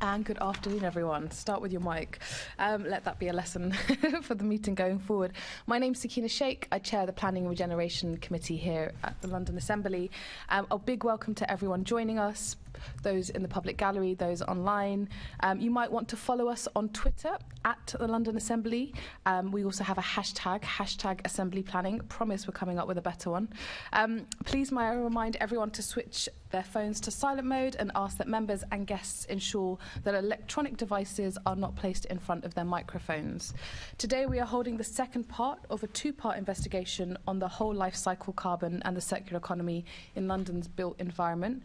And good afternoon, everyone. Start with your mic. Let that be a lesson for the meeting going forward. My name's Sakina Sheikh. I chair the Planning and Regeneration Committee here at the London Assembly. A big welcome to everyone joining us, those in the public gallery, those online. You might want to follow us on Twitter at the London Assembly. We also have a hashtag Assembly Planning. Promise we're coming up with a better one. Please may I remind everyone to switch their phones to silent mode and ask that members and guests ensure that electronic devices are not placed in front of their microphones. Today we are holding the second part of a two-part investigation on the whole life cycle carbon and the circular economy in London's built environment.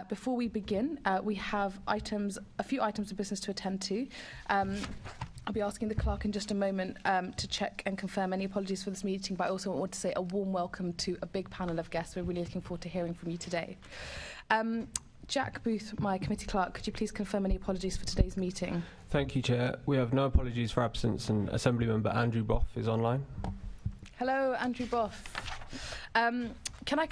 Before we begin, we have a few items of business to attend to. I'll be asking the clerk in just a moment to check and confirm any apologies for this meeting, but I also want to say a warm welcome to a big panel of guests. We're really looking forward to hearing from you today. Jack Booth, my committee clerk, could you please confirm any apologies for today's meeting? Thank you, Chair. We have no apologies for absence, and Assembly Member Andrew Boff is online. Hello, Andrew Boff. Can I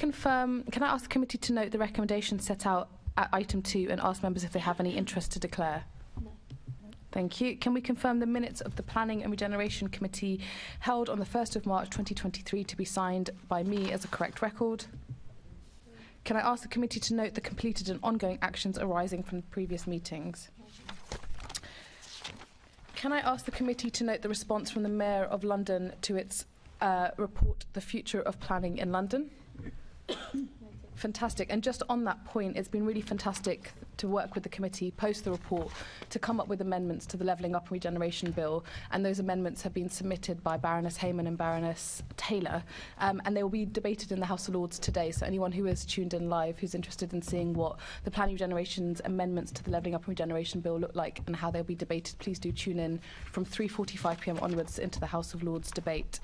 ask the committee to note the recommendations set out at item 2 and ask members if they have any interest to declare? No. Thank you. Can we confirm the minutes of the Planning and Regeneration Committee held on the 1st of March 2023 to be signed by me as a correct record? Can I ask the committee to note the completed and ongoing actions arising from the previous meetings? Can I ask the committee to note the response from the Mayor of London to its report, The Future of Planning in London? Fantastic. And just on that point, it's been really fantastic to work with the committee post the report to come up with amendments to the Levelling Up and Regeneration Bill, and those amendments have been submitted by Baroness Hayman and Baroness Taylor, and they will be debated in the House of Lords today. So anyone who is tuned in live who's interested in seeing what the Planning Regeneration's amendments to the Levelling Up and Regeneration Bill look like and how they'll be debated, please do tune in from 3:45 p.m. onwards into the House of Lords debate.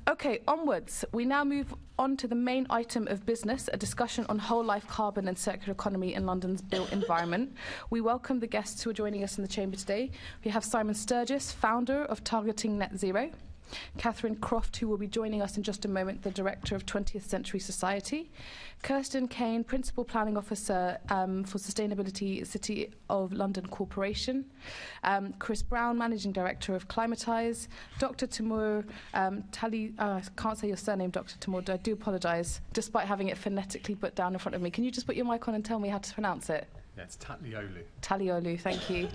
Okay, onwards. We now move on to the main item of business, a discussion on whole life carbon and circular economy in London's built environment. We welcome the guests who are joining us in the chamber today. We have Simon Sturgis, founder of Targeting Net Zero; Catherine Croft, who will be joining us in just a moment, the director of 20th Century Society; Kerstin, Kane, principal planning officer for Sustainability City of London Corporation; Chris Brown, managing director of Climatise; Dr. Timur, Tulley, I can't say your surname, Dr. Timur, I do apologise, despite having it phonetically put down in front of me. Can you just put your mic on and tell me how to pronounce it? Yeah, it's Tatlioglu. Tatlioglu, thank you.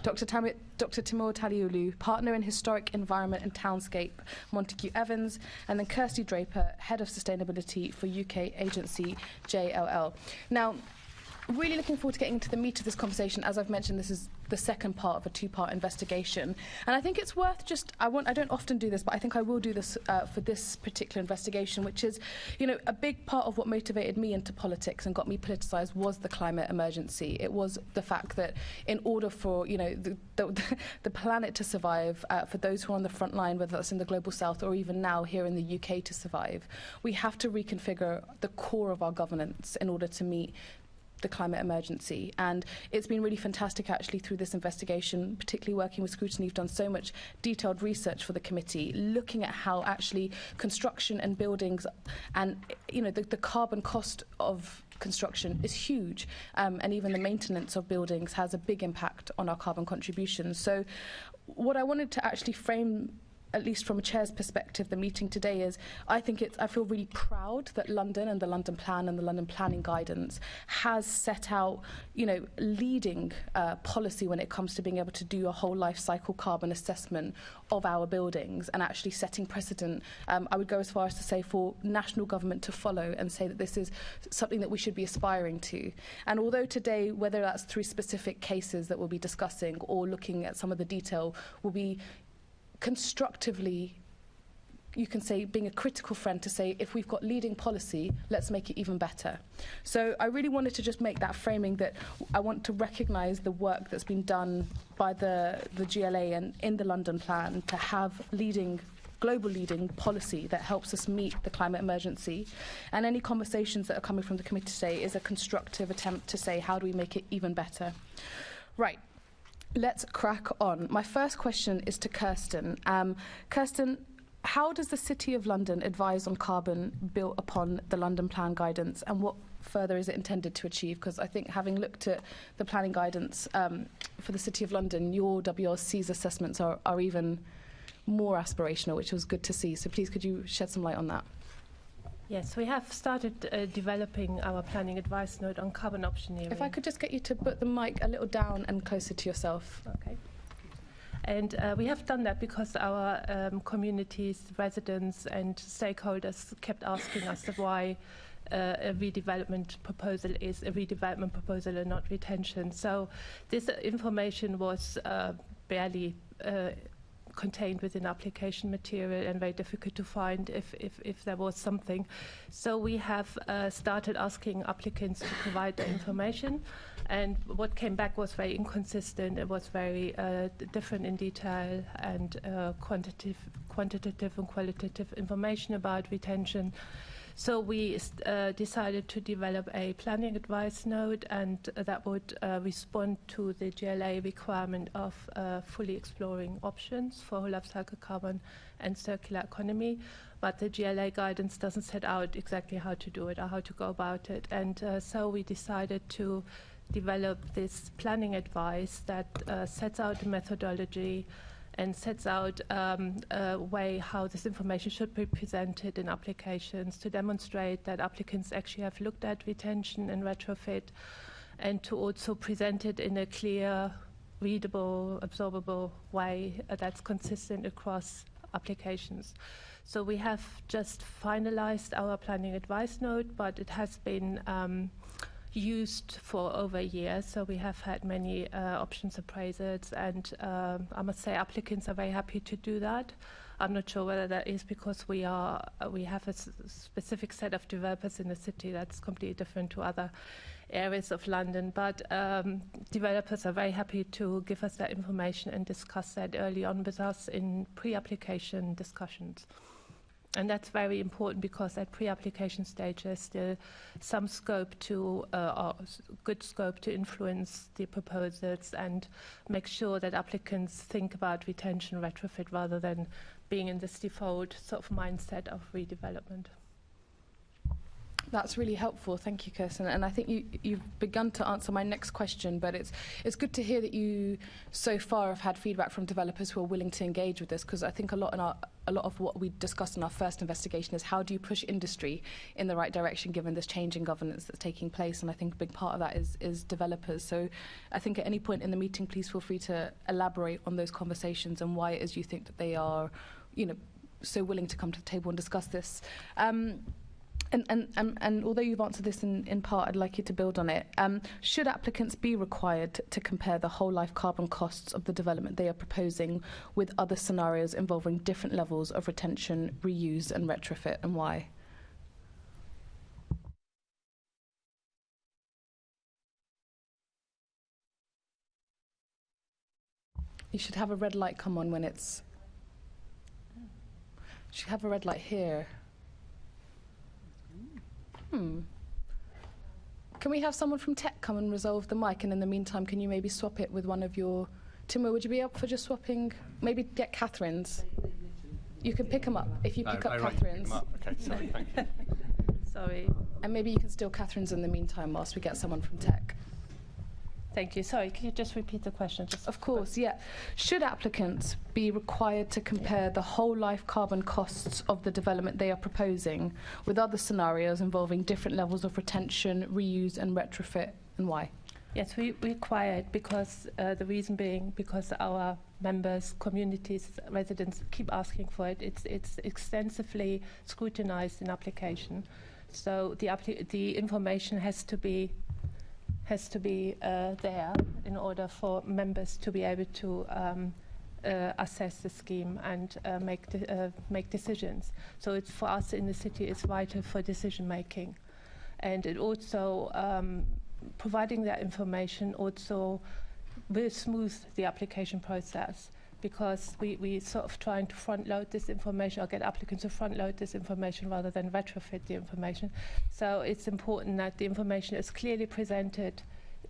Dr. Timur Tatlioglu, partner in Historic Environment and Townscape, Montagu Evans, and then Kirsty Draper, Head of Sustainability for UK agency JLL. Now, really looking forward to getting into the meat of this conversation. As I've mentioned, this is the second part of a two-part investigation, and I think it's worth just, I don't often do this, but I think I will do this for this particular investigation, which is, a big part of what motivated me into politics and got me politicised was the climate emergency. It was the fact that in order for, the planet to survive, for those who are on the front line, whether that's in the global south or even now here in the UK to survive, we have to reconfigure the core of our governance in order to meet the climate emergency. And it's been really fantastic actually through this investigation, particularly working with Scrutiny. You've done so much detailed research for the committee, looking at how actually construction and buildings and the carbon cost of construction is huge, and even the maintenance of buildings has a big impact on our carbon contributions. So what I wanted to actually frame, at least from a chair's perspective, the meeting today is, I feel really proud that London and the London Plan and the London Planning Guidance has set out, leading policy when it comes to being able to do a whole life cycle carbon assessment of our buildings and actually setting precedent. I would go as far as to say for national government to follow and say that this is something that we should be aspiring to. And although today, whether that's through specific cases that we'll be discussing or looking at some of the detail, will be constructively, you can say, being a critical friend to say, if we've got leading policy, let's make it even better. So I really wanted to just make that framing that I want to recognise the work that's been done by the GLA and in the London Plan to have global leading policy that helps us meet the climate emergency. And any conversations that are coming from the committee today is a constructive attempt to say, how do we make it even better? Right. Let's crack on. My first question is to Kerstin. Kerstin, how does the City of London advise on carbon built upon the London Plan Guidance, and what further is it intended to achieve? Because I think having looked at the planning guidance for the City of London, your WLC's assessments are even more aspirational, which was good to see. So please, could you shed some light on that? Yes, we have started developing our planning advice note on carbon optioneering. If I could just get you to put the mic a little down and closer to yourself. Okay. And we have done that because our communities, residents and stakeholders kept asking us why a redevelopment proposal is a redevelopment proposal and not retention. So this information was barely contained within application material and very difficult to find if there was something. So we have started asking applicants to provide the information, and what came back was very inconsistent. It was very different in detail, and quantitative and qualitative information about retention. So we decided to develop a planning advice note, and that would respond to the GLA requirement of fully exploring options for whole life cycle carbon and circular economy. But the GLA guidance doesn't set out exactly how to do it or how to go about it. And so we decided to develop this planning advice that sets out the methodology and sets out a way how this information should be presented in applications to demonstrate that applicants actually have looked at retention and retrofit, and to also present it in a clear, readable, absorbable way that's consistent across applications. So we have just finalized our planning advice note, but it has been used for over a year, so we have had many options appraisals, and I must say applicants are very happy to do that. I'm not sure whether that is because we have a specific set of developers in the city that's completely different to other areas of London, but developers are very happy to give us that information and discuss that early on with us in pre-application discussions. And that's very important because at pre-application stage there's still some scope to, or good scope to influence the proposals and make sure that applicants think about retention retrofit rather than being in this default sort of mindset of redevelopment. That's really helpful. Thank you, Kerstin. And I think you've begun to answer my next question, but it's good to hear that you so far have had feedback from developers who are willing to engage with this, because I think a lot of what we discussed in our first investigation is how do you push industry in the right direction given this change in governance that's taking place, and I think a big part of that is developers. So I think at any point in the meeting, please feel free to elaborate on those conversations and why it is you think that they are, so willing to come to the table and discuss this. And although you've answered this in part, I'd like you to build on it. Should applicants be required to compare the whole life carbon costs of the development they are proposing with other scenarios involving different levels of retention, reuse and retrofit, and why? You should have a red light come on when it's... You should have a red light here. Can we have someone from tech come and resolve the mic, and in the meantime can you maybe swap it with one of your... Timur, would you be up for just swapping? Maybe get Catherine's. You can pick them up if you pick up Catherine's. Okay, sorry, thank you. Sorry. And maybe you can steal Catherine's in the meantime whilst we get someone from tech. Thank you. Sorry, can you just repeat the question? Of course, yeah. Should applicants be required to compare the whole life carbon costs of the development they are proposing with other scenarios involving different levels of retention, reuse and retrofit, and why? Yes, we require it because the reason being because our members, communities, residents keep asking for it. It's extensively scrutinized in application. So the information has to be there in order for members to be able to assess the scheme and make decisions. So it's for us in the city, it's vital for decision making, and it also providing that information also will smooth the application process, because we sort of trying to front load this information or get applicants to front load this information rather than retrofit the information. So it's important that the information is clearly presented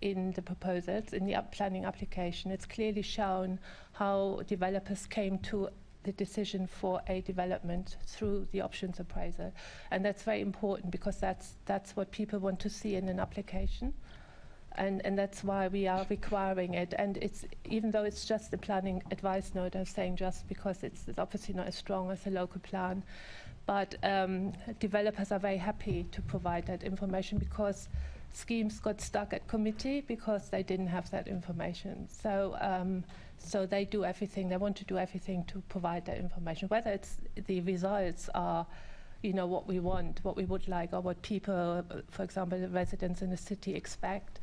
in the proposals, in the planning application. It's clearly shown how developers came to the decision for a development through the options appraisal. And that's very important, because that's what people want to see in an application. And that's why we are requiring it. And it's, even though it's just a planning advice note, I'm saying just because it's obviously not as strong as a local plan, but developers are very happy to provide that information, because schemes got stuck at committee because they didn't have that information. So so they do everything, they want to do everything to provide that information, whether it's the results are, you know, what we want, what we would like, or what people, for example, the residents in the city expect.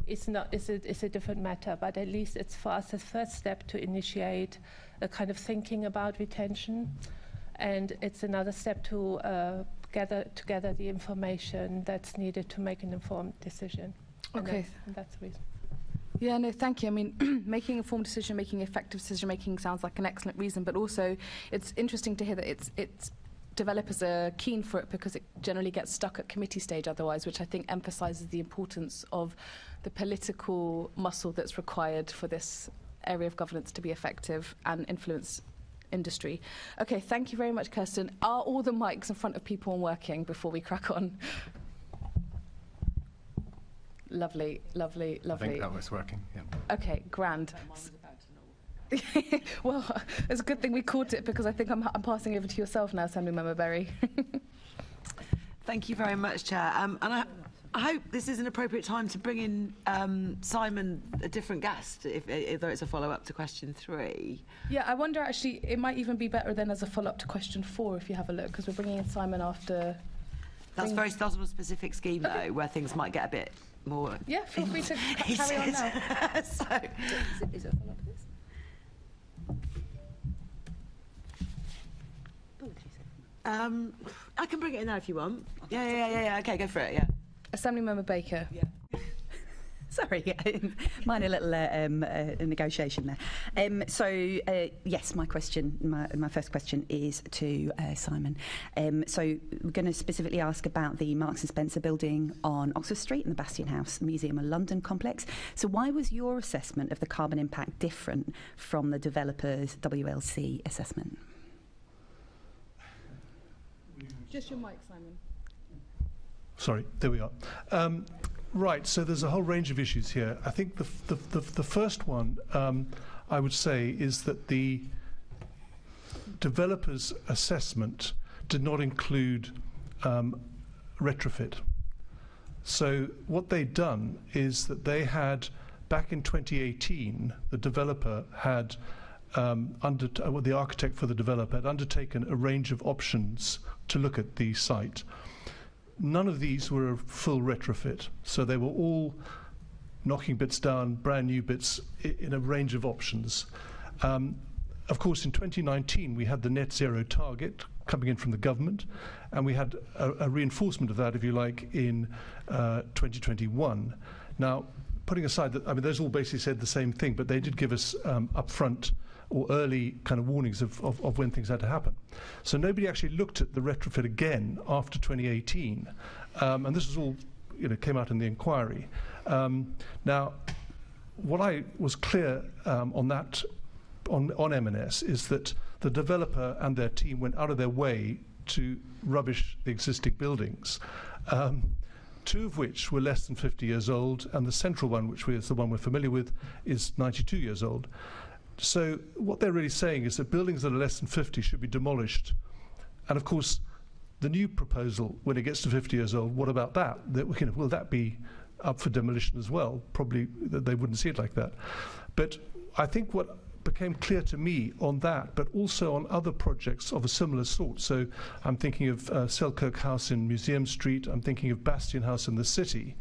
It's a different matter, but at least it's for us a first step to initiate a kind of thinking about retention, and it's another step to gather together the information that's needed to make an informed decision. Okay. And that's the reason. Yeah, no, thank you. I mean, making informed decision making, effective decision making sounds like an excellent reason, but also it's interesting to hear that it's developers are keen for it, because it generally gets stuck at committee stage otherwise, which I think emphasises the importance of the political muscle that's required for this area of governance to be effective and influence industry. Okay, thank you very much, Kerstin. Are all the mics in front of people working before we crack on? Lovely, lovely, lovely. I think that was working, yeah. Okay, grand. Well, it's a good thing we caught it, because I think I'm passing over to yourself now, Assemblymember Berry. Thank you very much, Chair. And I hope this is an appropriate time to bring in Simon, a different guest, if though it's a follow-up to question 3. Yeah, I wonder, actually, it might even be better than as a follow-up to question 4, if you have a look, because we're bringing in Simon after... That's very started on a specific scheme, though, where things might get a bit more... Yeah, feel free to carry on now. So, Is it a follow-up to this? I can bring it in now if you want. Yeah. Okay, go for it. Yeah. Assemblymember Baker. Yeah. Sorry, minor little negotiation there. Yes, my first question is to Simon. So we're going to specifically ask about the Marks and Spencer building on Oxford Street and the Bastion House Museum of London complex. So why was your assessment of the carbon impact different from the developer's WLC assessment? Just your mic, Simon. Sorry, there we are. Right, so there's a whole range of issues here. I think the first one I would say is that the developer's assessment did not include retrofit. So what they'd done is that they had, back in 2018, the developer had the architect for the developer had undertaken a range of options to look at the site. None of these were a full retrofit, so they were all knocking bits down, brand new bits in a range of options. Of course, in 2019, we had the net zero target coming in from the government, and we had a reinforcement of that, if you like, in 2021. Now, putting aside that, I mean, those all basically said the same thing, but they did give us upfront or early kind of warnings of when things had to happen. So nobody actually looked at the retrofit again after 2018. And this was all, came out in the inquiry. Now, what I was clear on that, on M&S, is that the developer and their team went out of their way to rubbish the existing buildings. 2 of which were less than 50 years old, and the central one, which is the one we're familiar with, is 92 years old. So what they're really saying is that buildings that are less than 50 should be demolished. And of course, the new proposal, when it gets to 50 years old, what about that? Will that be up for demolition as well? Probably they wouldn't see it like that. But I think what became clear to me on that, but also on other projects of a similar sort. So I'm thinking of Selkirk House in Museum Street. I'm thinking of Bastion House in the city.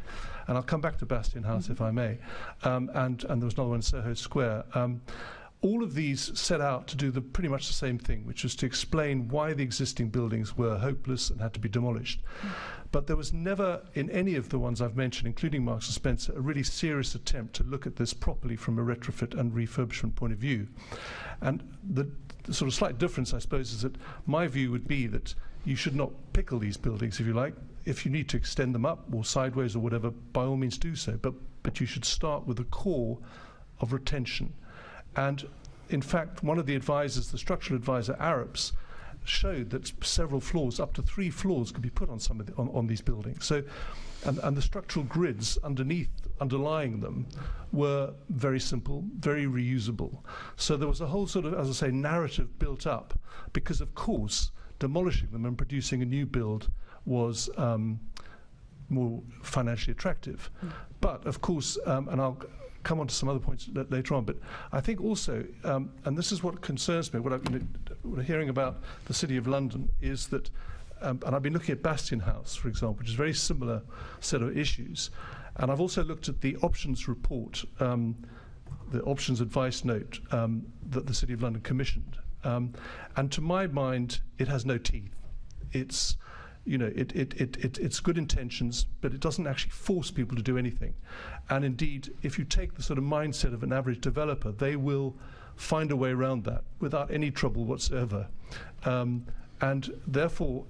And I'll come back to Bastion House if I may. And there was another one in Soho Square. All of these set out to do pretty much the same thing, which was to explain why the existing buildings were hopeless and had to be demolished. But there was never, in any of the ones I've mentioned, including Marks and Spencer, a really serious attempt to look at this properly from a retrofit and refurbishment point of view. And the sort of slight difference, I suppose, is that my view would be that you should not pickle these buildings, if you like. If you need to extend them up or sideways or whatever, by all means do so. But you should start with the core of retention. And in fact, one of the advisors, the structural advisor, Arabs, showed that several floors, up to 3 floors, could be put on some of on these buildings. So, and the structural grids underlying them were very simple, very reusable. So there was a whole sort of, as I say, narrative built up, because of course demolishing them and producing a new build was more financially attractive. But of course, and I'll come on to some other points later on, but I think also, and this is what concerns me, what I'm hearing about the City of London is that, and I've been looking at Bastion House, for example, which is a very similar set of issues, and I've also looked at the options report, the options advice note that the City of London commissioned, and to my mind, it has no teeth. It's, you know, it's good intentions, but it doesn't actually force people to do anything. And indeed, if you take the sort of mindset of an average developer, they will find a way around that without any trouble whatsoever. And therefore,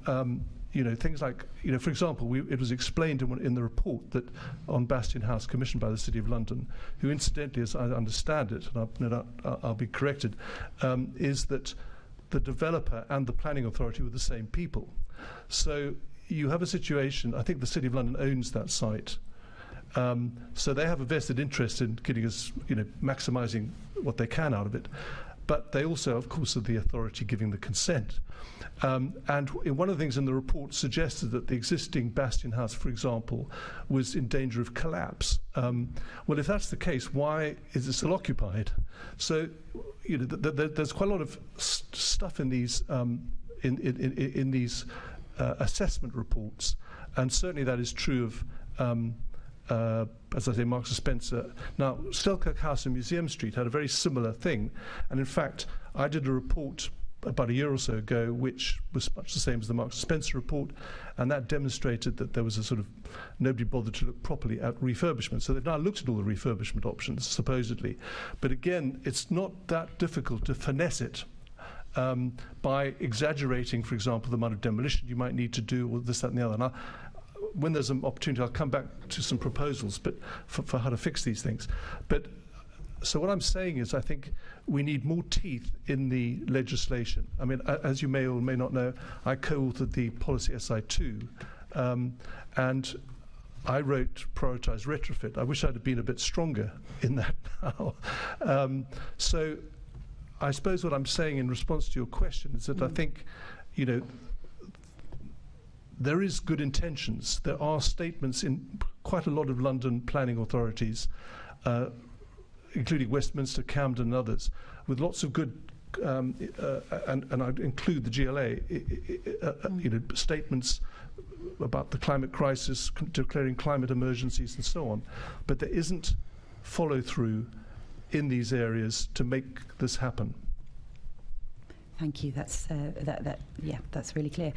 you know, things like, you know, for example, it was explained in the report that on Bastion House, commissioned by the City of London, who incidentally, as I understand it, and I'll be corrected, is that the developer and the planning authority were the same people. So you have a situation, I think the City of London owns that site, so they have a vested interest in getting us, you know, maximising what they can out of it. But they also, of course, are the authority giving the consent. And one of the things in the report suggested that the existing Bastion House, for example, was in danger of collapse. Well, if that's the case, why is it still occupied? So, you know, there's quite a lot of stuff in these in these assessment reports, and certainly that is true of, as I say, Marks and Spencer. Now, Selkirk House in Museum Street had a very similar thing, and in fact, I did a report about a year or so ago, which was much the same as the Marks and Spencer report, and that demonstrated that there was a sort of, nobody bothered to look properly at refurbishment. So they've now looked at all the refurbishment options, supposedly. But again, it's not that difficult to finesse it. By exaggerating, for example, the amount of demolition you might need to do, or this, that, and the other. Now, when there's an opportunity, I'll come back to some proposals, but for how to fix these things. But so what I'm saying is, I think we need more teeth in the legislation. I mean, as you may or may not know, I co-authored the policy SI2, and I wrote prioritise retrofit. I wish I'd have been a bit stronger in that now. So I suppose what I'm saying in response to your question is that I think, you know, there is good intentions. There are statements in quite a lot of London planning authorities, including Westminster, Camden and others, with lots of good, and I'd include the GLA, you know, statements about the climate crisis, declaring climate emergencies and so on. But there isn't follow through in these areas to make this happen. Thank you. That's yeah, that's really clear.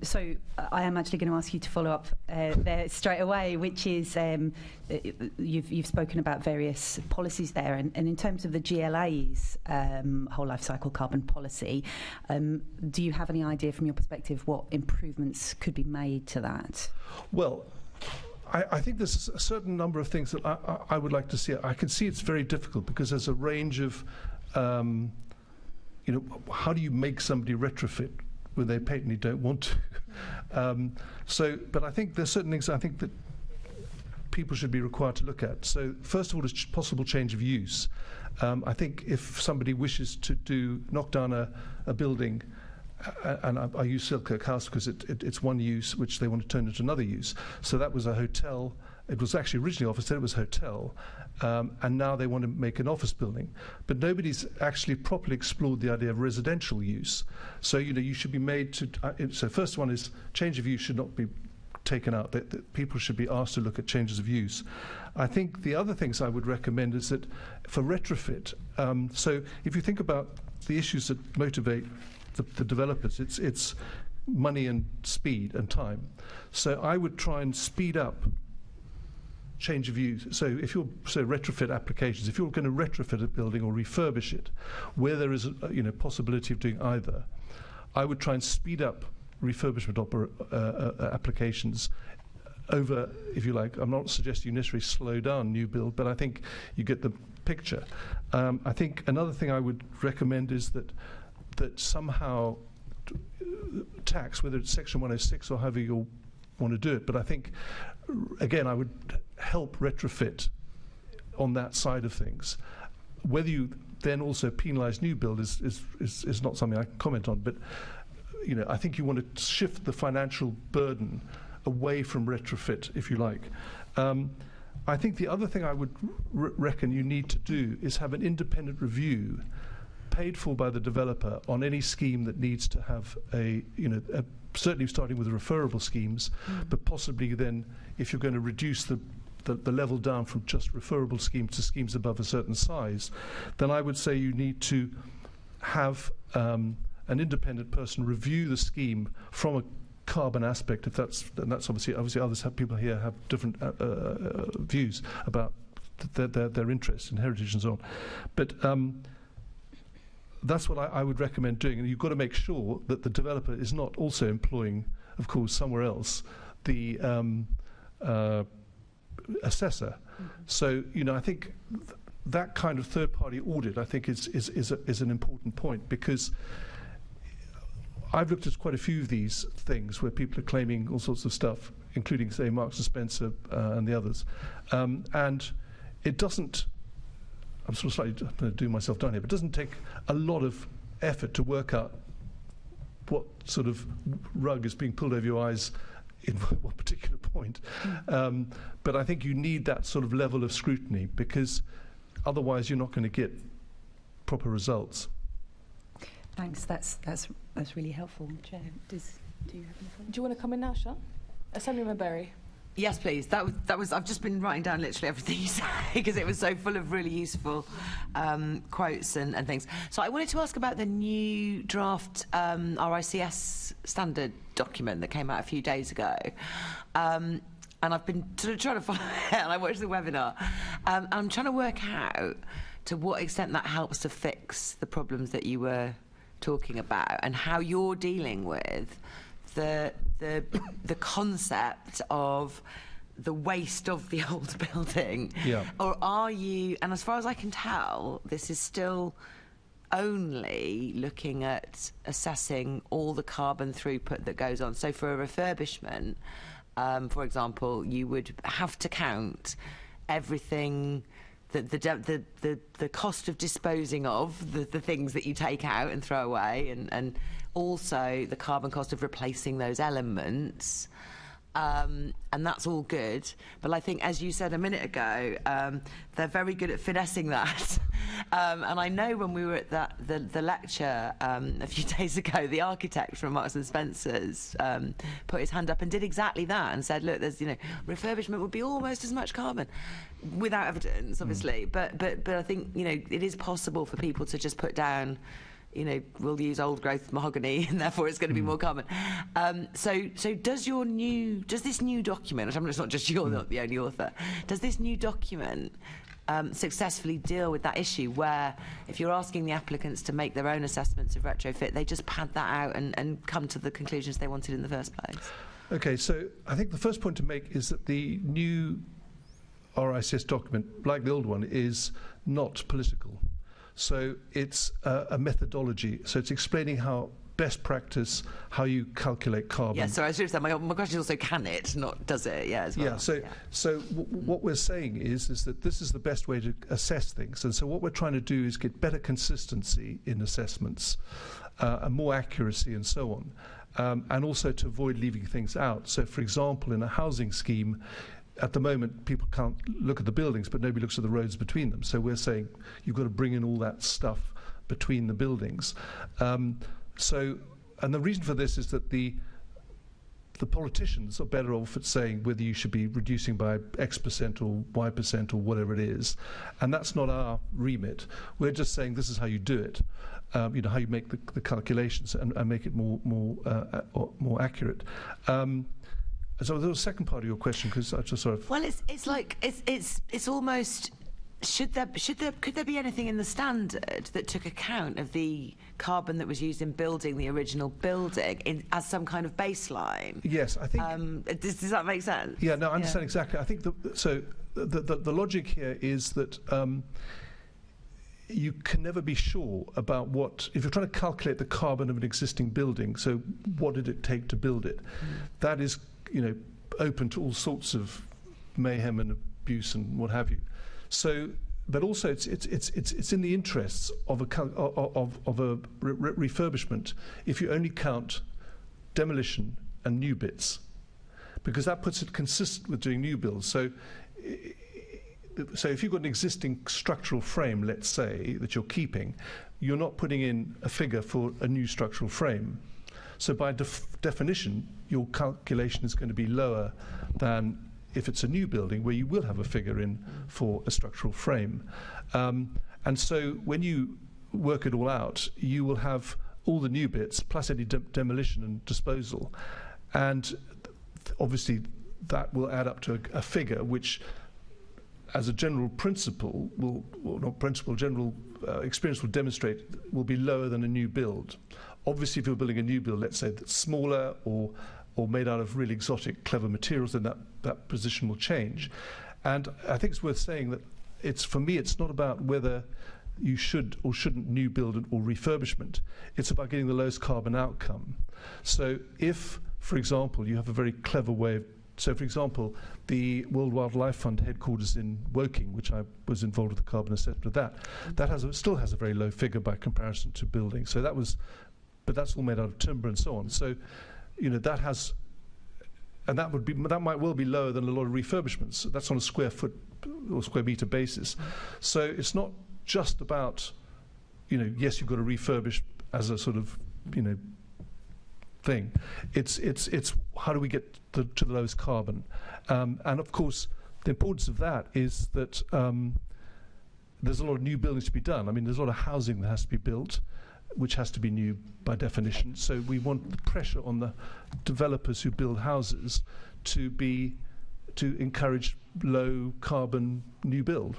So I am actually going to ask you to follow up there straight away, which is you've spoken about various policies there, and in terms of the GLA's whole life cycle carbon policy, do you have any idea from your perspective what improvements could be made to that? Well, I think there's a certain number of things that I would like to see. I can see it's very difficult because there's a range of, you know, how do you make somebody retrofit when they patently don't want to? But I think there's certain things I think that people should be required to look at. So first of all, is possible change of use. I think if somebody wishes to knock down a building, and I use Selkirk House because it's one use which they want to turn into another use. So that was a hotel. It was actually originally office, then it was hotel, and now they want to make an office building. But nobody's actually properly explored the idea of residential use. So, you know, you should be made to, so first one is change of use should not be taken out. That people should be asked to look at changes of use. I think the other things I would recommend is that for retrofit, so if you think about the issues that motivate the developers, it's money and speed and time. So I would try and speed up change of use. So if you're retrofit applications, if you're going to retrofit a building or refurbish it, where there is a possibility of doing either, I would try and speed up refurbishment applications over, if you like. I'm not suggesting you necessarily slow down new build, but I think you get the picture. I think another thing I would recommend is that somehow tax, whether it's Section 106 or however you want to do it, but I think, again, I would help retrofit on that side of things. Whether you then also penalise new build is not something I can comment on, but I think you want to shift the financial burden away from retrofit, if you like. I think the other thing I would reckon you need to do is have an independent review paid for by the developer on any scheme that needs to have certainly starting with the referable schemes, but possibly then, if you're going to reduce the level down from just referable schemes to schemes above a certain size, then I would say you need to have an independent person review the scheme from a carbon aspect, and that's obviously others people here have different views about their interests in heritage and so on. But that's what I would recommend doing, and you've got to make sure that the developer is not also employing, of course, somewhere else the assessor. So I think that kind of third-party audit, I think, is an important point, because I've looked at quite a few of these things where people are claiming all sorts of stuff, including, say, Marks and Spencer and the others, and it doesn't. I'm sort of slightly going to do myself down here, but it doesn't take a lot of effort to work out what sort of rug is being pulled over your eyes in what particular point. But I think you need that sort of level of scrutiny, because otherwise you're not going to get proper results. Thanks. That's really helpful, Chair. Do you have anything? Do you want to come in now, Sean? Assemblyman Berry. Yes, please. That was. I've just been writing down literally everything you say because it was so full of really useful quotes and things. So I wanted to ask about the new draft RICS standard document that came out a few days ago. And I've been sort of trying to follow it, and I watched the webinar. I'm trying to work out to what extent that helps to fix the problems that you were talking about, and how you're dealing with the concept of the waste of the old building. Yeah. Or are you, and as far as I can tell, this is still only looking at assessing all the carbon throughput that goes on. So for a refurbishment, for example, you would have to count everything, the cost of disposing of the things that you take out and throw away, and also the carbon cost of replacing those elements. And that's all good, but I think, as you said a minute ago, they're very good at finessing that. And I know when we were at the lecture a few days ago, the architect from Marks and Spencer's put his hand up and did exactly that, and said, look, there's refurbishment would be almost as much carbon, without evidence, obviously. But I think it is possible for people to just put down, we'll use old growth mahogany and therefore it's going to be more common. So does this new document, which it's not just you're not the only author, does this new document successfully deal with that issue, where if you're asking the applicants to make their own assessments of retrofit, they just pad that out and come to the conclusions they wanted in the first place? Okay, so I think the first point to make is that the new RICS document, like the old one, is not political. So it's a methodology. So it's explaining how best practice, how you calculate carbon. Yeah, so I should have said, my question is also, can it, not does it? Yeah, as well. Yeah, so what we're saying is that this is the best way to assess things. And so what we're trying to do is get better consistency in assessments, and more accuracy and so on, and also to avoid leaving things out. So, for example, in a housing scheme, at the moment, people can't look at the buildings, but nobody looks at the roads between them. So we're saying you've got to bring in all that stuff between the buildings. And the reason for this is that the politicians are better off at saying whether you should be reducing by X% or Y% or whatever it is. And that's not our remit. We're just saying this is how you do it, how you make the calculations and make it more accurate. So there was a second part of your question, because I just sort of... Well, it's like it's almost Could there be anything in the standard that took account of the carbon that was used in building the original building as some kind of baseline? Yes, I think. Does that make sense? Yeah, no, I understand exactly. I think the logic here is that you can never be sure about if you're trying to calculate the carbon of an existing building. So what did it take to build it? That is, open to all sorts of mayhem and abuse and what have you. So, but also it's in the interests of a refurbishment if you only count demolition and new bits, because that puts it consistent with doing new builds. So if you've got an existing structural frame, let's say, that you're keeping, you're not putting in a figure for a new structural frame. So by definition, your calculation is going to be lower than if it's a new building, where you will have a figure in for a structural frame. And so when you work it all out, you will have all the new bits plus any demolition and disposal. And obviously that will add up to a figure which, as a general principle, general experience will demonstrate, will be lower than a new build. Obviously, if you're building a new build, let's say that's smaller or made out of really exotic, clever materials, then that position will change. And I think it's worth saying that for me, it's not about whether you should or shouldn't new build or refurbishment. It's about getting the lowest carbon outcome. So if, for example, you have a very clever way of, so for example, the World Wildlife Fund headquarters in Woking, which I was involved with the carbon assessment of that still has a very low figure by comparison to building. So but that's all made out of timber and so on. So, that has, and that might well be lower than a lot of refurbishments. That's on a square foot or square meter basis. So it's not just about, yes, you've got to refurbish as a sort of, thing. It's how do we get to the lowest carbon? And of course, the importance of that is that there's a lot of new buildings to be done. I mean, there's a lot of housing that has to be built, which has to be new by definition. So we want the pressure on the developers who build houses to encourage low carbon new build.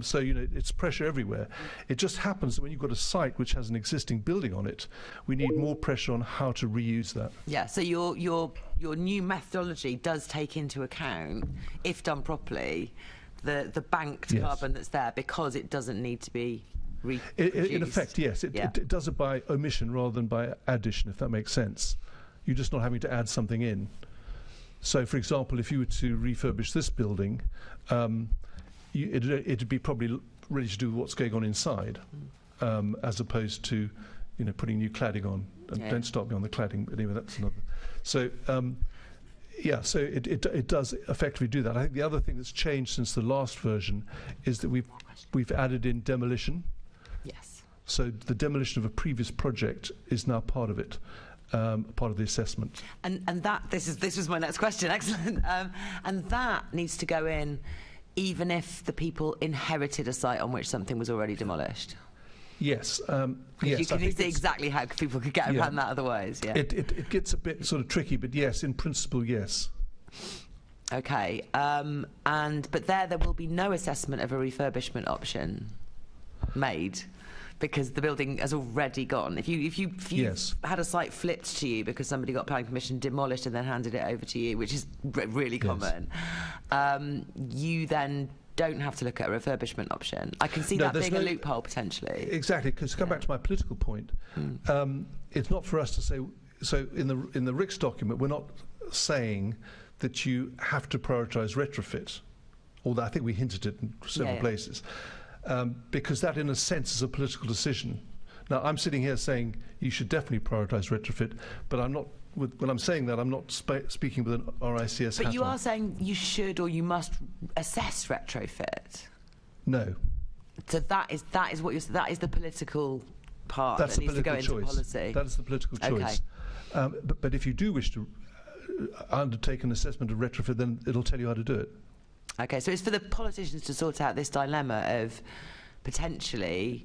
So it's pressure everywhere. It just happens that when you've got a site which has an existing building on it, we need more pressure on how to reuse that. Yeah. So your new methodology does take into account, if done properly, the banked carbon that's there, because it doesn't need to be. In effect, yes. It does it by omission rather than by addition, if that makes sense. You're just not having to add something in. So, for example, if you were to refurbish this building, it'd be probably ready to do what's going on inside, as opposed to, putting new cladding on. And don't start me on the cladding, but anyway, that's another. So, so it does effectively do that. I think the other thing that's changed since the last version is that we've added in demolition. Yes. So the demolition of a previous project is now part of it, part of the assessment. And this was my next question. Excellent. And that needs to go in, even if the people inherited a site on which something was already demolished. Yes. Yes. You can see exactly how people could get around that otherwise. Yeah. It gets a bit sort of tricky, but yes, in principle, yes. Okay. But there will be no assessment of a refurbishment option made, because the building has already gone. If you had a site flipped to you because somebody got planning permission, demolished, and then handed it over to you, which is really common, you then don't have to look at a refurbishment option. I can see that being a loophole potentially. Exactly, because to come back to my political point, it's not for us to say. So in the RICS document, we're not saying that you have to prioritise retrofit, although I think we hinted it in several places. Because that, in a sense, is a political decision. Now, I'm sitting here saying you should definitely prioritise retrofit, but I'm not. When I'm saying that, I'm not speaking with an RICS hat But you on. are saying you should or you must assess retrofit. No. So that is the political part that needs to go into policy. That is the political choice. Okay. But if you do wish to undertake an assessment of retrofit, then it'll tell you how to do it. Okay, so it's for the politicians to sort out this dilemma of potentially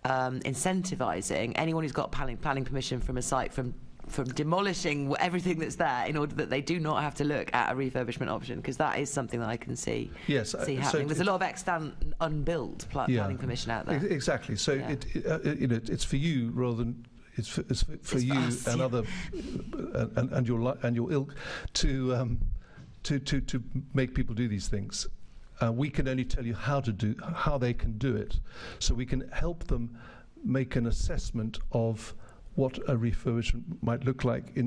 incentivising anyone who's got planning permission from a site from demolishing everything that's there in order that they do not have to look at a refurbishment option, because that is something that I can see happening. So There's a lot of extant unbuilt planning permission out there. Exactly. So it's for you rather than it's for you us, and other and your ilk to make people do these things. We can only tell you how they can do it, so we can help them make an assessment of what a refurbishment might look like.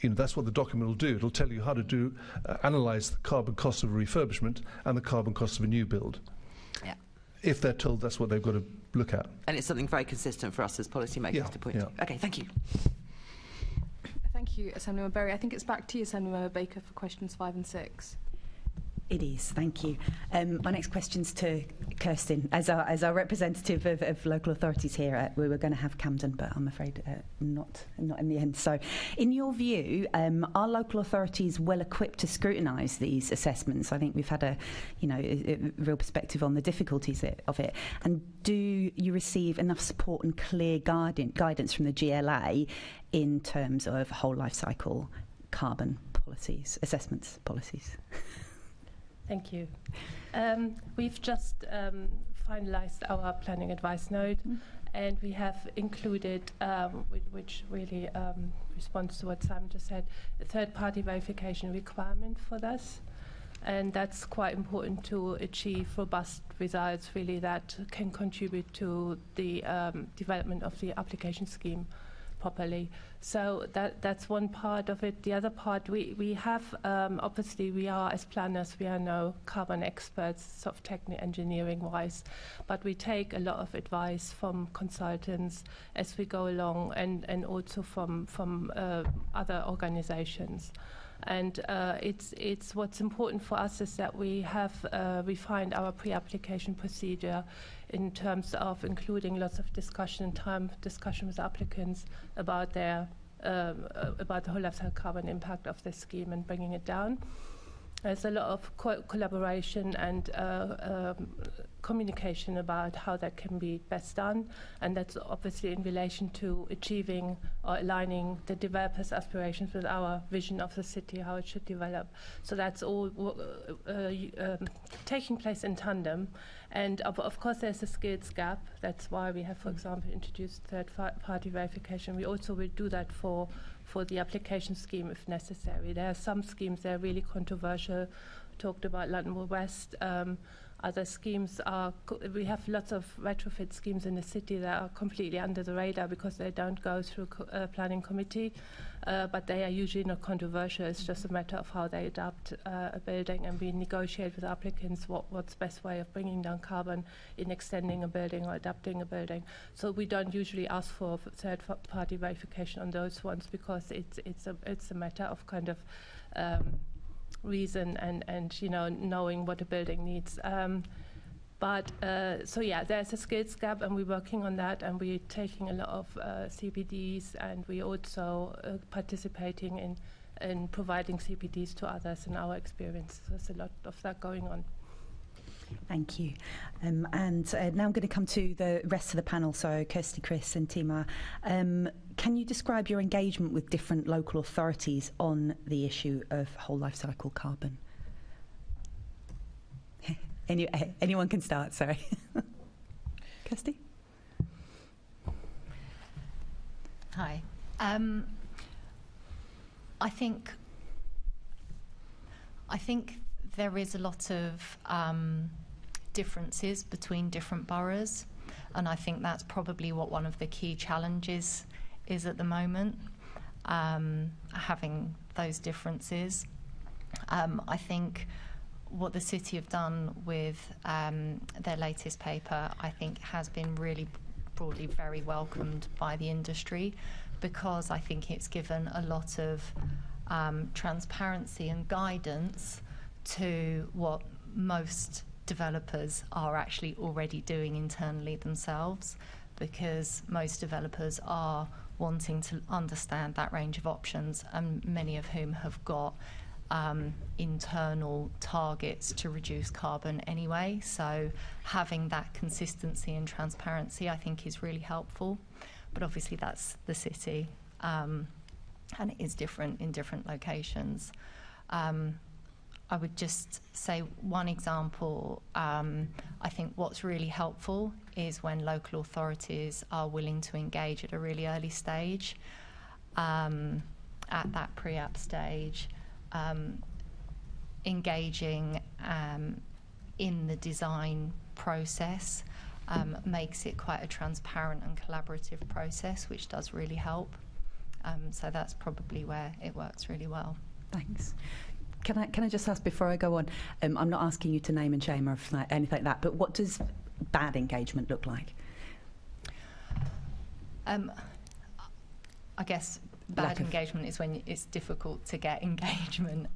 That's what the document will do. It'll tell you how to analyse the carbon cost of a refurbishment and the carbon cost of a new build. Yeah. If they're told that's what they've got to look at. And it's something very consistent for us as policymakers to point to. Okay, thank you. Thank you, Assemblymember Berry. I think it's back to you, Assemblymember Baker, for questions 5 and 6. It is, thank you. My next question's to Kerstin. As our representative of local authorities here, we were going to have Camden, but I'm afraid not in the end. So, in your view, are local authorities well equipped to scrutinise these assessments? I think we've had a real perspective on the difficulties of it. And do you receive enough support and clear guidance from the GLA in terms of whole life cycle carbon assessments policies? Thank you. We've just finalised our planning advice note, and we have included, which really responds to what Simon just said, a third-party verification requirement for this. And that's quite important to achieve robust results, really, that can contribute to the development of the application scheme properly. So that's one part of it. The other part, we have, obviously we are, as planners, we are no carbon experts, sort of technical engineering wise, but we take a lot of advice from consultants as we go along, and also from other organizations. And it's what's important for us is that we have refined our pre-application procedure in terms of including lots of discussion with applicants about their about the whole life cycle carbon impact of the scheme and bringing it down. There's a lot of collaboration and communication about how that can be best done, and that's obviously in relation to achieving or aligning the developers' aspirations with our vision of the city, how it should develop. So that's all taking place in tandem. And of course there's a skills gap. That's why we have, for example, introduced third-party verification. We also will do that for the application scheme if necessary. There are some schemes that are really controversial. Talked about London West. Other schemes we have lots of retrofit schemes in the city that are completely under the radar because they don't go through planning committee, but they are usually not controversial. It's just a matter of how they adapt a building, and we negotiate with applicants what's the best way of bringing down carbon in extending a building or adapting a building. So we don't usually ask for third-party verification on those ones because it's a matter of kind of reason and knowing what a building needs. So yeah, there's a skills gap, and we're working on that, and we're taking a lot of CPDs, and we're also participating in providing CPDs to others in our experience. So there's a lot of that going on. Thank you. And now I'm going to come to the rest of the panel, so Kirsty, Chris and Timur. Can you describe your engagement with different local authorities on the issue of whole life cycle carbon? Anyone can start, sorry. Kirsty? Hi. I think there is a lot of differences between different boroughs, and I think that's probably what one of the key challenges is at the moment, having those differences. I think what the city have done with their latest paper, I think, has been really broadly very welcomed by the industry, because I think it's given a lot of transparency and guidance to what most developers are actually already doing internally themselves, because most developers are wanting to understand that range of options, and many of whom have got internal targets to reduce carbon anyway. So having that consistency and transparency, I think, is really helpful. But obviously that's the city. and it is different in different locations. I would just say one example. I think what's really helpful is when local authorities are willing to engage at a really early stage, at that pre-app stage, engaging in the design process makes it quite a transparent and collaborative process, which does really help. So that's probably where it works really well. Thanks. Can I just ask before I go on? I'm not asking you to name and shame or anything like that, but what does bad engagement look like? I guess bad engagement is when it's difficult to get engagement,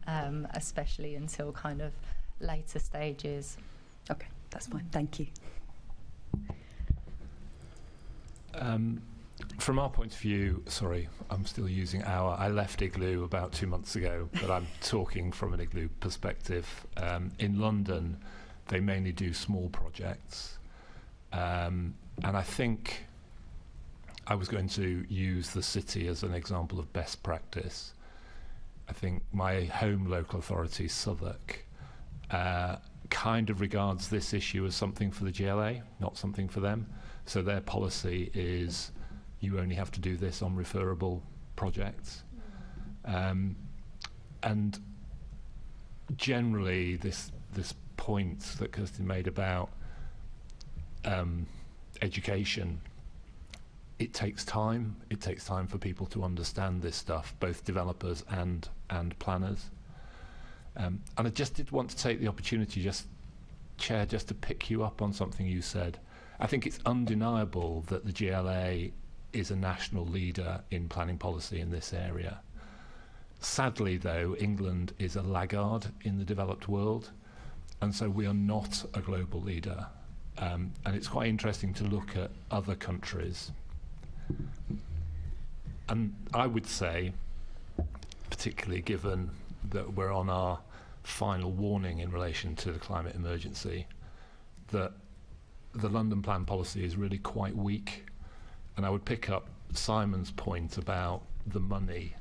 especially until kind of later stages. Okay, that's fine. Thank you. From our point of view, sorry, I'm still using our. I left Igloo about 2 months ago, but I'm talking from an Igloo perspective. In London, they mainly do small projects. And I think I was going to use the city as an example of best practice. I think my home local authority, Southwark, kind of regards this issue as something for the GLA, not something for them. So their policy is you only have to do this on referable projects. And generally, this point that Kerstin made about education, it takes time. It takes time for people to understand this stuff, both developers and planners. And I just did want to take the opportunity, Chair, just to pick you up on something you said. I think it's undeniable that the GLA is a national leader in planning policy in this area. Sadly, though, England is a laggard in the developed world, and so we are not a global leader. And it's quite interesting to look at other countries. And I would say, particularly given that we're on our final warning in relation to the climate emergency, that the London plan policy is really quite weak. And I would pick up Simon's point about the money.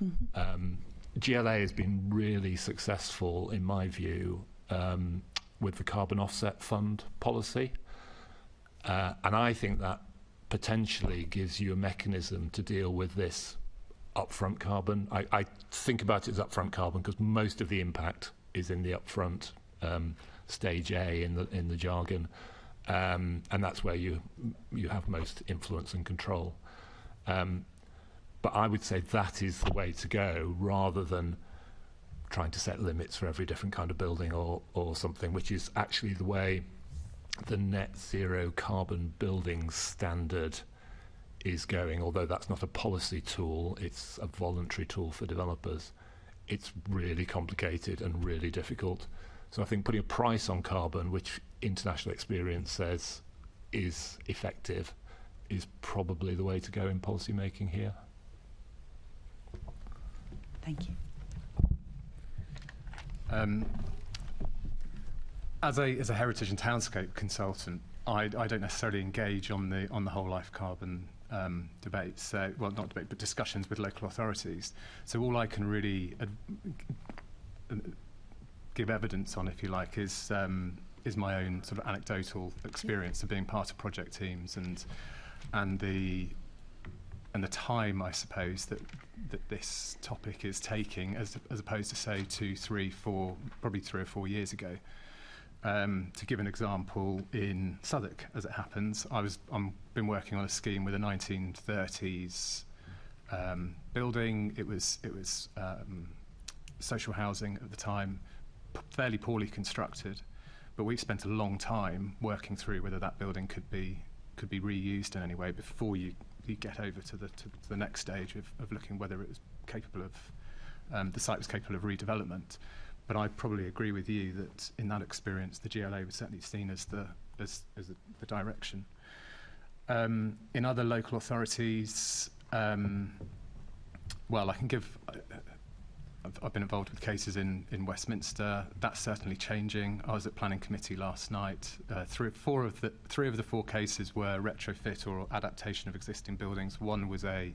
Mm-hmm. GLA has been really successful, in my view, with the carbon offset fund policy. And I think that potentially gives you a mechanism to deal with this upfront carbon. I think about it as upfront carbon because most of the impact is in the upfront stage A in the jargon. And that's where you have most influence and control. But I would say that is the way to go, rather than trying to set limits for every different kind of building or something, which is actually the way the net zero carbon building standard is going. Although that's not a policy tool, it's a voluntary tool for developers. It's really complicated and really difficult. So I think putting a price on carbon, which international experience says is effective, is probably the way to go in policy making here. Thank you. As a heritage and townscape consultant, I don't necessarily engage on the whole life carbon debates, well, not debate, but discussions with local authorities. So all I can really give evidence on, if you like, is my own sort of anecdotal experience of being part of project teams and the time, I suppose, that this topic is taking, as opposed to say 2, 3, 4, probably 3 or 4 years ago. To give an example, in Southwark, as it happens, I've been working on a scheme with a 1930s building. It was social housing at the time, fairly poorly constructed, but we spent a long time working through whether that building could be reused in any way before you get over to the next stage of looking whether it was capable of the site was capable of redevelopment. But I probably agree with you that in that experience, the GLA was certainly seen as the direction. In other local authorities, well, I can give. I've been involved with cases in Westminster. That's certainly changing. I was at planning committee last night. 3 of the 4 cases were retrofit or adaptation of existing buildings. One was a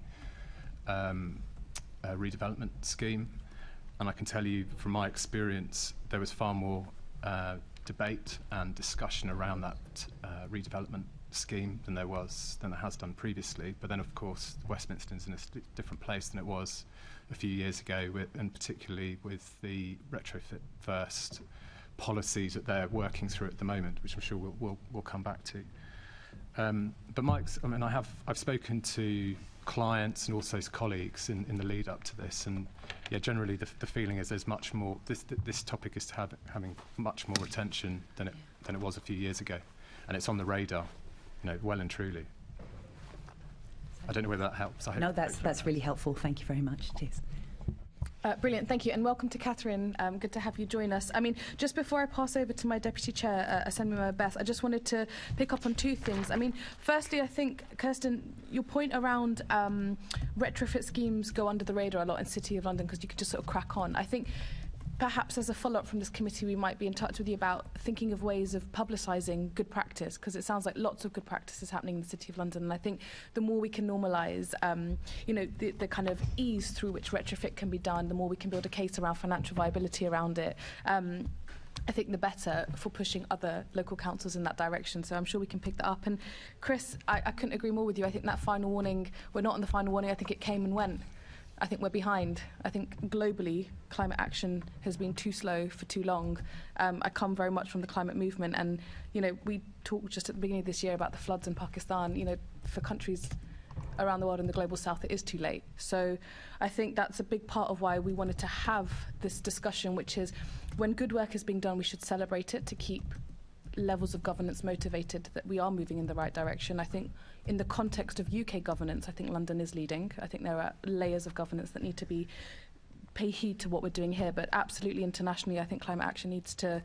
redevelopment scheme. And I can tell you from my experience, there was far more debate and discussion around that redevelopment scheme than there has done previously. But then, of course, Westminster is in a different place than it was a few years ago, and particularly with the retrofit first policies that they're working through at the moment, which I'm sure we'll come back to. But I've spoken to clients and also colleagues in the lead up to this, and generally the feeling is there's much more. This topic is having much more attention than it was a few years ago, and it's on the radar, well and truly. I don't know whether that helps. No, that's really helpful. Thank you very much. Cheers. Brilliant, thank you, and welcome to Catherine. Good to have you join us. I mean, just before I pass over to my Deputy Chair, Assemblymember Beth, I just wanted to pick up on two things. I mean, firstly, I think, Kerstin, your point around retrofit schemes go under the radar a lot in City of London because you could just sort of crack on. I think perhaps as a follow-up from this committee, we might be in touch with you about thinking of ways of publicising good practice, because it sounds like lots of good practice is happening in the City of London. And I think the more we can normalise, the kind of ease through which retrofit can be done, the more we can build a case around financial viability around it. I think the better for pushing other local councils in that direction. So I'm sure we can pick that up. And Chris, I couldn't agree more with you. I think that final warning, we're not in the final warning. I think it came and went. I think we're behind. I think globally, climate action has been too slow for too long. I come very much from the climate movement, and we talked just at the beginning of this year about the floods in Pakistan. For countries around the world in the global south, it is too late. So I think that's a big part of why we wanted to have this discussion, which is when good work is being done, we should celebrate it to keep levels of governance motivated that we are moving in the right direction. I think in the context of UK governance, I think London is leading. I think there are layers of governance that need to pay heed to what we're doing here, but absolutely internationally, I think climate action needs to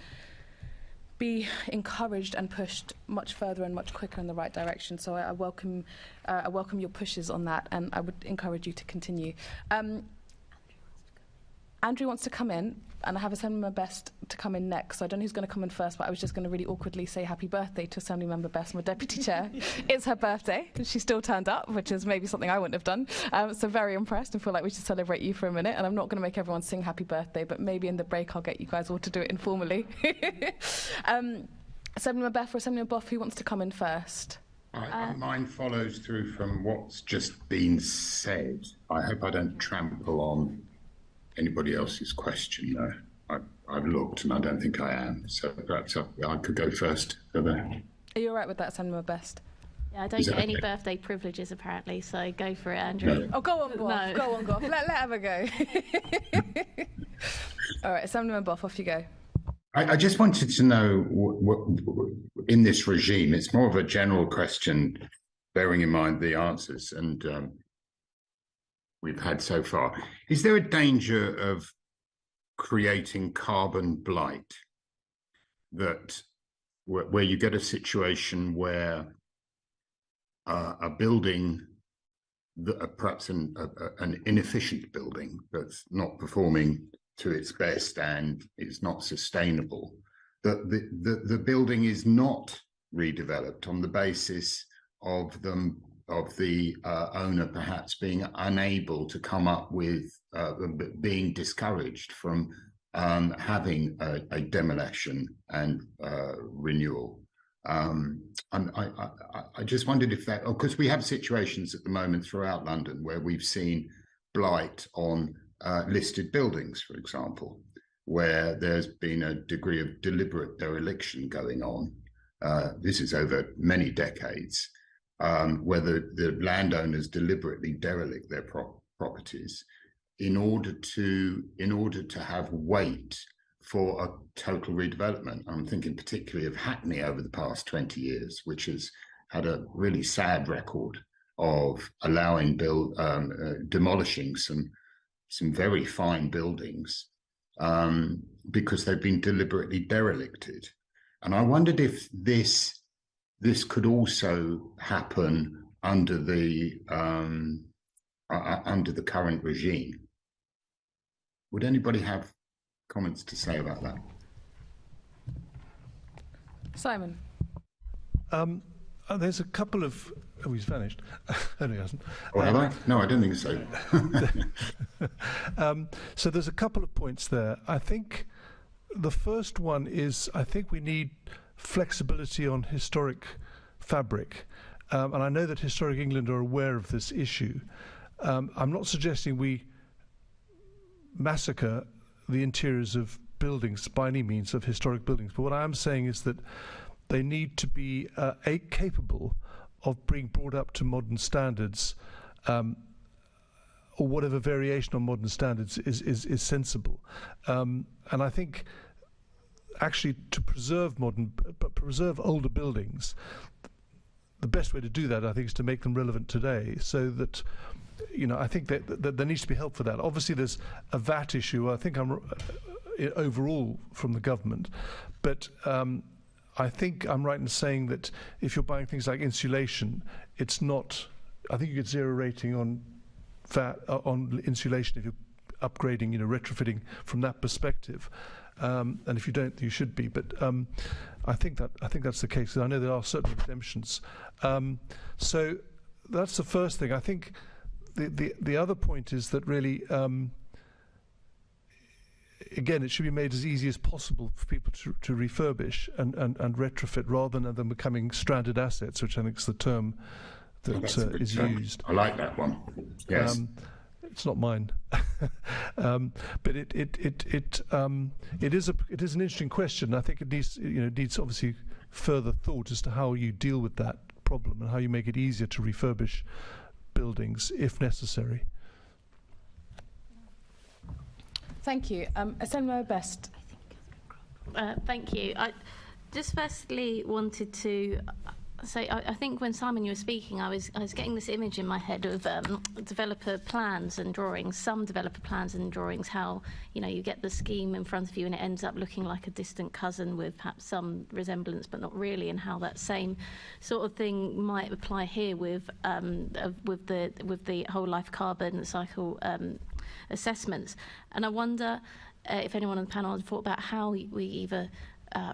be encouraged and pushed much further and much quicker in the right direction. So I welcome your pushes on that, and I would encourage you to continue. Andrew wants to come in, and I have Assemblymember Best to come in next. So I don't know who's going to come in first, but I was just going to really awkwardly say happy birthday to Assemblymember Best, my Deputy Chair. It's her birthday. She still turned up, which is maybe something I wouldn't have done. So very impressed and feel like we should celebrate you for a minute. And I'm not going to make everyone sing happy birthday, but maybe in the break I'll get you guys all to do it informally. Assemblymember Beth or Assemblymember Boff, who wants to come in first? Mine follows through from what's just been said. I hope I don't trample on anybody else's question, though. I've looked and I don't think I am. So perhaps I could go first. Are you all right with that, Assemblymember Best? Yeah, I don't get any birthday privileges apparently, so go for it, Andrew. No. Oh, go on, Goff. No. Go on, Goff. Let Emma go. All right, Assemblymember Boff, off you go. I just wanted to know, what, in this regime, it's more of a general question, bearing in mind the answers and we've had so far. Is there a danger of creating carbon blight, that where you get a situation where a building, perhaps an inefficient building that's not performing to its best and it's not sustainable, that the building is not redeveloped on the basis of the owner perhaps being unable to come up with, being discouraged from having a demolition and renewal. I just wondered if that, because we have situations at the moment throughout London where we've seen blight on listed buildings, for example, where there's been a degree of deliberate dereliction going on. This is over many decades. Where the landowners deliberately derelict their properties in order to have weight for a total redevelopment. I'm thinking particularly of Hackney over the past 20 years, which has had a really sad record of allowing demolishing some very fine buildings because they've been deliberately derelicted. And I wondered if this could also happen under the current regime. Would anybody have comments to say about that? Simon. There's a couple of Oh, he's vanished. Oh, no, he hasn't. Oh, have I? No, I don't think so. So there's a couple of points there. I think the first one is I think we need flexibility on historic fabric. And I know that Historic England are aware of this issue. I'm not suggesting we massacre the interiors of buildings by any means, of historic buildings, but what I am saying is that they need to be capable of being brought up to modern standards, or whatever variation on modern standards is sensible. And I think actually to preserve older buildings, the best way to do that, I think, is to make them relevant today, so that, you know, I think that there needs to be help for that. Obviously, there's a VAT issue, I think, overall from the government, but I think I'm right in saying that if you're buying things like insulation, it's not. I think you get 0 rating on VAT on insulation if you're upgrading, you know, retrofitting from that perspective. And if you don't, you should be. But I think that's the case. I know there are certain exemptions. So that's the first thing. I think the other point is that really. Again, it should be made as easy as possible for people to refurbish and retrofit, rather than them becoming stranded assets, which I think is the term that is used. I like that one. Yes. It's not mine, but it is an interesting question. I think it needs obviously further thought as to how you deal with that problem and how you make it easier to refurbish buildings if necessary. Thank you. Assembly Best. Thank you. I just firstly wanted to say, I think when Simon, you were speaking, I was getting this image in my head of developer plans and drawings, some developer plans and drawings, how, you know, you get the scheme in front of you and it ends up looking like a distant cousin with perhaps some resemblance but not really, and how that same sort of thing might apply here with the whole life carbon cycle assessments. And I wonder if anyone on the panel had thought about how we either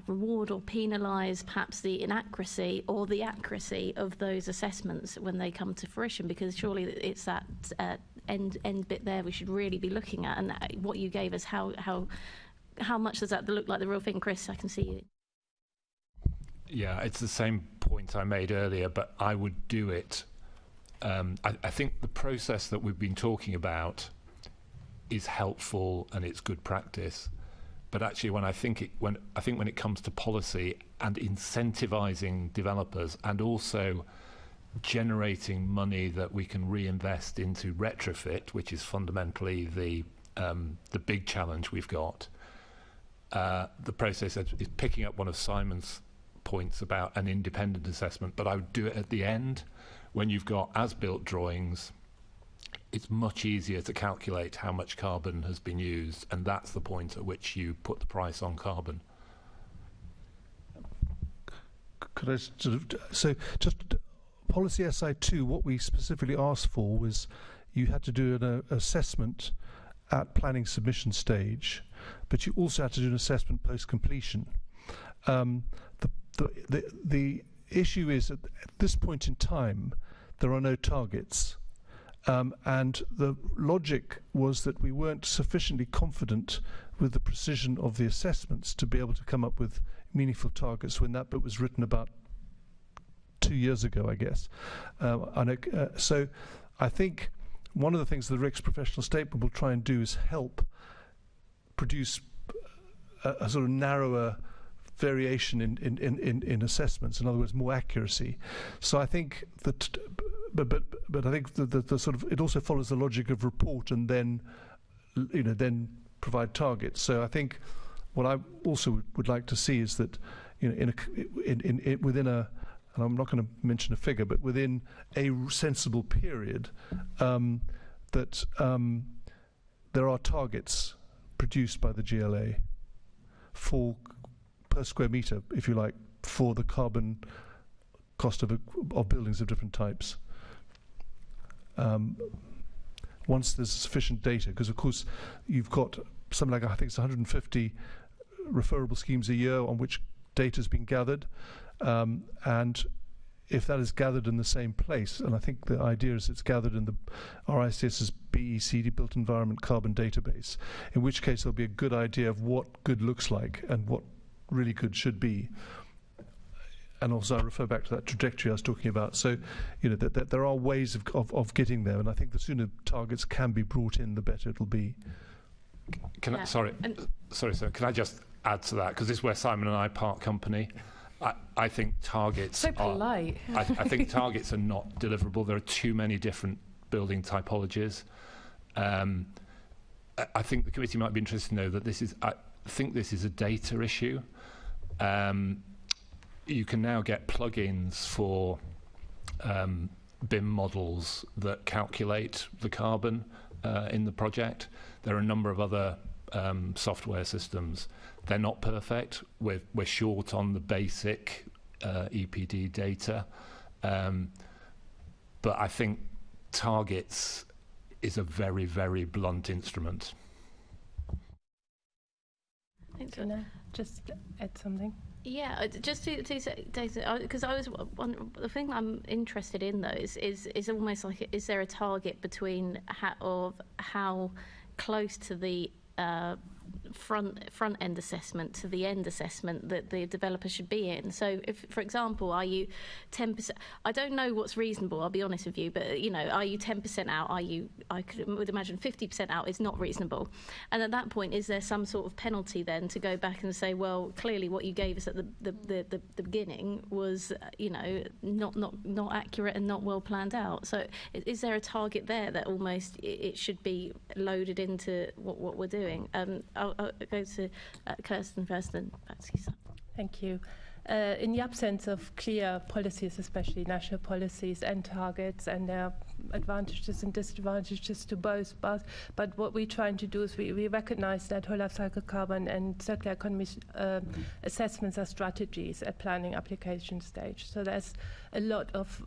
reward or penalise perhaps the inaccuracy or the accuracy of those assessments when they come to fruition, because surely it's that end bit there we should really be looking at. And what you gave us, how much does that look like the real thing? Chris, I can see you. Yeah, it's the same point I made earlier, but I would do it. I think the process that we've been talking about is helpful and it's good practice. But actually, when it comes to policy and incentivizing developers and also generating money that we can reinvest into retrofit, which is fundamentally the big challenge we've got, the process is picking up one of Simon's points about an independent assessment. But I would do it at the end when you've got as-built drawings. It's much easier to calculate how much carbon has been used, and that's the point at which you put the price on carbon. Could I so just policy SI2, what we specifically asked for was you had to do an assessment at planning submission stage, but you also had to do an assessment post-completion. The issue is that at this point in time, there are no targets. And the logic was that we weren't sufficiently confident with the precision of the assessments to be able to come up with meaningful targets when that bit was written about 2 years ago, I guess. So I think one of the things the RICS professional statement will try and do is help produce a sort of narrower variation in assessments, in other words, more accuracy. So I think that. But I think the sort of it also follows the logic of report and then, you know, then provide targets. So I think what I also would like to see is that, you know, within a, and I'm not going to mention a figure, but within a sensible period, that there are targets produced by the GLA per square metre, if you like, for the carbon cost of buildings of different types. Once there's sufficient data, because of course you've got something like, I think it's 150 referable schemes a year on which data has been gathered, and if that is gathered in the same place, and I think the idea is it's gathered in the RICS's BECD, Built Environment Carbon Database, in which case there'll be a good idea of what good looks like and what really good should be. And also I refer back to that trajectory I was talking about. So, that there are ways of getting there, and I think the sooner targets can be brought in, the better it'll be. Sorry, sir. Can I just add to that? Because this is where Simon and I part company. I think targets so polite. I think targets are not deliverable. There are too many different building typologies. I think the committee might be interested to know that I think this is a data issue. You can now get plugins for BIM models that calculate the carbon in the project. There are a number of other software systems. They're not perfect. We're short on the basic EPD data. But I think targets is a very, very blunt instrument. Can I just add something? Yeah, just to say, because the thing I'm interested in though is almost like, is there a target between how close to the front end assessment to the end assessment that the developer should be in? So if, for example, are you 10%, I don't know what's reasonable, I'll be honest with you, but are you 10% out? I would imagine 50% out is not reasonable. And at that point, is there some sort of penalty then to go back and say, well, clearly what you gave us at the beginning was not accurate and not well planned out? So is there a target there that almost it should be loaded into what we're doing? I'll go to Kerstin first, then back to you, Sam. Thank you. In the absence of clear policies, especially national policies and targets, and there are advantages and disadvantages to both, but what we're trying to do is we recognize that whole life cycle carbon and circular economy assessments are strategies at planning application stage. So there's a lot of,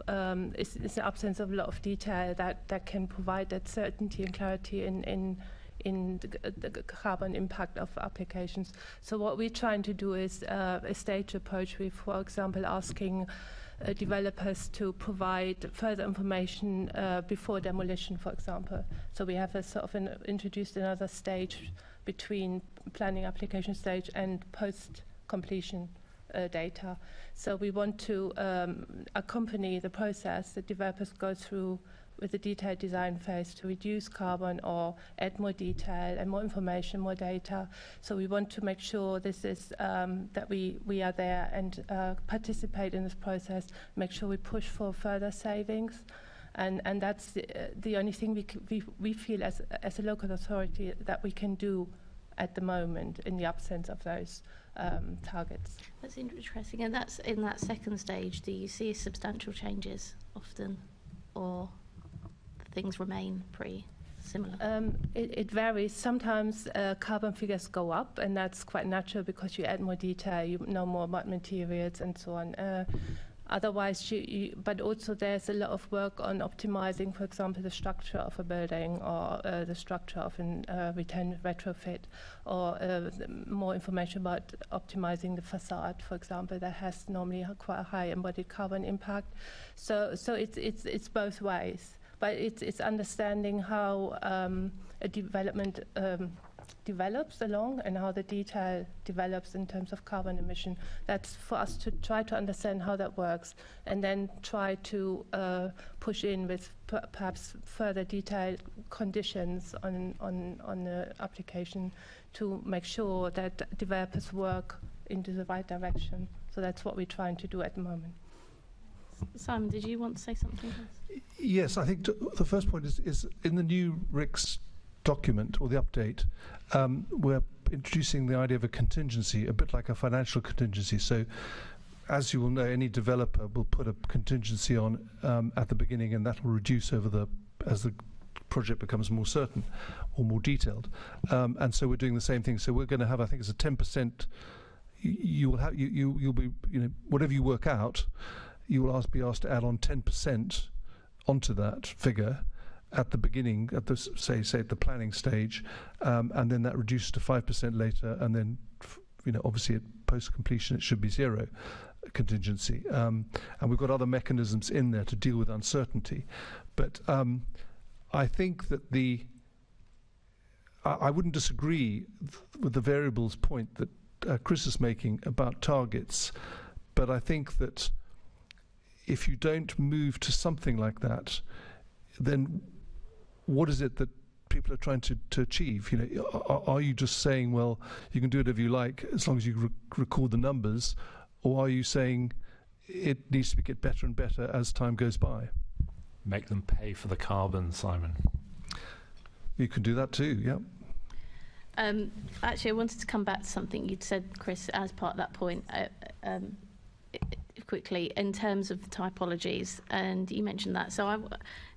it's the absence of a lot of detail that can provide that certainty and clarity in the carbon impact of applications. So what we're trying to do is a stage approach. We, for example, asking developers to provide further information before demolition, for example. So we have a sort of introduced another stage between planning application stage and post-completion data. So we want to accompany the process that developers go through with the detailed design phase to reduce carbon or add more detail and more information, more data. So we want to make sure this is that we are there and participate in this process, make sure we push for further savings. And that's the only thing we feel as a local authority that we can do at the moment in the absence of those targets. That's interesting. And that's in that second stage, do you see substantial changes often, or things remain pretty similar? It varies. Sometimes carbon figures go up, and that's quite natural because you add more detail, you know more about materials and so on. Otherwise, but also there's a lot of work on optimizing, for example, the structure of a building or the structure of a retrofit, or more information about optimizing the facade, for example, that has normally quite a high embodied carbon impact. So it's both ways. But it's understanding how a development develops along and how the detail develops in terms of carbon emission. That's for us to try to understand how that works, and then try to push in with perhaps further detailed conditions on the application to make sure that developers work into the right direction. So that's what we're trying to do at the moment. Simon, did you want to say something else? Yes, I think the first point is in the new RICS document, or the update, we're introducing the idea of a contingency, a bit like a financial contingency. So, as you will know, any developer will put a contingency on at the beginning, and that will reduce as the project becomes more certain or more detailed. And so we're doing the same thing. So we're going to have, I think it's a 10%. You'll be, whatever you work out, you will be asked to add on 10% onto that figure at the beginning, at the say at the planning stage, and then that reduces to 5% later, and then obviously it post-completion it should be zero contingency. And we've got other mechanisms in there to deal with uncertainty. But I think that I wouldn't disagree with the variables point that Chris is making about targets, but I think that if you don't move to something like that, then what is it that people are trying to achieve? You know, are you just saying, well, you can do whatever you like as long as you record the numbers, or are you saying it needs to get better and better as time goes by? Make them pay for the carbon, Simon. You can do that too, yeah. Actually, I wanted to come back to something you'd said, Chris, as part of that point, quickly, in terms of typologies, and you mentioned that. So,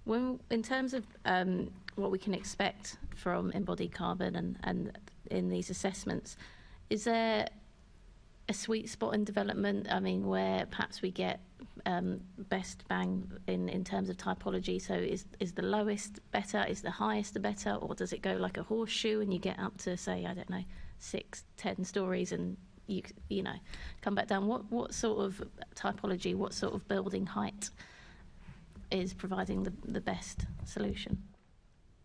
in terms of what we can expect from embodied carbon and in these assessments, is there a sweet spot in development? I mean, where perhaps we get best bang in terms of typology. So is the lowest better? Is the highest better? Or does it go like a horseshoe and you get up to, say, I don't know, 6, 10 stories and you know, come back down? What sort of typology, what sort of building height is providing the best solution?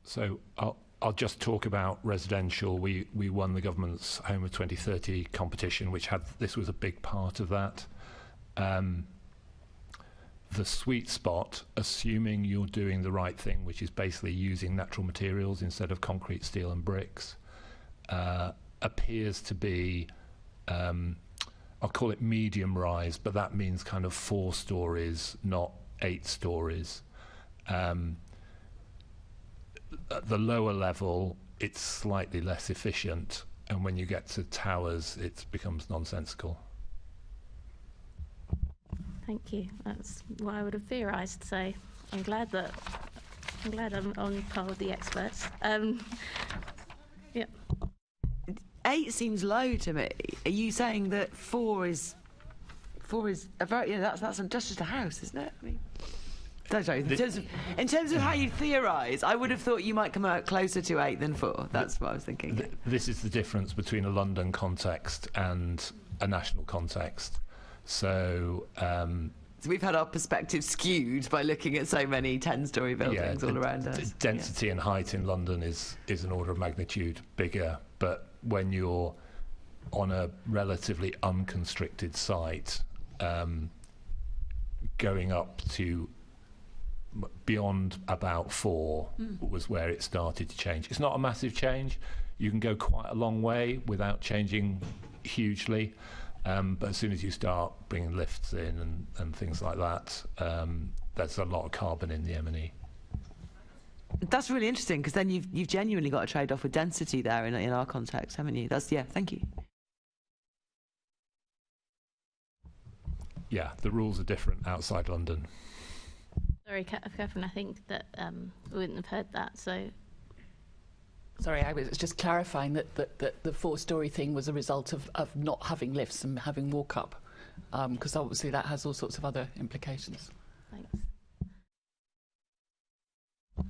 So I'll just talk about residential. We won the government's Home of 2030 competition, which this was a big part of that. The sweet spot, assuming you're doing the right thing, which is basically using natural materials instead of concrete, steel and bricks, appears to be, I'll call it medium rise, but that means kind of 4 stories, not 8 stories. At the lower level, it's slightly less efficient, and when you get to towers, it becomes nonsensical. Thank you. That's what I would have theorised. So I'm glad I'm on par with the experts. Yeah. 8 seems low to me. Are you saying that 4 is a very, that's just a house, isn't it? I mean, sorry, in terms of how you theorise, I would have thought you might come out closer to 8 than 4. That's what I was thinking. This is the difference between a London context and a national context. So we've had our perspective skewed by looking at so many 10-storey buildings all around us. Density and height in London is an order of magnitude bigger, but when you're on a relatively unconstricted site, going up to beyond about 4 was where it started to change. It's not a massive change. You can go quite a long way without changing hugely. But as soon as you start bringing lifts in and things like that, there's a lot of carbon in the M&E. That's really interesting, because then you've genuinely got a trade-off with density there in our context, haven't you? Thank you. Yeah, the rules are different outside London. Sorry, Catherine, I think that we wouldn't have heard that, so... Sorry, I was just clarifying that the 4-storey thing was a result of not having lifts and having walk-up, because obviously that has all sorts of other implications. Thanks.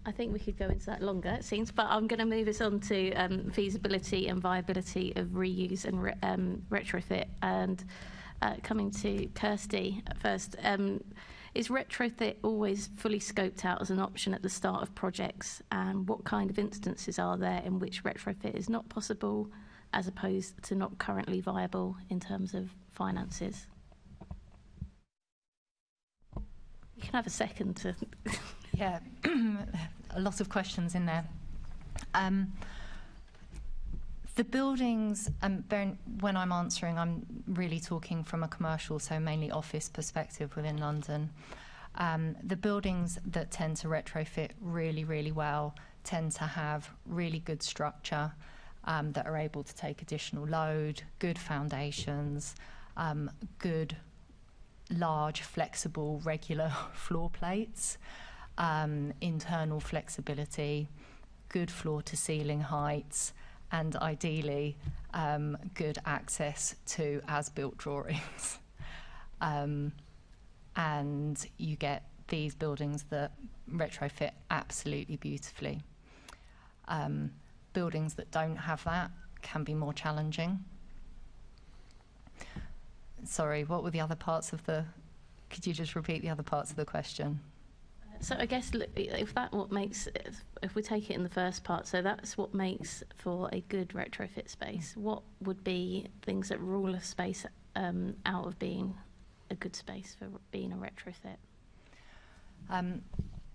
I think we could go into that longer, it seems, but I'm going to move us on to feasibility and viability of reuse and retrofit, and coming to Kirsty first. Is retrofit always fully scoped out as an option at the start of projects? And what kind of instances are there in which retrofit is not possible, as opposed to not currently viable in terms of finances? You can have a second to... Yeah, a lot of questions in there. The buildings, when I'm answering, I'm really talking from a commercial, so mainly office perspective within London. The buildings that tend to retrofit really, really well tend to have really good structure that are able to take additional load, good foundations, good, large, flexible, regular floor plates, internal flexibility, good floor-to-ceiling heights, and ideally good access to as-built drawings. And you get these buildings that retrofit absolutely beautifully. Buildings that don't have that can be more challenging. Sorry, what were the other parts of the... Could you just repeat the other parts of the question? So I guess if we take it in the first part, so that's what makes for a good retrofit space. What would be things that rule a space out of being a good space for being a retrofit?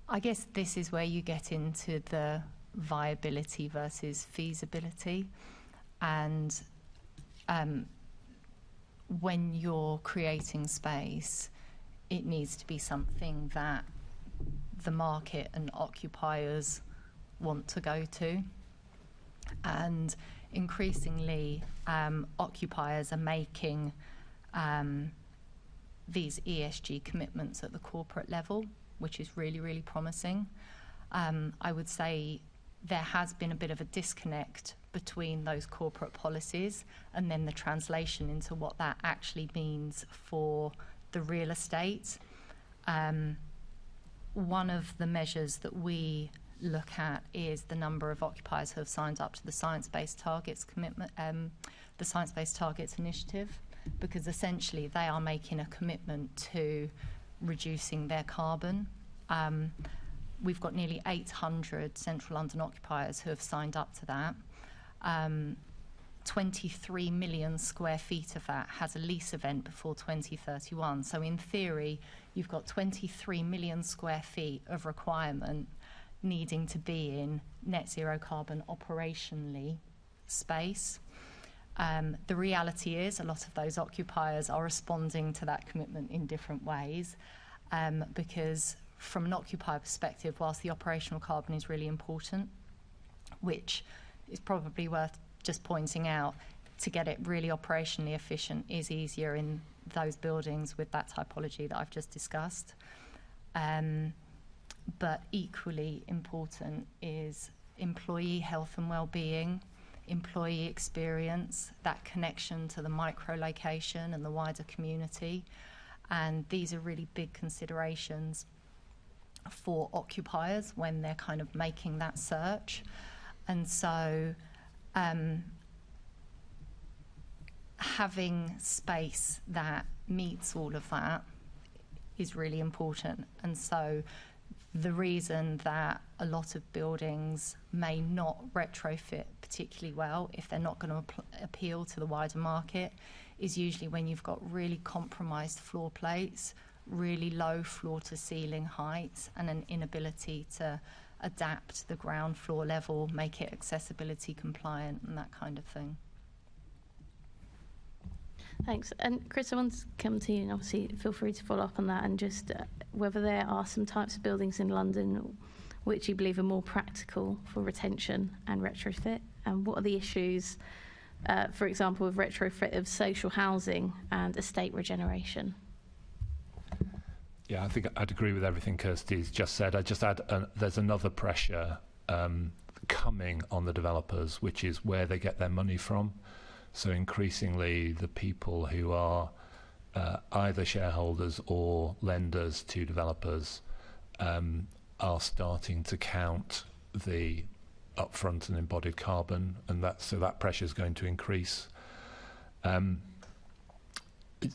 I guess this is where you get into the viability versus feasibility. And when you're creating space, it needs to be something that the market and occupiers want to go to. And increasingly, occupiers are making these ESG commitments at the corporate level, which is really, really promising. I would say there has been a bit of a disconnect between those corporate policies and then the translation into what that actually means for the real estate. One of the measures that we look at is the number of occupiers who have signed up to the Science-Based Targets commitment, the Science-Based Targets Initiative, because essentially they are making a commitment to reducing their carbon. We've got nearly 800 central London occupiers who have signed up to that. 23 million square feet of that has a lease event before 2031. So in theory, you've got 23 million square feet of requirement needing to be in net zero carbon operationally space. The reality is a lot of those occupiers are responding to that commitment in different ways, because from an occupier perspective, whilst the operational carbon is really important, which is probably worth just pointing out, to get it really operationally efficient is easier in those buildings with that typology that I've just discussed. But equally important is employee health and well-being, employee experience, that connection to the micro-location and the wider community. And these are really big considerations for occupiers when they're kind of making that search. And so having space that meets all of that is really important. And so the reason that a lot of buildings may not retrofit particularly well, if they're not going to appeal to the wider market, is usually when you've got really compromised floor plates, really low floor to ceiling heights, and an inability to adapt the ground floor level, make it accessibility compliant and that kind of thing. Thanks. And Chris, I want to come to you, and obviously feel free to follow up on that, and just whether there are some types of buildings in London which you believe are more practical for retention and retrofit, and what are the issues, for example, with retrofit of social housing and estate regeneration? Yeah, I think I'd agree with everything Kirsty's just said. I'd just add there's another pressure coming on the developers, which is where they get their money from. So increasingly, the people who are either shareholders or lenders to developers are starting to count the upfront and embodied carbon, and that pressure is going to increase.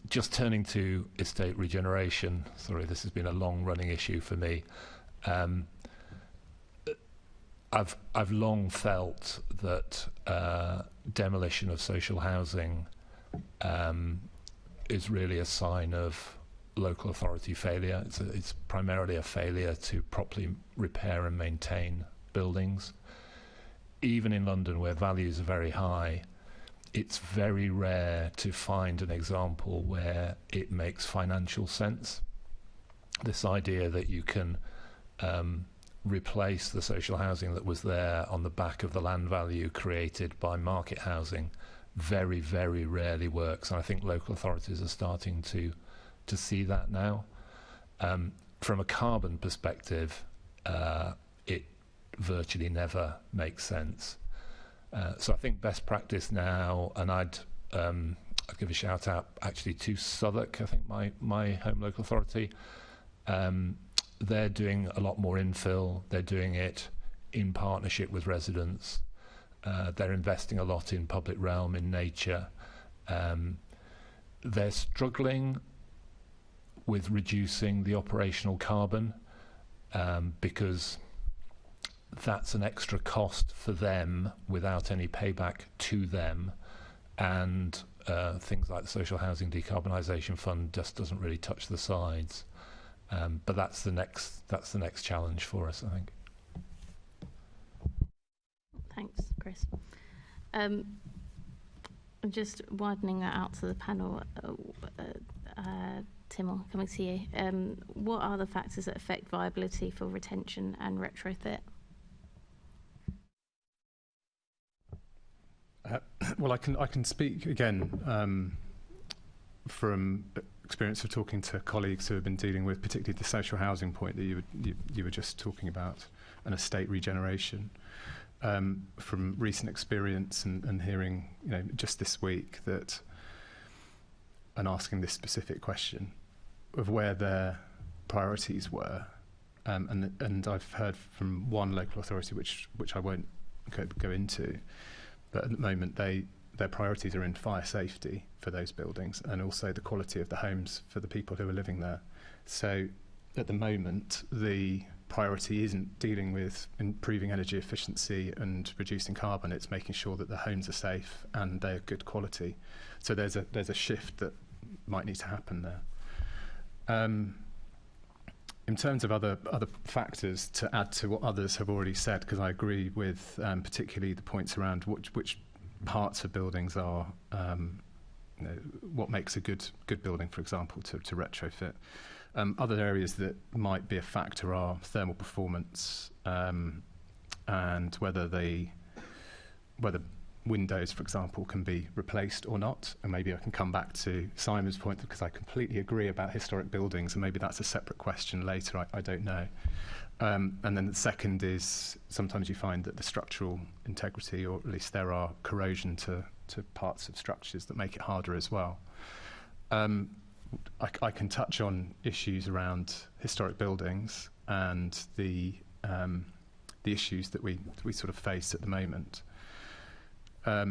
Just turning to estate regeneration, sorry, this has been a long-running issue for me. I've long felt that demolition of social housing is really a sign of local authority failure. It's primarily a failure to properly repair and maintain buildings. Even in London, where values are very high, it's very rare to find an example where it makes financial sense. This idea that you can replace the social housing that was there on the back of the land value created by market housing very, very rarely works. And I think local authorities are starting to see that now. From a carbon perspective, it virtually never makes sense. So I think best practice now, and I'd give a shout out actually to Southwark, I think my home local authority. They're doing a lot more infill. They're doing it in partnership with residents. They're investing a lot in public realm, in nature. they're struggling with reducing the operational carbon because that's an extra cost for them without any payback to them, and things like the Social Housing Decarbonisation Fund just doesn't really touch the sides. But that's the next challenge for us, I think. Thanks, Chris. Just widening that out to the panel, Timur, coming to you. What are the factors that affect viability for retention and retrofit? Well, I can speak again from experience of talking to colleagues who have been dealing with particularly the social housing point that you were just talking about, and estate regeneration. From recent experience and hearing, just this week that, and asking this specific question of where their priorities were, and I've heard from one local authority which I won't go into, but at the moment their priorities are in fire safety for those buildings and also the quality of the homes for the people who are living there. So at the moment the priority isn't dealing with improving energy efficiency and reducing carbon, it's making sure that the homes are safe and they're good quality. So there's a shift that might need to happen there. In terms of other factors, to add to what others have already said, because I agree with particularly the points around which parts of buildings are what makes a good building, for example, to retrofit. Other areas that might be a factor are thermal performance, and whether windows, for example, can be replaced or not. And maybe I can come back to Simon's point, because I completely agree about historic buildings, and maybe that's a separate question later, I don't know. And then the second is sometimes you find that the structural integrity, or at least there are corrosion to parts of structures that make it harder as well. I can touch on issues around historic buildings and the issues that we sort of face at the moment. I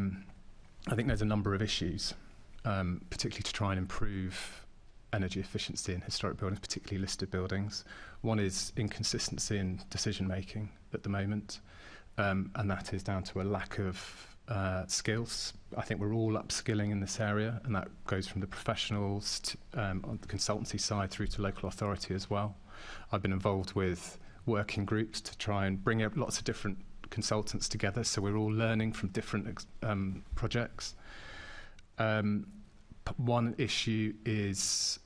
think there's a number of issues, particularly to try and improve energy efficiency in historic buildings, particularly listed buildings. One is inconsistency in decision making at the moment, and that is down to a lack of skills. I think we're all upskilling in this area, and that goes from the professionals to, on the consultancy side through to local authority as well. I've been involved with working groups to try and bring up lots of different consultants together, so we're all learning from different projects. One issue is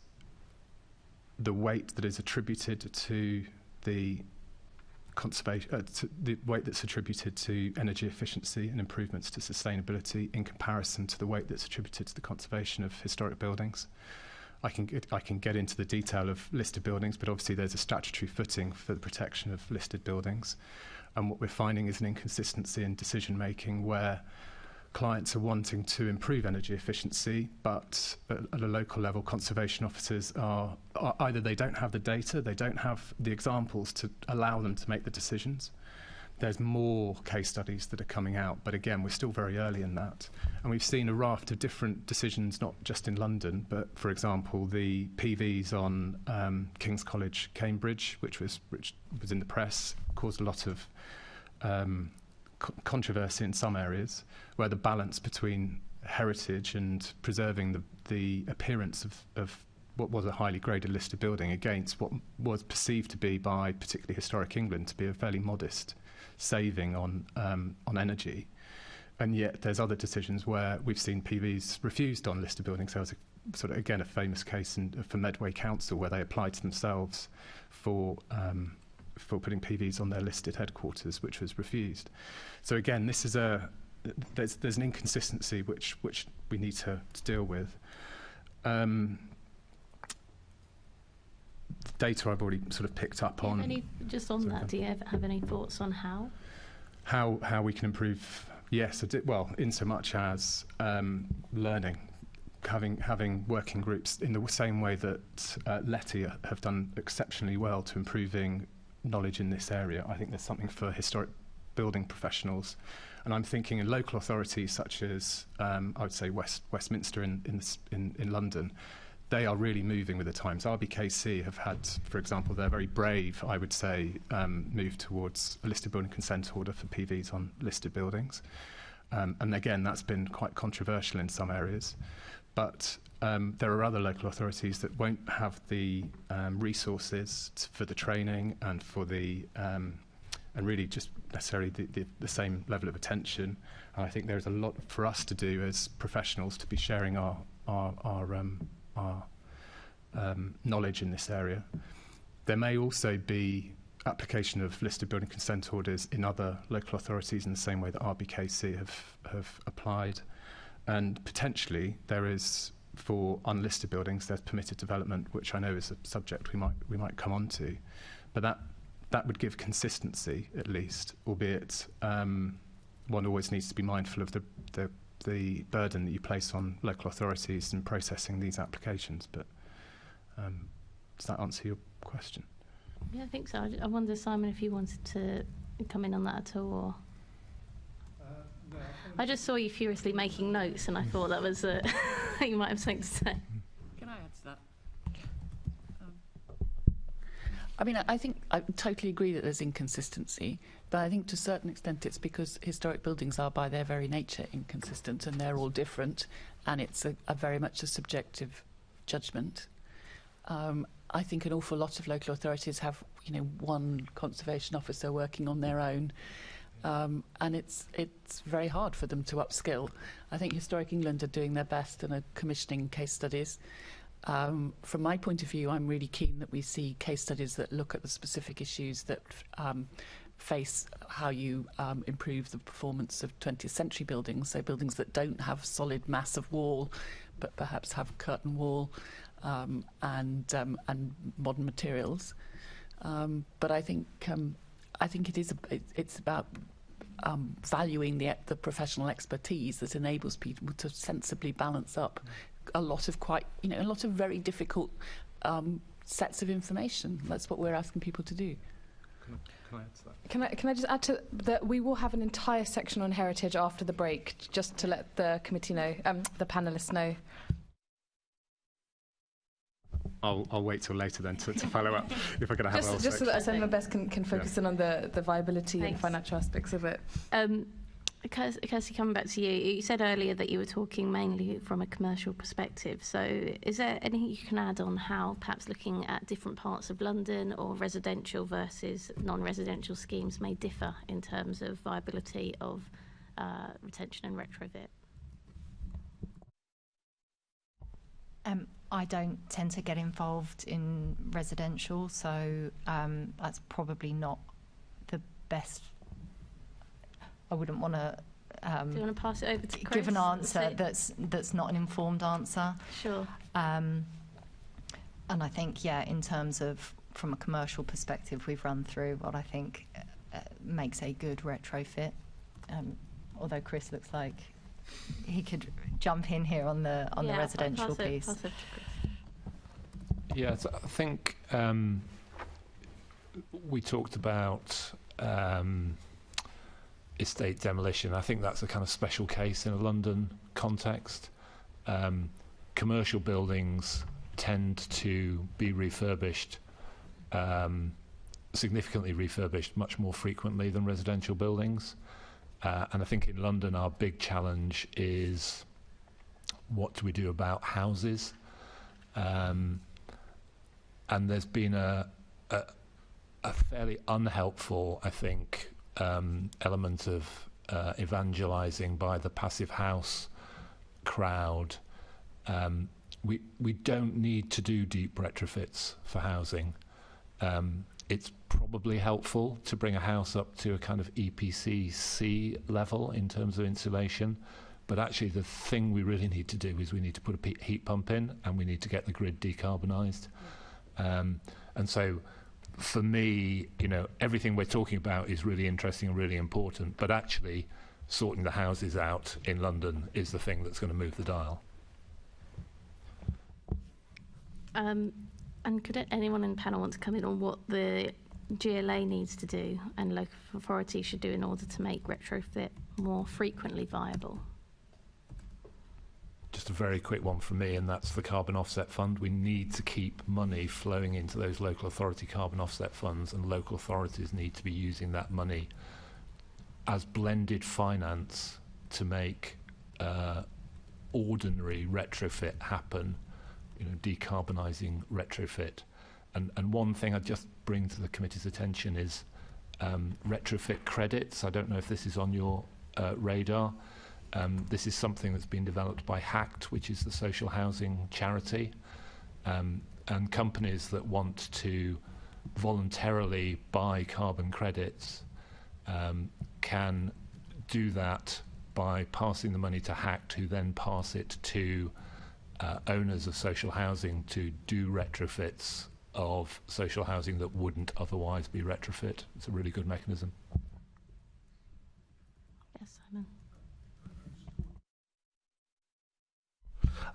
the weight that is attributed to the conservation, the weight that's attributed to energy efficiency and improvements to sustainability in comparison to the weight that's attributed to the conservation of historic buildings. I can get into the detail of listed buildings, but obviously there's a statutory footing for the protection of listed buildings. And what we're finding is an inconsistency in decision making where clients are wanting to improve energy efficiency, but at a local level, conservation officers are either they don't have the data, they don't have the examples to allow them to make the decisions. There's more case studies that are coming out, but again, we're still very early in that. And we've seen a raft of different decisions, not just in London, but for example, the PVs on King's College, Cambridge, which was in the press, caused a lot of controversy in some areas, where the balance between heritage and preserving the appearance of what was a highly graded listed building against what was perceived to be by particularly historic England to be a fairly modest saving on energy. And yet there's other decisions where we've seen PVs refused on listed buildings. There was sort of, again, a famous case for Medway Council where they applied to themselves for putting PVs on their listed headquarters, which was refused. So again, this is there's an inconsistency which we need to deal with. Data I've already sort of picked up on. Just on that, do you have any thoughts on how? How we can improve? Yes, well, in so much as learning, having working groups in the same way that Letty have done exceptionally well to improving knowledge in this area. I think there's something for historic building professionals. And I'm thinking in local authorities such as, I would say, Westminster in London, they are really moving with the times. RBKC have had, for example, they're very brave, I would say, move towards a listed building consent order for PVs on listed buildings. And again, that's been quite controversial in some areas. But there are other local authorities that won't have the resources for the training and for the and really just necessarily the same level of attention. And I think there's a lot for us to do as professionals to be sharing our knowledge in this area. There may also be application of listed building consent orders in other local authorities in the same way that RBKC have applied. And potentially there is, for unlisted buildings, there's permitted development, which I know is a subject we might come on to. But that would give consistency, at least, albeit one always needs to be mindful of the burden that you place on local authorities in processing these applications. But does that answer your question? Yeah, I think so. I wonder, Simon, if you wanted to come in on that at all, or... No, I just saw you furiously making notes, and I thought that was you might have something to say. Can I add to that? I mean, I think I totally agree that there's inconsistency, but I think to a certain extent it's because historic buildings are by their very nature inconsistent, and they're all different, and it's a very much a subjective judgment. I think an awful lot of local authorities have, one conservation officer working on their own, and it's very hard for them to upskill. I think Historic England are doing their best and are commissioning case studies. From my point of view, I'm really keen that we see case studies that look at the specific issues that face how you improve the performance of 20th century buildings, so buildings that don't have solid massive wall, but perhaps have curtain wall and modern materials. But I think it's about valuing the professional expertise that enables people to sensibly balance up a lot of very difficult sets of information. That's what we're asking people to do. Can I add to that? Can I just add to that? We will have an entire section on heritage after the break, just to let the committee know, the panellists know. I'll wait till later then to follow up if I'm going to have a just so that Assembly members can focus in on the viability Thanks. and financial aspects of it. Kirsty, coming back to you, you said earlier that you were talking mainly from a commercial perspective. So is there anything you can add on how perhaps looking at different parts of London or residential versus non-residential schemes may differ in terms of viability of retention and retrofit? I don't tend to get involved in residential, so that's probably not the best. I wouldn't want to do you want to pass it over to Chris? Give an answer that's not an informed answer. Sure. And I think, in terms of from a commercial perspective, we've run through what I think makes a good retrofit. Although Chris looks like he could jump in here on the residential piece. Pass it to Chris. Yeah, so I think we talked about estate demolition. I think that's a kind of special case in a London context. Commercial buildings tend to be refurbished, significantly refurbished much more frequently than residential buildings. And I think in London our big challenge is what do we do about houses? And there's been a fairly unhelpful, I think, element of evangelising by the passive house crowd. We don't need to do deep retrofits for housing. It's probably helpful to bring a house up to a kind of EPC C level in terms of insulation, but actually the thing we really need to do is we need to put a heat pump in, and we need to get the grid decarbonised. And so for me, everything we're talking about is really interesting and really important, but actually sorting the houses out in London is the thing that's going to move the dial. And could anyone in the panel want to come in on what the GLA needs to do and local authorities should do in order to make retrofit more frequently viable? Just a very quick one from me, and that's the carbon offset fund. We need to keep money flowing into those local authority carbon offset funds, and local authorities need to be using that money as blended finance to make ordinary retrofit happen, decarbonising retrofit. And one thing I'd just bring to the committee's attention is retrofit credits. I don't know if this is on your radar. This is something that's been developed by HACT, which is the social housing charity, and companies that want to voluntarily buy carbon credits can do that by passing the money to HACT, who then pass it to owners of social housing to do retrofits of social housing that wouldn't otherwise be retrofit. It's a really good mechanism. Yes, Simon.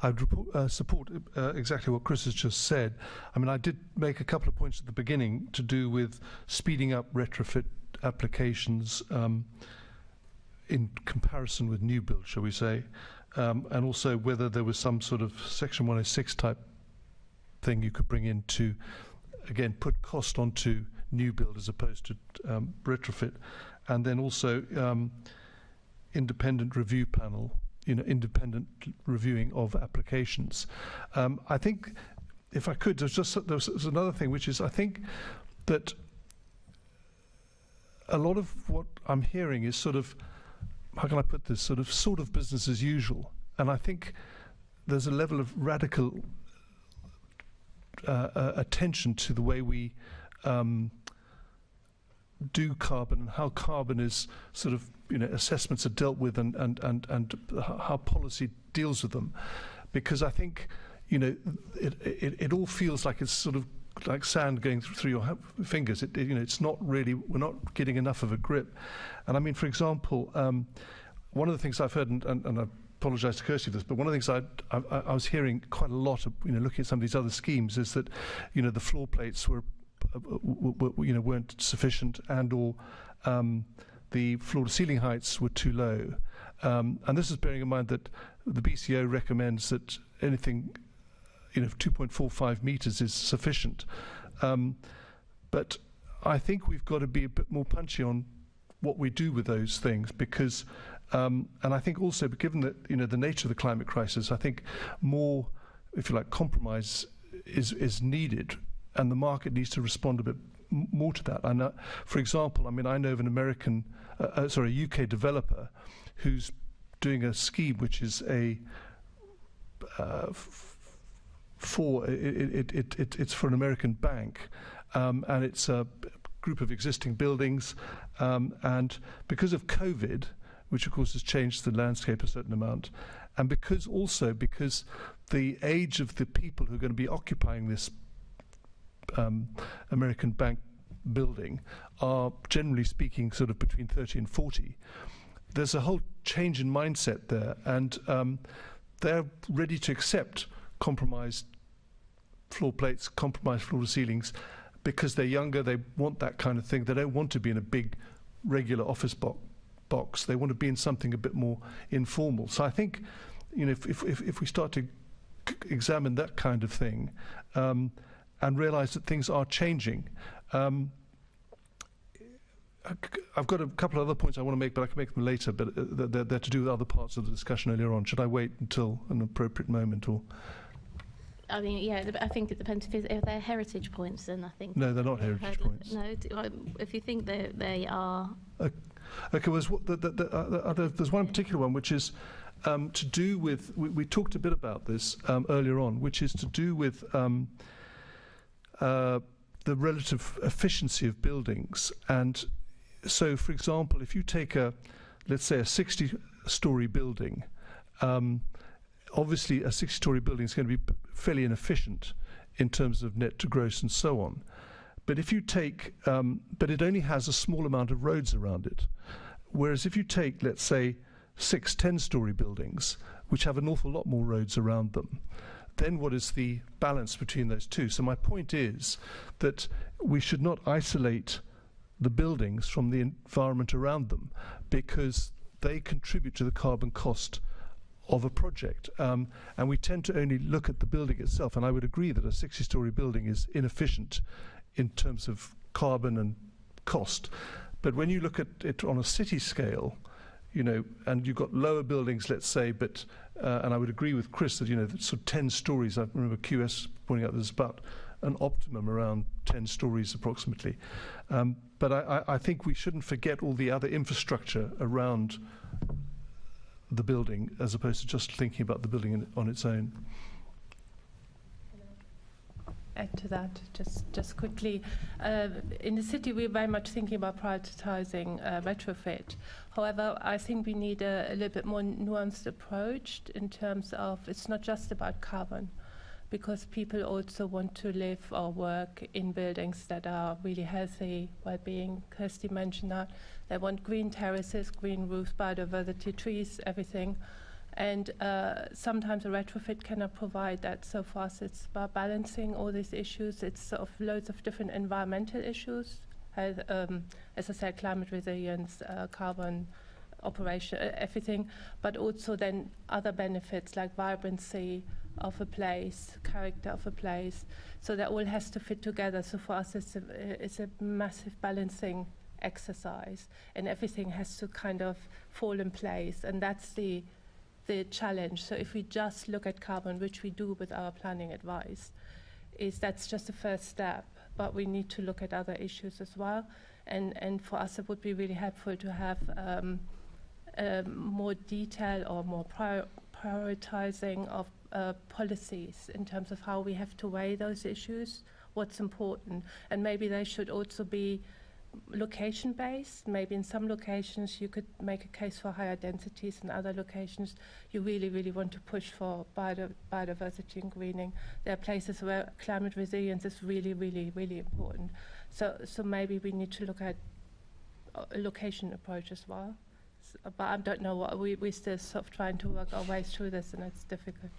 I would support exactly what Chris has just said. I mean, I did make a couple of points at the beginning to do with speeding up retrofit applications in comparison with new build, shall we say, and also whether there was some sort of Section 106 type thing you could bring in to, again, put cost onto new build as opposed to retrofit, and then also independent review panel, independent reviewing of applications. I think, if I could, there's another thing, which is I think that a lot of what I'm hearing is sort of, how can I put this, sort of business as usual. And I think there's a level of radical attention to the way we do carbon and how carbon is sort of, assessments are dealt with and how policy deals with them. Because I think, it all feels like it's sort of like sand going through your fingers. It's not really, we're not getting enough of a grip. And I mean, for example, one of the things I've heard, and I apologise to Kirsty for this, but one of the things I was hearing quite a lot of, looking at some of these other schemes, is that, the floor plates weren't sufficient, and/or the floor to ceiling heights were too low. And this is bearing in mind that the BCO recommends that anything 2.45 metres is sufficient. But I think we've got to be a bit more punchy on what we do with those things, because, and I think also, given that, the nature of the climate crisis, I think more, if you like, compromise is needed, and the market needs to respond a bit more to that. And for example, I mean, I know of an a UK developer who's doing a scheme which is it's for an American bank, and it's a group of existing buildings, and because of COVID, which of course has changed the landscape a certain amount, and because the age of the people who are going to be occupying this American bank building are, generally speaking, sort of between 30 and 40. There's a whole change in mindset there, and they're ready to accept compromised floor plates, compromised floor to ceilings, because they're younger, they want that kind of thing. They don't want to be in a big regular office box. They want to be in something a bit more informal. So I think, if we start to examine that kind of thing, and realise that things are changing. I've got a couple of other points I want to make, but I can make them later, but they're to do with other parts of the discussion earlier on. Should I wait until an appropriate moment, or...? I mean, yeah, I think it depends if they're heritage points, then I think... No, they're not heritage points. No, if you think they are... Okay, there's one particular one which is to do with... We talked a bit about this earlier on, which is to do with the relative efficiency of buildings. And so, for example, if you take let's say a 60-storey building, obviously a 60-storey building is going to be fairly inefficient in terms of net to gross and so on. But if you take, but it only has a small amount of roads around it. Whereas if you take, let's say, 6 10-storey buildings, which have an awful lot more roads around them, then what is the balance between those two? So my point is that we should not isolate the buildings from the environment around them, because they contribute to the carbon cost of a project. And we tend to only look at the building itself. And I would agree that a 60-story building is inefficient in terms of carbon and cost. But when you look at it on a city scale, you know, and you've got lower buildings, let's say, but, and I would agree with Chris that, you know, sort of 10 stories, I remember QS pointing out there's about an optimum around 10 stories approximately. But I think we shouldn't forget all the other infrastructure around the building, as opposed to just thinking about the building on its own. Add to that, just quickly. In the city, we're very much thinking about prioritising retrofit. However, I think we need a little bit more nuanced approach in terms of it's not just about carbon, because people also want to live or work in buildings that are really healthy, well-being. Kirsty mentioned that. They want green terraces, green roofs, biodiversity, trees, everything. And sometimes a retrofit cannot provide that. So for us, it's about balancing all these issues. It's sort of loads of different environmental issues, as I said, climate resilience, carbon operation, everything, but also then other benefits like vibrancy of a place, character of a place. So that all has to fit together. So for us, it's a massive balancing exercise, and everything has to kind of fall in place. And that's the challenge. So if we just look at carbon, which we do with our planning advice, that's just the first step, but we need to look at other issues as well. And for us, it would be really helpful to have more detail or more prioritizing of policies in terms of how we have to weigh those issues, what's important. And maybe they should also be location-based. Maybe in some locations you could make a case for higher densities, and other locations you really, really want to push for biodiversity and greening. There are places where climate resilience is really, really, really important. So maybe we need to look at a location approach as well. But I don't know what we're still sort of trying to work our way through this, and it's difficult.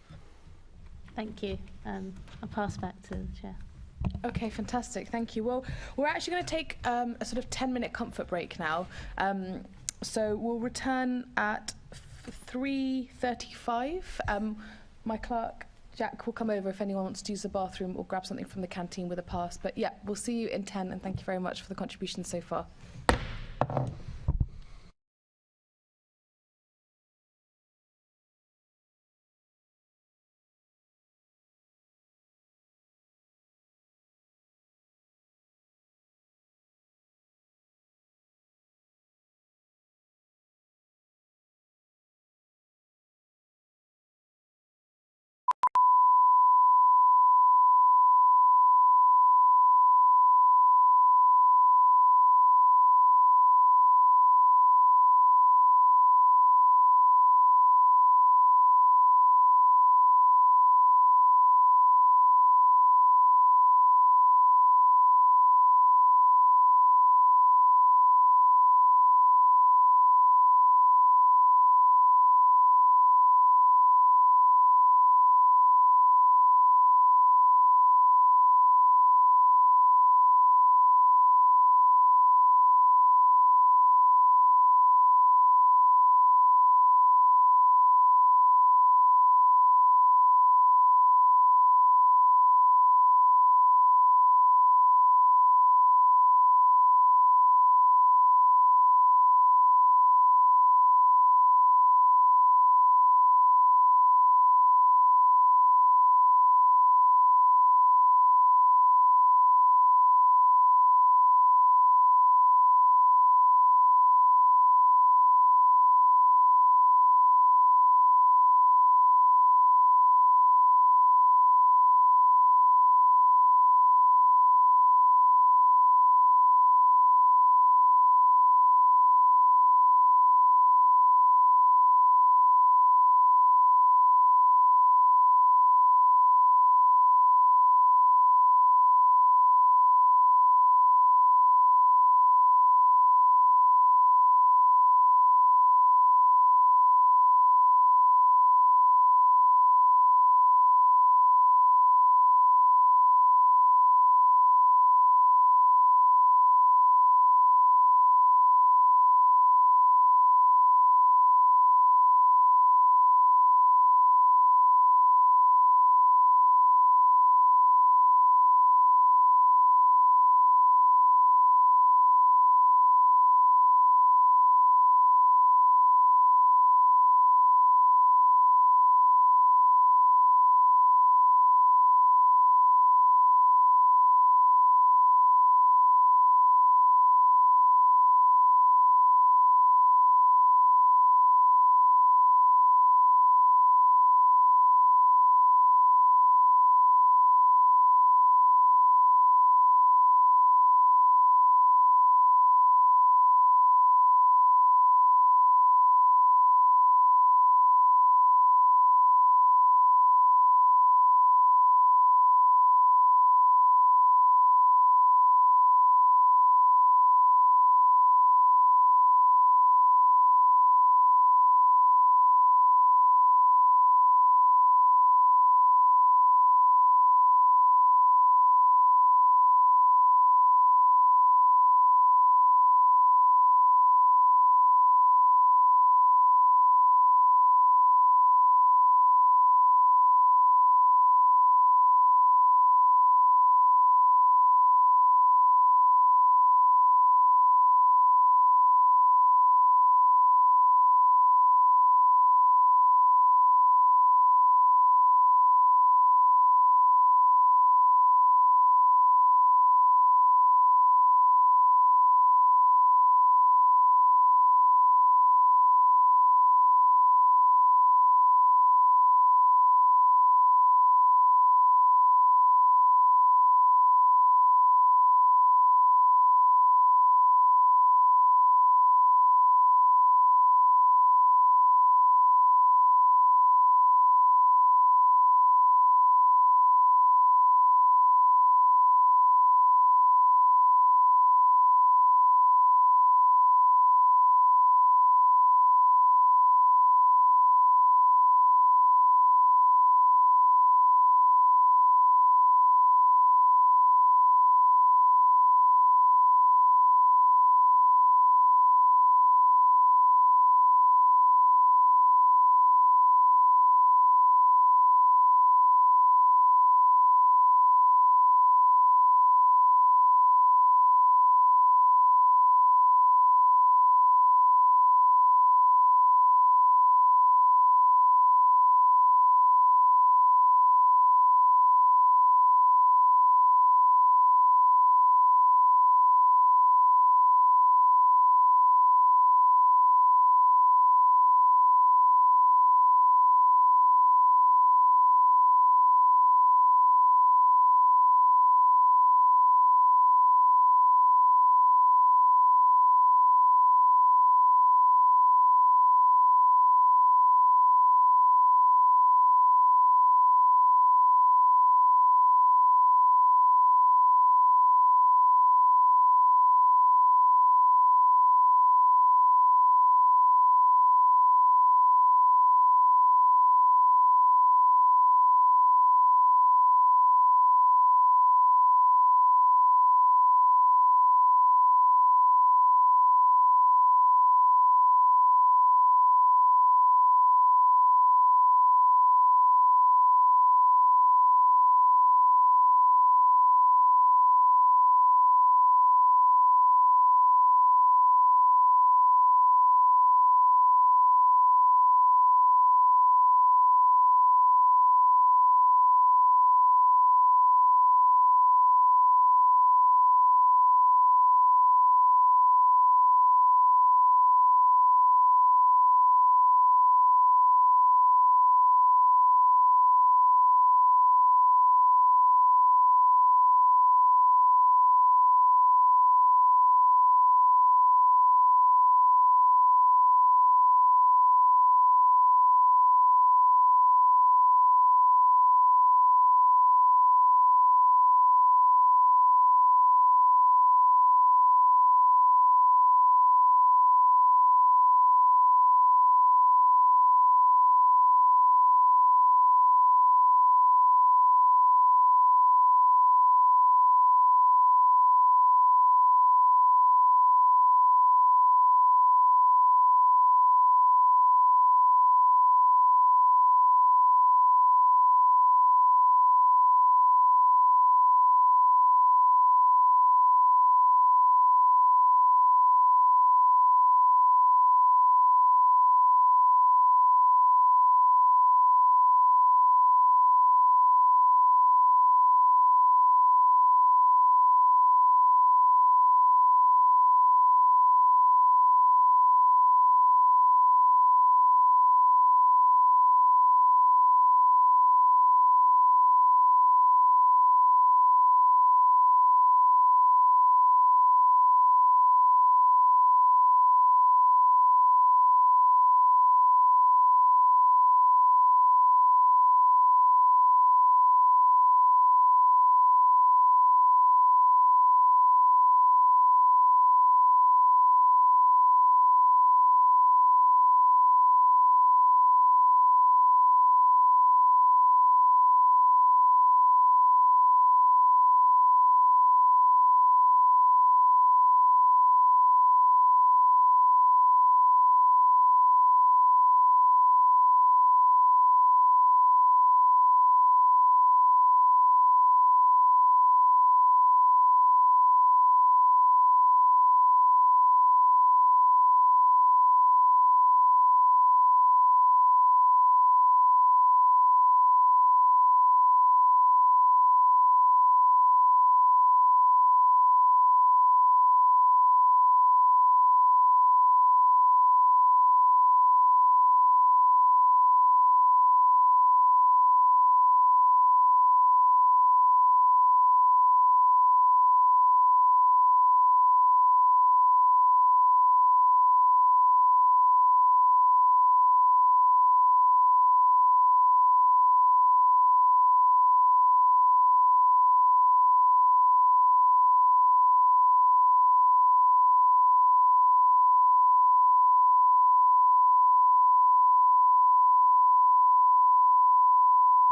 Thank you. I'll pass back to the chair. Okay, fantastic. Thank you. Well, we're actually going to take a sort of 10-minute comfort break now. So we'll return at 3:35. My clerk, Jack, will come over if anyone wants to use the bathroom or grab something from the canteen with a pass. But yeah, we'll see you in 10, and thank you very much for the contribution so far.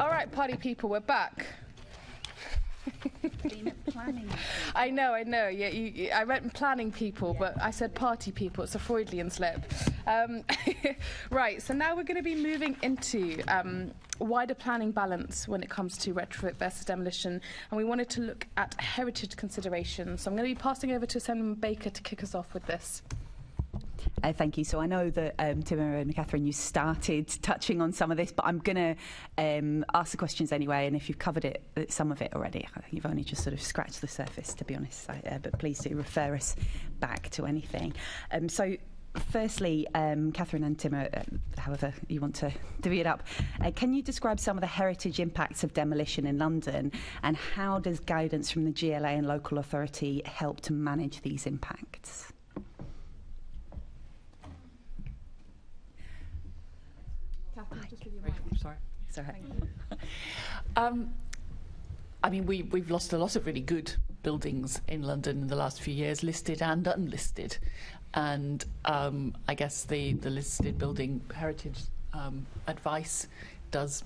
All right, party people, we're back. Planning. I know. Yeah, I meant planning people, but I said party people. It's a Freudian slip. Right, so now we're going to be moving into wider planning balance when it comes to retrofit versus demolition, and we wanted to look at heritage considerations. So I'm going to be passing over to Assemblyman Baker to kick us off with this. Thank you. So I know that Timur and Catherine, you started touching on some of this, but I'm going to ask the questions anyway. And if you've covered some of it already, I think you've only just sort of scratched the surface, to be honest. But please do refer us back to anything. So firstly, Catherine and Timur, however you want to divvy it up, can you describe some of the heritage impacts of demolition in London, and how does guidance from the GLA and local authority help to manage these impacts? Sorry. I mean, we've lost a lot of really good buildings in London in the last few years, listed and unlisted. And I guess the listed building heritage advice does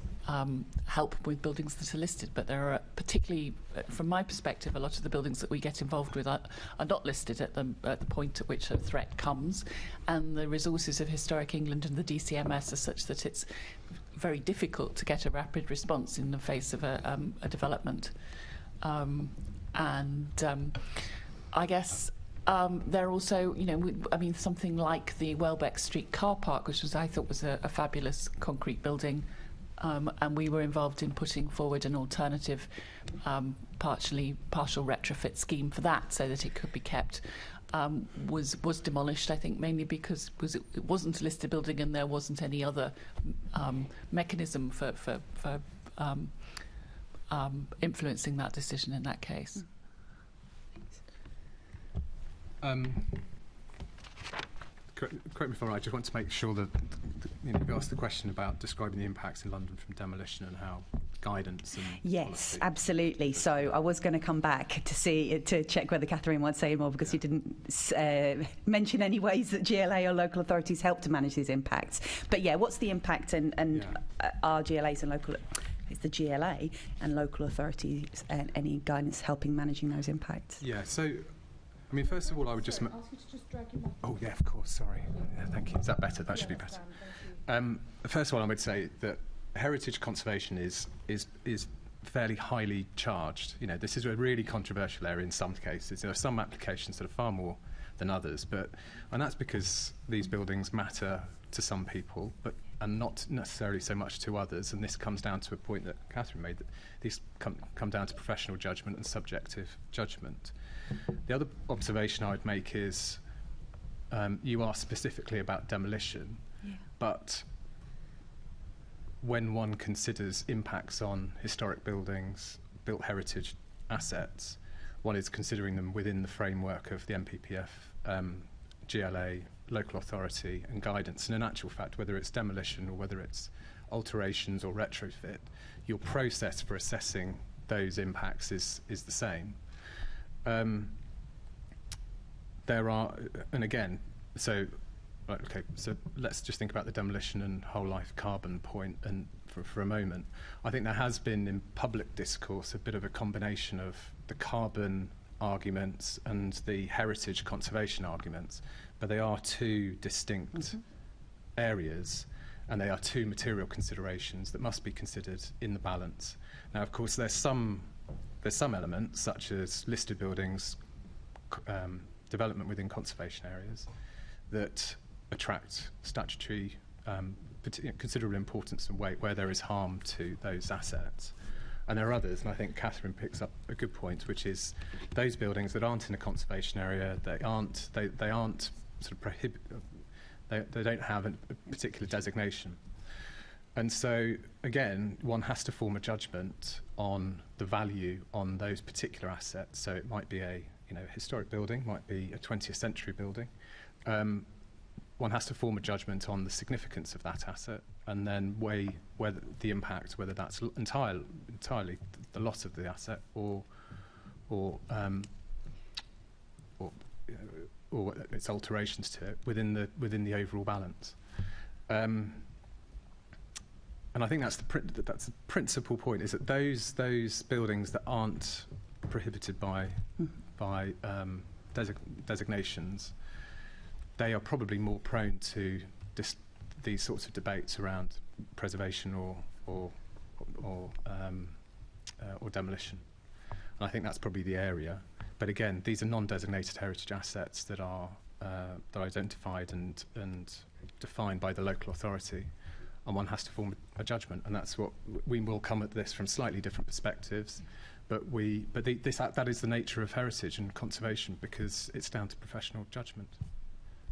help with buildings that are listed, but there are, particularly from my perspective, a lot of the buildings that we get involved with are not listed at the point at which a threat comes, and the resources of Historic England and the DCMS are such that it's very difficult to get a rapid response in the face of a development. I guess there are also, something like the Welbeck Street car park, which I thought was a fabulous concrete building, and we were involved in putting forward an alternative partial retrofit scheme for that, so that it could be kept. Was demolished, I think, mainly because it wasn't a listed building and there wasn't any other mechanism for influencing that decision in that case. Correct me if I'm right, I just want to make sure that you asked the question about describing the impacts in London from demolition and how guidance and yes, policy. Absolutely. So I was going to come back to check whether Catherine wants to say more, because you didn't mention any ways that GLA or local authorities help to manage these impacts. But yeah, what's the impact and are GLAs and local... It's the GLA and local authorities and any guidance helping managing those impacts? Yeah, so... I mean, first of all, I would just... Ask you to just drag him up. Oh, yeah, of course, sorry. Yeah, thank you. Is that better? That should be better. First of all, I would say that heritage conservation is fairly highly charged. This is a really controversial area in some cases. There are some applications that are far more than others, and that's because these buildings matter to some people, and not necessarily so much to others. And this comes down to a point that Catherine made, that these come down to professional judgment and subjective judgment. The other observation I would make is you asked specifically about demolition, but when one considers impacts on historic buildings, built heritage assets, one is considering them within the framework of the MPPF, GLA, local authority and guidance. And in actual fact, whether it's demolition or whether it's alterations or retrofit, your process for assessing those impacts is the same. There are, and again, so let's just think about the demolition and whole life carbon point and for a moment. I think there has been in public discourse a bit of a combination of the carbon arguments and the heritage conservation arguments, but they are two distinct areas, and they are two material considerations that must be considered in the balance. Now, of course, there's some elements, such as listed buildings, development within conservation areas, that attract statutory considerable importance and weight where there is harm to those assets. And there are others, and I think Catherine picks up a good point, which is those buildings that aren't in a conservation area, they aren't sort of they don't have a particular designation. And so, again, one has to form a judgment on the value on those particular assets. So it might be a historic building, might be a 20th century building. One has to form a judgment on the significance of that asset, and then weigh whether the impact, whether that's entirely the loss of the asset, or or its alterations to it within the overall balance. And I think that's the principal point, is that those buildings that aren't prohibited by designations, they are probably more prone to these sorts of debates around preservation or demolition. And I think that's probably the area. But again, these are non-designated heritage assets that are identified and defined by the local authority, and one has to form a judgment. And that's what we will come at this from slightly different perspectives. But that is the nature of heritage and conservation, because it's down to professional judgment.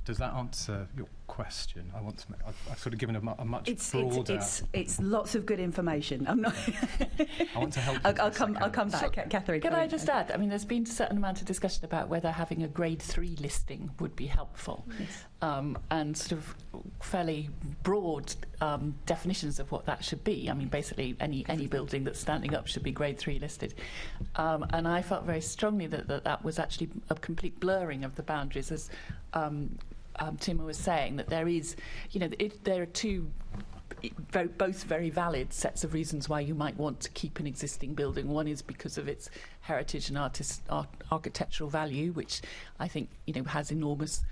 Does that answer your question? I've sort of given a much broader. It's lots of good information. I'm not. I want to help. I'll come back, Catherine. Can I just add? I mean, there's been a certain amount of discussion about whether having a Grade 3 listing would be helpful, and sort of fairly broad definitions of what that should be. I mean, basically, any building that's standing up should be Grade 3 listed. And I felt very strongly that was actually a complete blurring of the boundaries, as Timur was saying, that there is, there are two both very valid sets of reasons why you might want to keep an existing building. One is because of its heritage and architectural value, which I think has enormous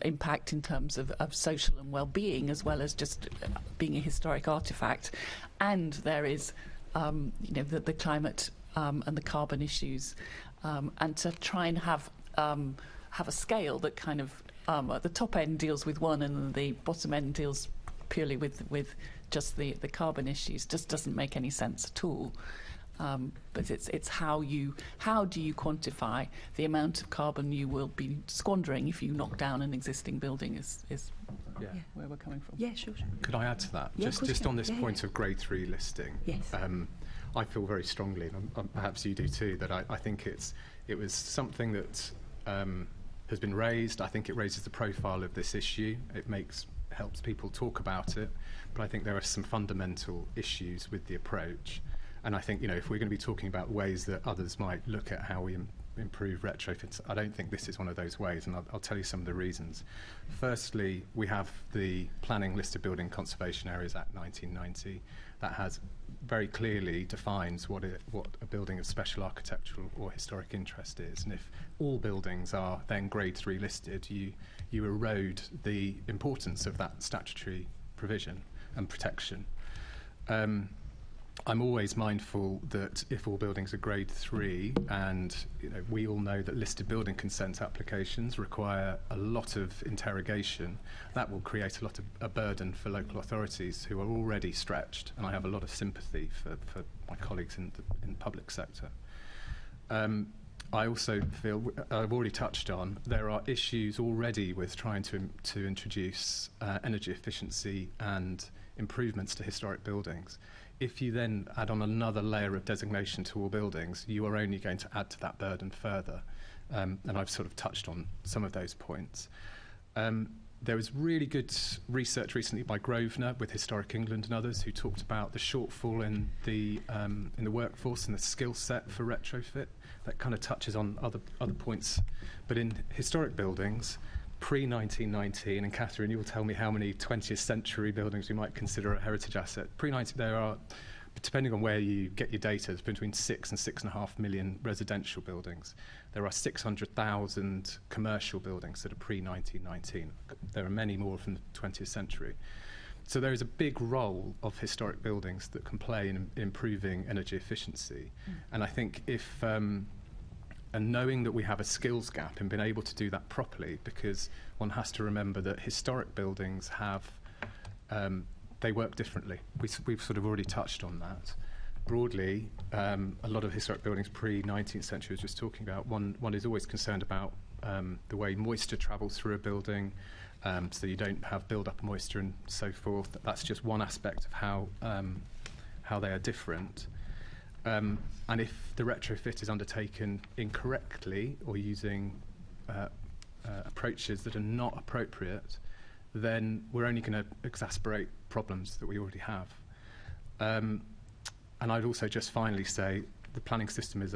impact in terms of social and well-being, as well as just being a historic artefact. And there is the climate and the carbon issues, and to try and have a scale that kind of at the top end deals with one and the bottom end deals purely with just the carbon issues just doesn't make any sense at all. But it's how do you quantify the amount of carbon you will be squandering if you knock down an existing building is where we're coming from. Yeah, sure. Could I add to that? Yeah, just on this point of Grade 3 listing. Yes. I feel very strongly, and perhaps you do too, that I think it was something that has been raised. I think it raises the profile of this issue. It helps people talk about it, but I think there are some fundamental issues with the approach. And I think, if we're going to be talking about ways that others might look at how we improve retrofits, I don't think this is one of those ways, and I'll tell you some of the reasons. Firstly, we have the Planning Listed Building Conservation Areas Act 1990 that has very clearly defines what a building of special architectural or historic interest is. And if all buildings are then Grade 3 listed, you erode the importance of that statutory provision and protection. I'm always mindful that if all buildings are Grade 3, and we all know that listed building consent applications require a lot of interrogation, that will create a lot of a burden for local authorities who are already stretched, and I have a lot of sympathy for my colleagues in the public sector. I also feel, I've already touched on, there are issues already with trying to introduce energy efficiency and improvements to historic buildings. If you then add on another layer of designation to all buildings, you are only going to add to that burden further. And I've sort of touched on some of those points. There was really good research recently by Grosvenor with Historic England and others who talked about the shortfall in the workforce and the skill set for retrofit. That kind of touches on other points. But in historic buildings, pre-1919, and Catherine, you will tell me how many 20th century buildings we might consider a heritage asset. Pre-19, there are, depending on where you get your data, it's between 6 and 6.5 million residential buildings. There are 600,000 commercial buildings that are pre-1919. There are many more from the 20th century. So there is a big role of historic buildings that can play in improving energy efficiency. And I think if and knowing that we have a skills gap in being able to do that properly, because one has to remember that historic buildings have, they work differently. We've sort of already touched on that. Broadly, a lot of historic buildings pre-19th century, I was just talking about, one is always concerned about the way moisture travels through a building, so you don't have build-up of moisture and so forth. That's just one aspect of how they are different. And if the retrofit is undertaken incorrectly or using approaches that are not appropriate, then we're only going to exacerbate problems that we already have. And I'd also just finally say the planning system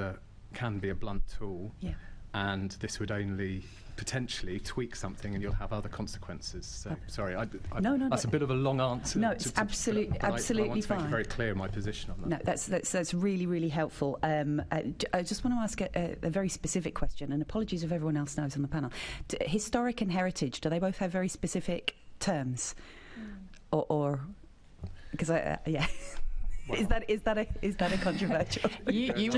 can be a blunt tool. Yeah. and this would only potentially tweak something, and you'll have other consequences. So, sorry, that's a bit of a long answer. No, it's absolutely I want to make fine. it very clear my position on that. No, that's really, really helpful. I just want to ask a very specific question, and apologies if everyone else knows on the panel. Historic and heritage, do they both have very specific terms, or because yeah. Well, is that a controversial? you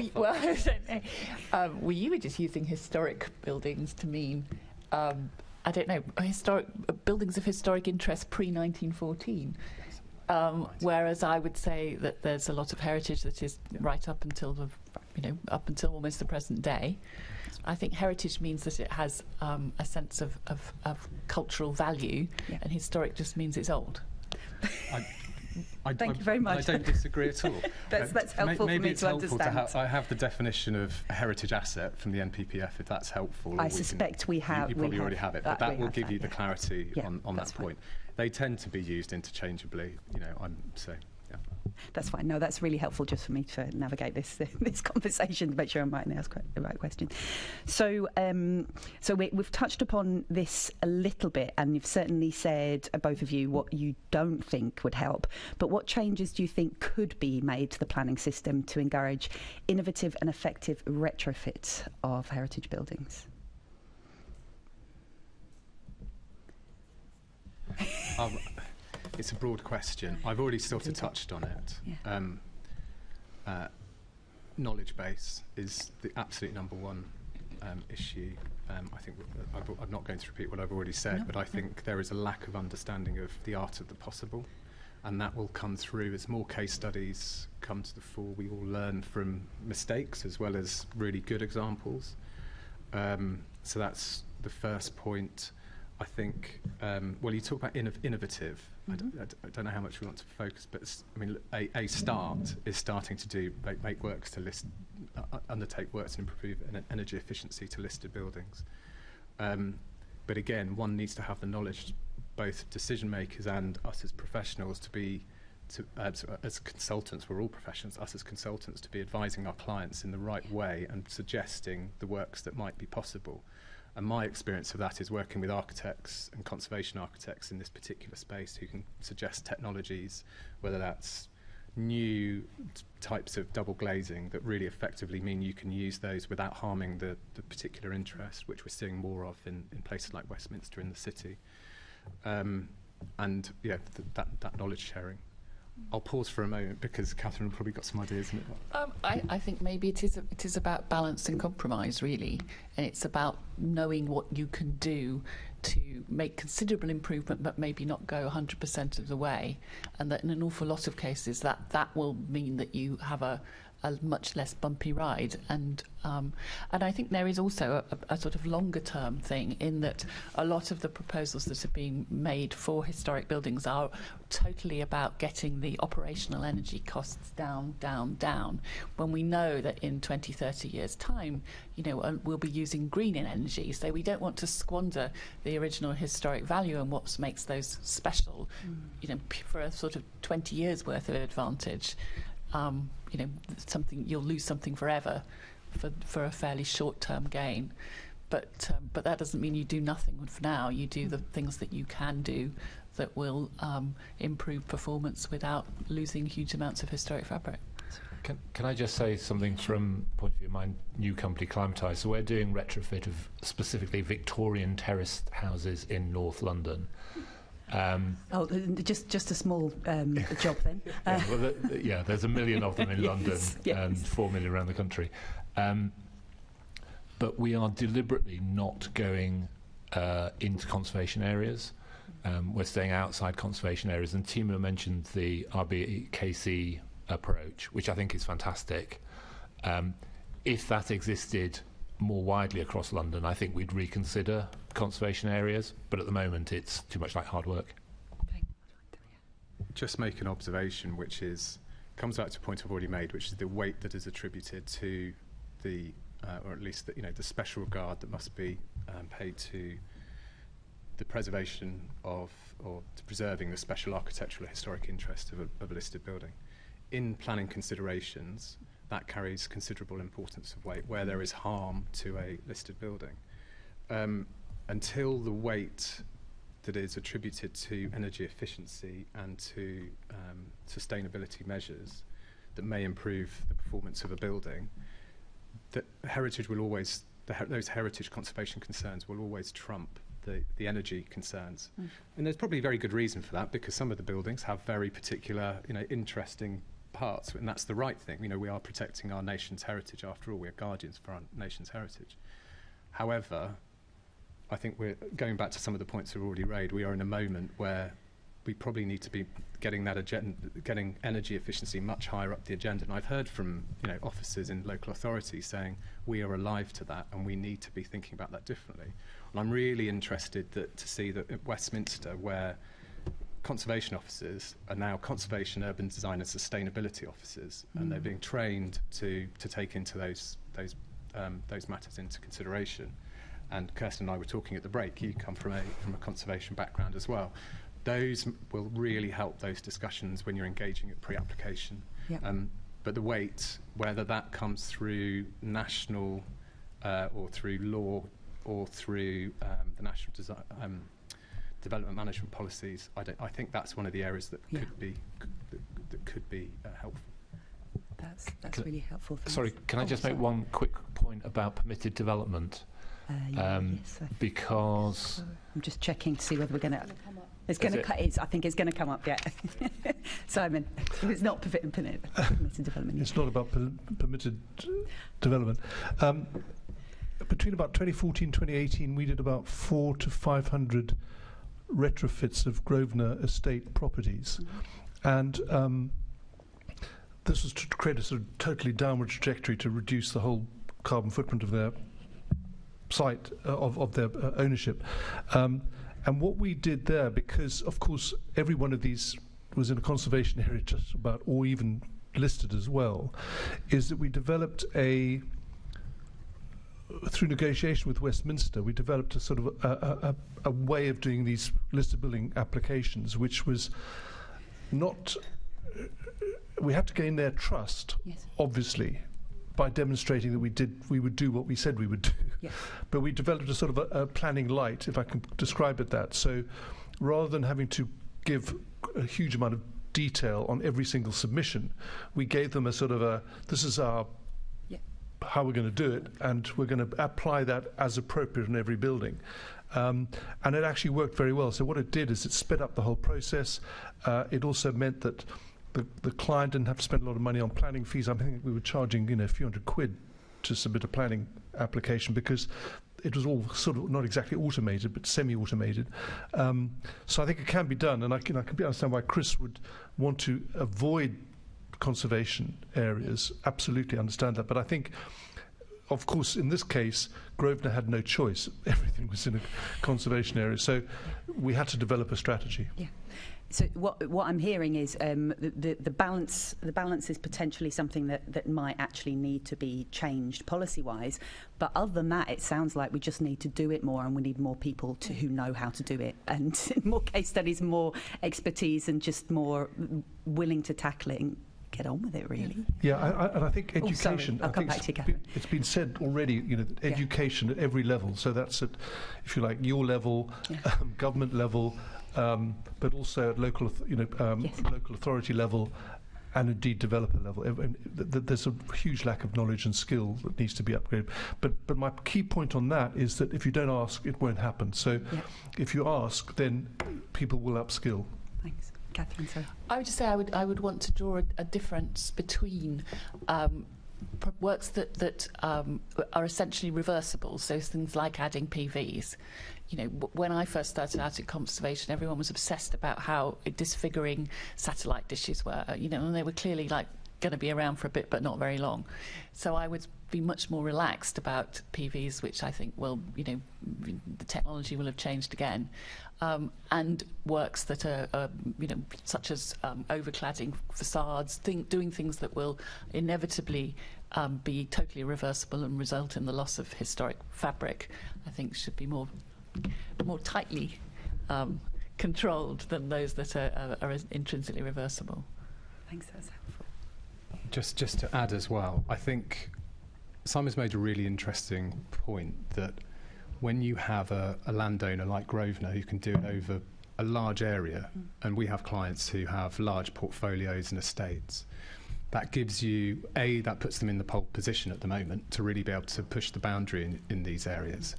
were just using historic buildings to mean I don't know, historic buildings of historic interest pre-1914. Whereas I would say that there's a lot of heritage that is right up until up until almost the present day. I think heritage means that it has a sense of cultural value, and historic just means it's old. Thank you very much. I don't disagree at all. that's helpful for me to understand. I have the definition of a heritage asset from the NPPF, if that's helpful. I suspect we have. You probably already have it, but that will give you the clarity on that point. They tend to be used interchangeably. That's fine. No, that's really helpful just for me to navigate this conversation to make sure I'm right and ask the right question. So, we've touched upon this a little bit, and you've certainly said, both of you, what you don't think would help. But what changes do you think could be made to the planning system to encourage innovative and effective retrofit of heritage buildings? It's a broad question. I've already sort of touched on it. Yeah. Knowledge base is the absolute number one issue. I think I'm not going to repeat what I've already said, but I think there is a lack of understanding of the art of the possible, and that will come through as more case studies come to the fore. We all learn from mistakes as well as really good examples. So that's the first point. I think, you talk about innovative. Mm-hmm. I don't know how much we want to focus, but a start is starting to undertake works to improve energy efficiency to listed buildings. But again, one needs to have the knowledge, both decision makers and us as professionals, as consultants, we're all professionals, us as consultants, to be advising our clients in the right way and suggesting the works that might be possible. And my experience of that is working with architects and conservation architects in this particular space who can suggest technologies, whether that's new types of double glazing that really effectively mean you can use those without harming the particular interest, which we're seeing more of in places like Westminster in the city. That knowledge sharing. I'll pause for a moment because Catherine probably got some ideas in it. I think maybe it is about balance and compromise, really, and it's about knowing what you can do to make considerable improvement, but maybe not go 100% of the way, and that in an awful lot of cases that will mean that you have a much less bumpy ride, and I think there is also a sort of longer term thing in that a lot of the proposals that are being made for historic buildings are totally about getting the operational energy costs down, when we know that in 20-30 years time, we'll be using green energy, so we don't want to squander the original historic value and what makes those special, for a sort of 20 years worth of advantage. You'll lose something forever for a fairly short-term gain, but that doesn't mean you do nothing for now. You do the things that you can do that will improve performance without losing huge amounts of historic fabric. Can I just say something from the point of view of my new company, Climatise? So we're doing retrofit of specifically Victorian terraced houses in North London. Just a small job then. There's 1 million of them in London and 4 million around the country. But we are deliberately not going into conservation areas. We're staying outside conservation areas. And Timur mentioned the RBKC approach, which I think is fantastic. If that existed more widely across London, I think we'd reconsider conservation areas, but at the moment it's too much like hard work. Just make an observation, which comes back to a point I've already made, which is the weight that is attributed to the, or at least the special regard that must be paid to the preservation of, or to preserving the special architectural historic interest of a listed building. In planning considerations, that carries considerable importance of weight where there is harm to a listed building. Until the weight that is attributed to energy efficiency and to sustainability measures that may improve the performance of a building, that heritage will always, those heritage conservation concerns will always trump the energy concerns. And there's probably very good reason for that, because some of the buildings have very particular, interesting parts, and that's the right thing. We are protecting our nation's heritage. After all, we're guardians for our nation's heritage. However, I think we're going back to some of the points we've already raised. We are in a moment where we probably need to be getting that getting energy efficiency much higher up the agenda. And I've heard from officers in local authorities saying we are alive to that and we need to be thinking about that differently. And I'm really interested to see that at Westminster, where conservation officers are now conservation, urban design and sustainability officers, and they're being trained to take into those matters into consideration. And Kerstin and I were talking at the break. You come from a conservation background as well. Those will really help those discussions when you're engaging at pre-application. Yep. But the weight, whether that comes through national or through law or through the national development management policies, I think that's one of the areas that could be helpful. That's really helpful. Thanks. Sorry, can I just make one quick point about permitted development? Yes, Because I'm just checking to see whether we're going to. It's going to. I think it's going to come up. Yeah, Simon. It's not permitted development. It's not about permitted development. Between about 2014 and 2018, we did about 400 to 500 retrofits of Grosvenor estate properties, and this was to create a sort of totally downward trajectory to reduce the whole carbon footprint of their site, of their ownership. And what we did there, because of course every one of these was in a conservation area just about, or even listed as well, is that we developed through negotiation with Westminster, we developed a sort of a way of doing these listed building applications, which was not, we had to gain their trust, yes, obviously, by demonstrating that we would do what we said we would do. Yes. But we developed a sort of a planning light, if I can describe it that. So rather than having to give a huge amount of detail on every single submission, we gave them a sort of this is our how we're going to do it, and we're going to apply that as appropriate in every building. And it actually worked very well. So what it did is it sped up the whole process. It also meant that the client didn't have to spend a lot of money on planning fees. I think we were charging a few £100 to submit a planning application, because it was all sort of not exactly automated but semi-automated. So I think it can be done, and I can understand why Chris would want to avoid conservation areas. Absolutely understand that. But I think, of course, in this case, Grosvenor had no choice. Everything was in a conservation area, so we had to develop a strategy. Yeah. So what I'm hearing is the balance is potentially something that might actually need to be changed policy-wise. But other than that, it sounds like we just need to do it more, and we need more people who know how to do it, and more case studies, more expertise, and just more willing to tackle it and get on with it, really. Yeah, and I think education. I'll come back to you, Catherine. It's been said already. Education at every level. So that's at, if you like, your level, government level. But also at local, local authority level, and indeed developer level. There's a huge lack of knowledge and skill that needs to be upgraded. But my key point on that is that if you don't ask, it won't happen. So if you ask, then people will upskill. Thanks. Catherine, sorry. I would just say I would want to draw a difference between works that are essentially reversible, so things like adding PVs. When I first started out at conservation, everyone was obsessed about how disfiguring satellite dishes were, and they were clearly going to be around for a bit, but not very long. So I would be much more relaxed about PVs, which I think will, the technology will have changed again, and works that are, such as overcladding facades, doing things that will inevitably be totally reversible and result in the loss of historic fabric, I think should be more tightly controlled than those that are intrinsically reversible. Thanks, that's helpful. Just to add as well, I think Simon's made a really interesting point that when you have a landowner like Grosvenor who can do it over a large area, and we have clients who have large portfolios and estates, that gives you, that puts them in the pole position at the moment to really be able to push the boundary in these areas.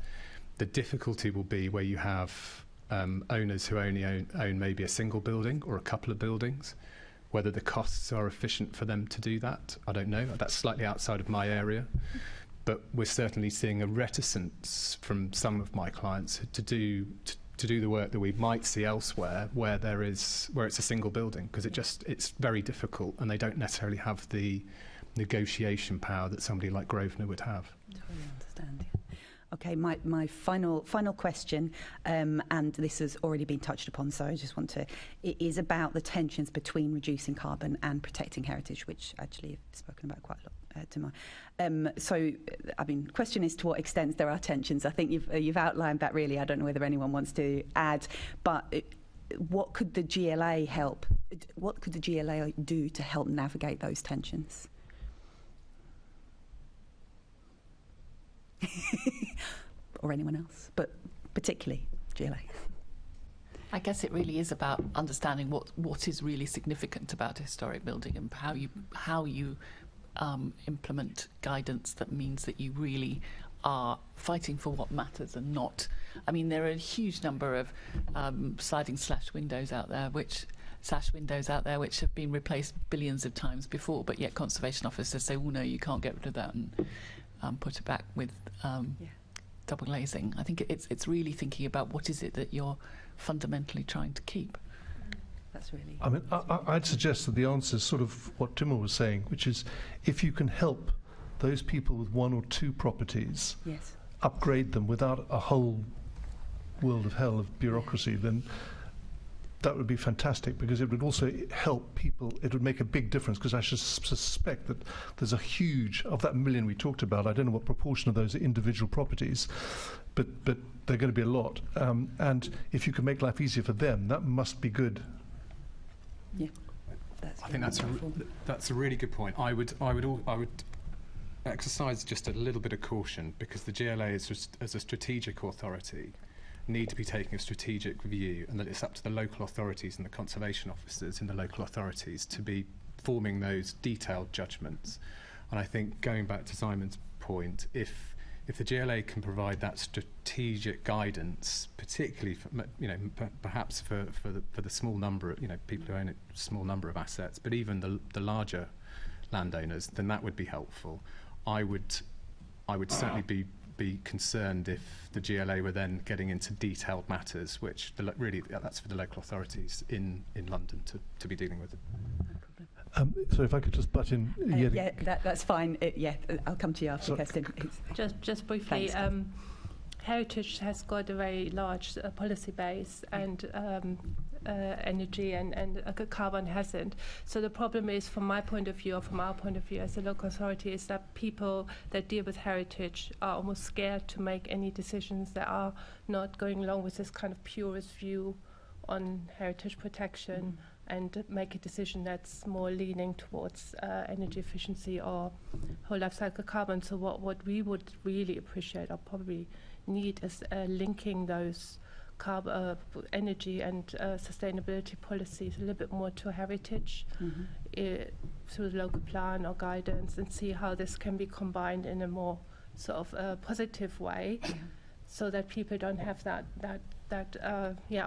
The difficulty will be where you have owners who only own maybe a single building or a couple of buildings. Whether the costs are efficient for them to do that, I don't know. That's slightly outside of my area. But we're certainly seeing a reticence from some of my clients to do the work that we might see elsewhere where it's a single building, because it's very difficult, and they don't necessarily have the negotiation power that somebody like Grosvenor would have. Totally understand. Okay, my final question, and this has already been touched upon, so I just want to, it is about the tensions between reducing carbon and protecting heritage, which actually you've spoken about quite a lot, Timur. So, I mean, question is to what extent there are tensions. I think you've outlined that really. I don't know whether anyone wants to add, but what could the GLA help? What could the GLA do to help navigate those tensions? Or anyone else, but particularly GLA. I guess it really is about understanding what is really significant about a historic building, and how you implement guidance that means that you really are fighting for what matters and not. I mean, there are a huge number of sliding slash windows out there which have been replaced billions of times before, but yet conservation officers say, "Oh no, you can't get rid of that," and put it back with double glazing. I think it's really thinking about what is it that you're fundamentally trying to keep. That's really... I mean, I'd suggest that the answer is sort of what Timur was saying, which is if you can help those people with one or two properties upgrade them without a whole world of hell of bureaucracy, then that would be fantastic, because it would also help people. It would make a big difference, because I should suspect that there's a huge, of that million we talked about, I don't know what proportion of those are individual properties, but they're going to be a lot. And if you can make life easier for them, that must be good. Yeah, I think that's a really good point. I would exercise just a little bit of caution, because the GLA as a strategic authority need to be taking a strategic view, and that it's up to the local authorities and the conservation officers in the local authorities to be forming those detailed judgments. And I think, going back to Simon's point, if the GLA can provide that strategic guidance, particularly for, perhaps for the small number of people who own a small number of assets, but even the larger landowners, then that would be helpful. I would certainly be concerned if the GLA were then getting into detailed matters, which really that's for the local authorities in London to be dealing with. So if I could just butt in. That's fine. I'll come to you after, Kerstin. Just briefly, Heritage has got a very large policy base, and energy and carbon hasn't. So the problem is, from my point of view, or from our point of view as a local authority, is that people that deal with heritage are almost scared to make any decisions that are not going along with this kind of purist view on heritage protection, and make a decision that's more leaning towards energy efficiency or whole life cycle carbon. So what we would really appreciate, or probably need, is linking those energy and sustainability policies a little bit more to heritage through the local plan or guidance, and see how this can be combined in a more sort of positive way, so that people don't have that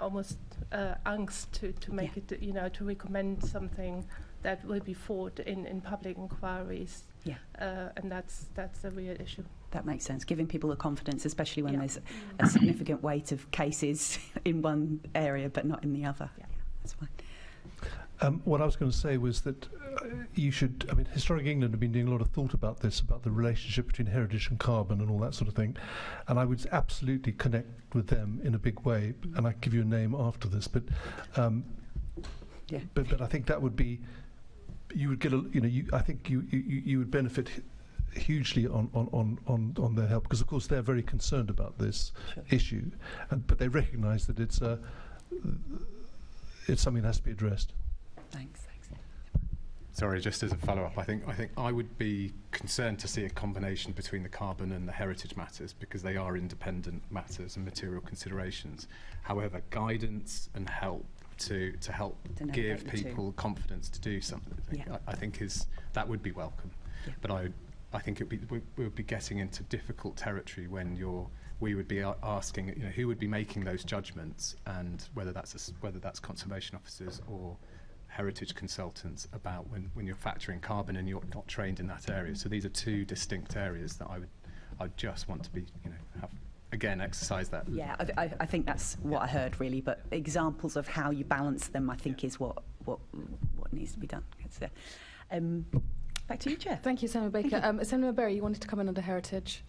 almost angst to make it, to recommend something that will be fought in public inquiries. And that's a real issue. That makes sense. Giving people the confidence, especially when there's a significant weight of cases in one area but not in the other. That's fine. What I was going to say was that you should, Historic England have been doing a lot of thought about this, about the relationship between heritage and carbon and all that sort of thing, and I would absolutely connect with them in a big way, and I'll give you a name after this, but I think that would be, you would get I think you would benefit hugely on their help, because of course they're very concerned about this issue, but they recognise that it's something that has to be addressed. Thanks. Sorry, just as a follow-up, I think I would be concerned to see a combination between the carbon and the heritage matters, because they are independent matters and material considerations. However, guidance and help to help give people confidence to do something, I think that would be welcome. Yeah. But I think we would be getting into difficult territory when we would be asking, who would be making those judgments, and whether that's conservation officers or heritage consultants, about when you're factoring carbon and you're not trained in that area. So these are two distinct areas that I just want to be, have again exercise that. Yeah, I think that's what I heard really, but examples of how you balance them, I think, is what needs to be done. Back to you, Chair. Thank you, Senator Baker. Senator Berry, you wanted to come in under heritage.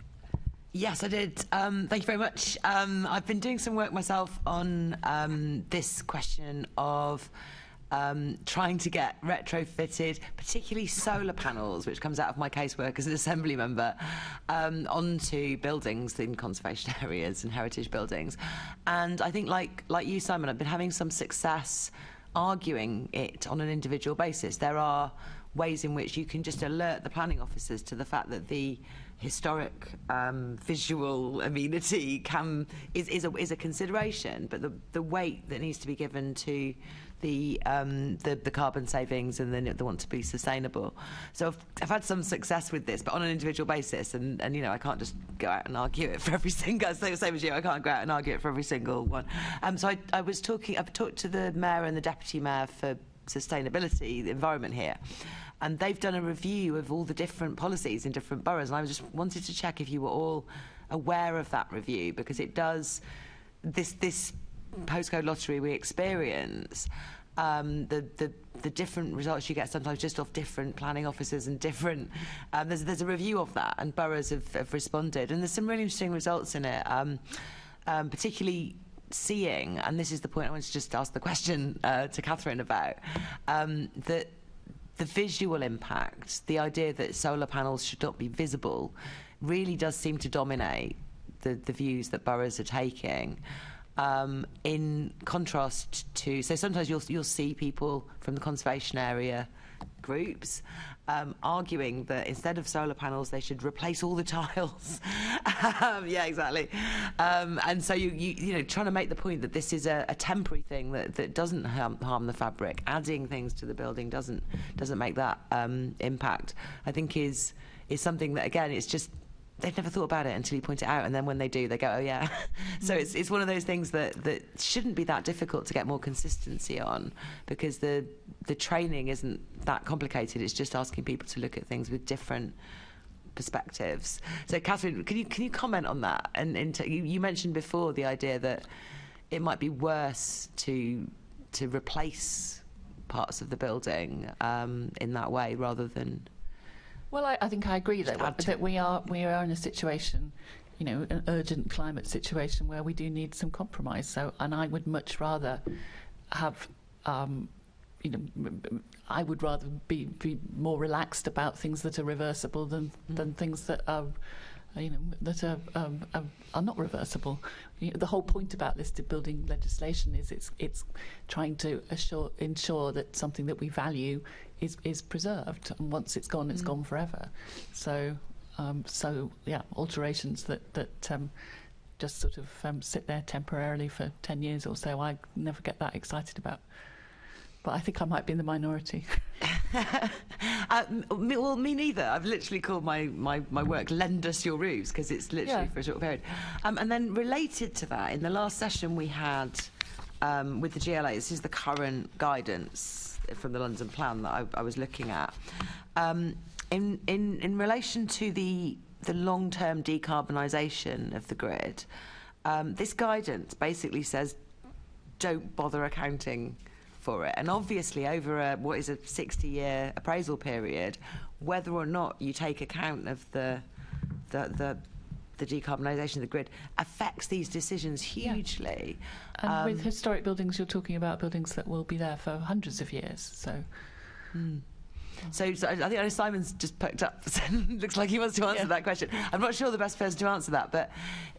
Yes, I did. Thank you very much. I've been doing some work myself on this question of trying to get retrofitted, particularly solar panels, which comes out of my casework as an assembly member, onto buildings in conservation areas and heritage buildings. And I think, like you, Simon, I've been having some success arguing it on an individual basis. There are ways in which you can just alert the planning officers to the fact that the historic visual amenity is a consideration, but the weight that needs to be given to the carbon savings and then the want to be sustainable. So I've had some success with this, but on an individual basis, and I can't just go out and argue it for every single, same as you, I can't go out and argue it for every single one. So I've talked to the mayor and the deputy mayor for sustainability, the environment here, and they've done a review of all the different policies in different boroughs, and I just wanted to check if you were all aware of that review, because it does this postcode lottery we experience, the different results you get sometimes just off different planning officers and different there's a review of that, and boroughs have responded, and there's some really interesting results in it, particularly seeing, and this is the point I wanted to just ask the question to Catherine about, that the visual impact, the idea that solar panels should not be visible, really does seem to dominate the views that boroughs are taking. In contrast to, so sometimes you'll see people from the conservation area groups arguing that instead of solar panels they should replace all the tiles. Yeah, exactly. And so you trying to make the point that this is a temporary thing that doesn't harm the fabric. Adding things to the building doesn't make that impact, I think is something that, again, it's just they've never thought about it until you point it out, and then when they do, they go, oh yeah. So it's one of those things that shouldn't be that difficult to get more consistency on, because the training isn't that complicated. It's just asking people to look at things with different perspectives. So Catherine, can you comment on that? And you mentioned before the idea that it might be worse to replace parts of the building in that way rather than. Well, I think I agree that we are in a situation, an urgent climate situation where we do need some compromise. So, and I would much rather have, I would rather be more relaxed about things that are reversible than things that are, that are not reversible. The whole point about listed building legislation is it's trying to ensure that something that we value is preserved, and once it's gone, it's gone forever. So alterations that just sort of sit there temporarily for 10 years or so, I never get that excited about. But I think I might be in the minority. Well, me neither. I've literally called my work "Lend Us Your Roofs" because it's literally for a short period. And then related to that, in the last session we had with the GLA, this is the current guidance from the London Plan that I was looking at. In relation to the long-term decarbonisation of the grid, this guidance basically says don't bother accounting for it. And obviously over what is a 60-year appraisal period, whether or not you take account of the decarbonisation of the grid affects these decisions hugely. Yeah. And with historic buildings, you're talking about buildings that will be there for hundreds of years. So, so I think Simon's just perked up. Looks like he wants to answer that question. I'm not sure the best person to answer that, but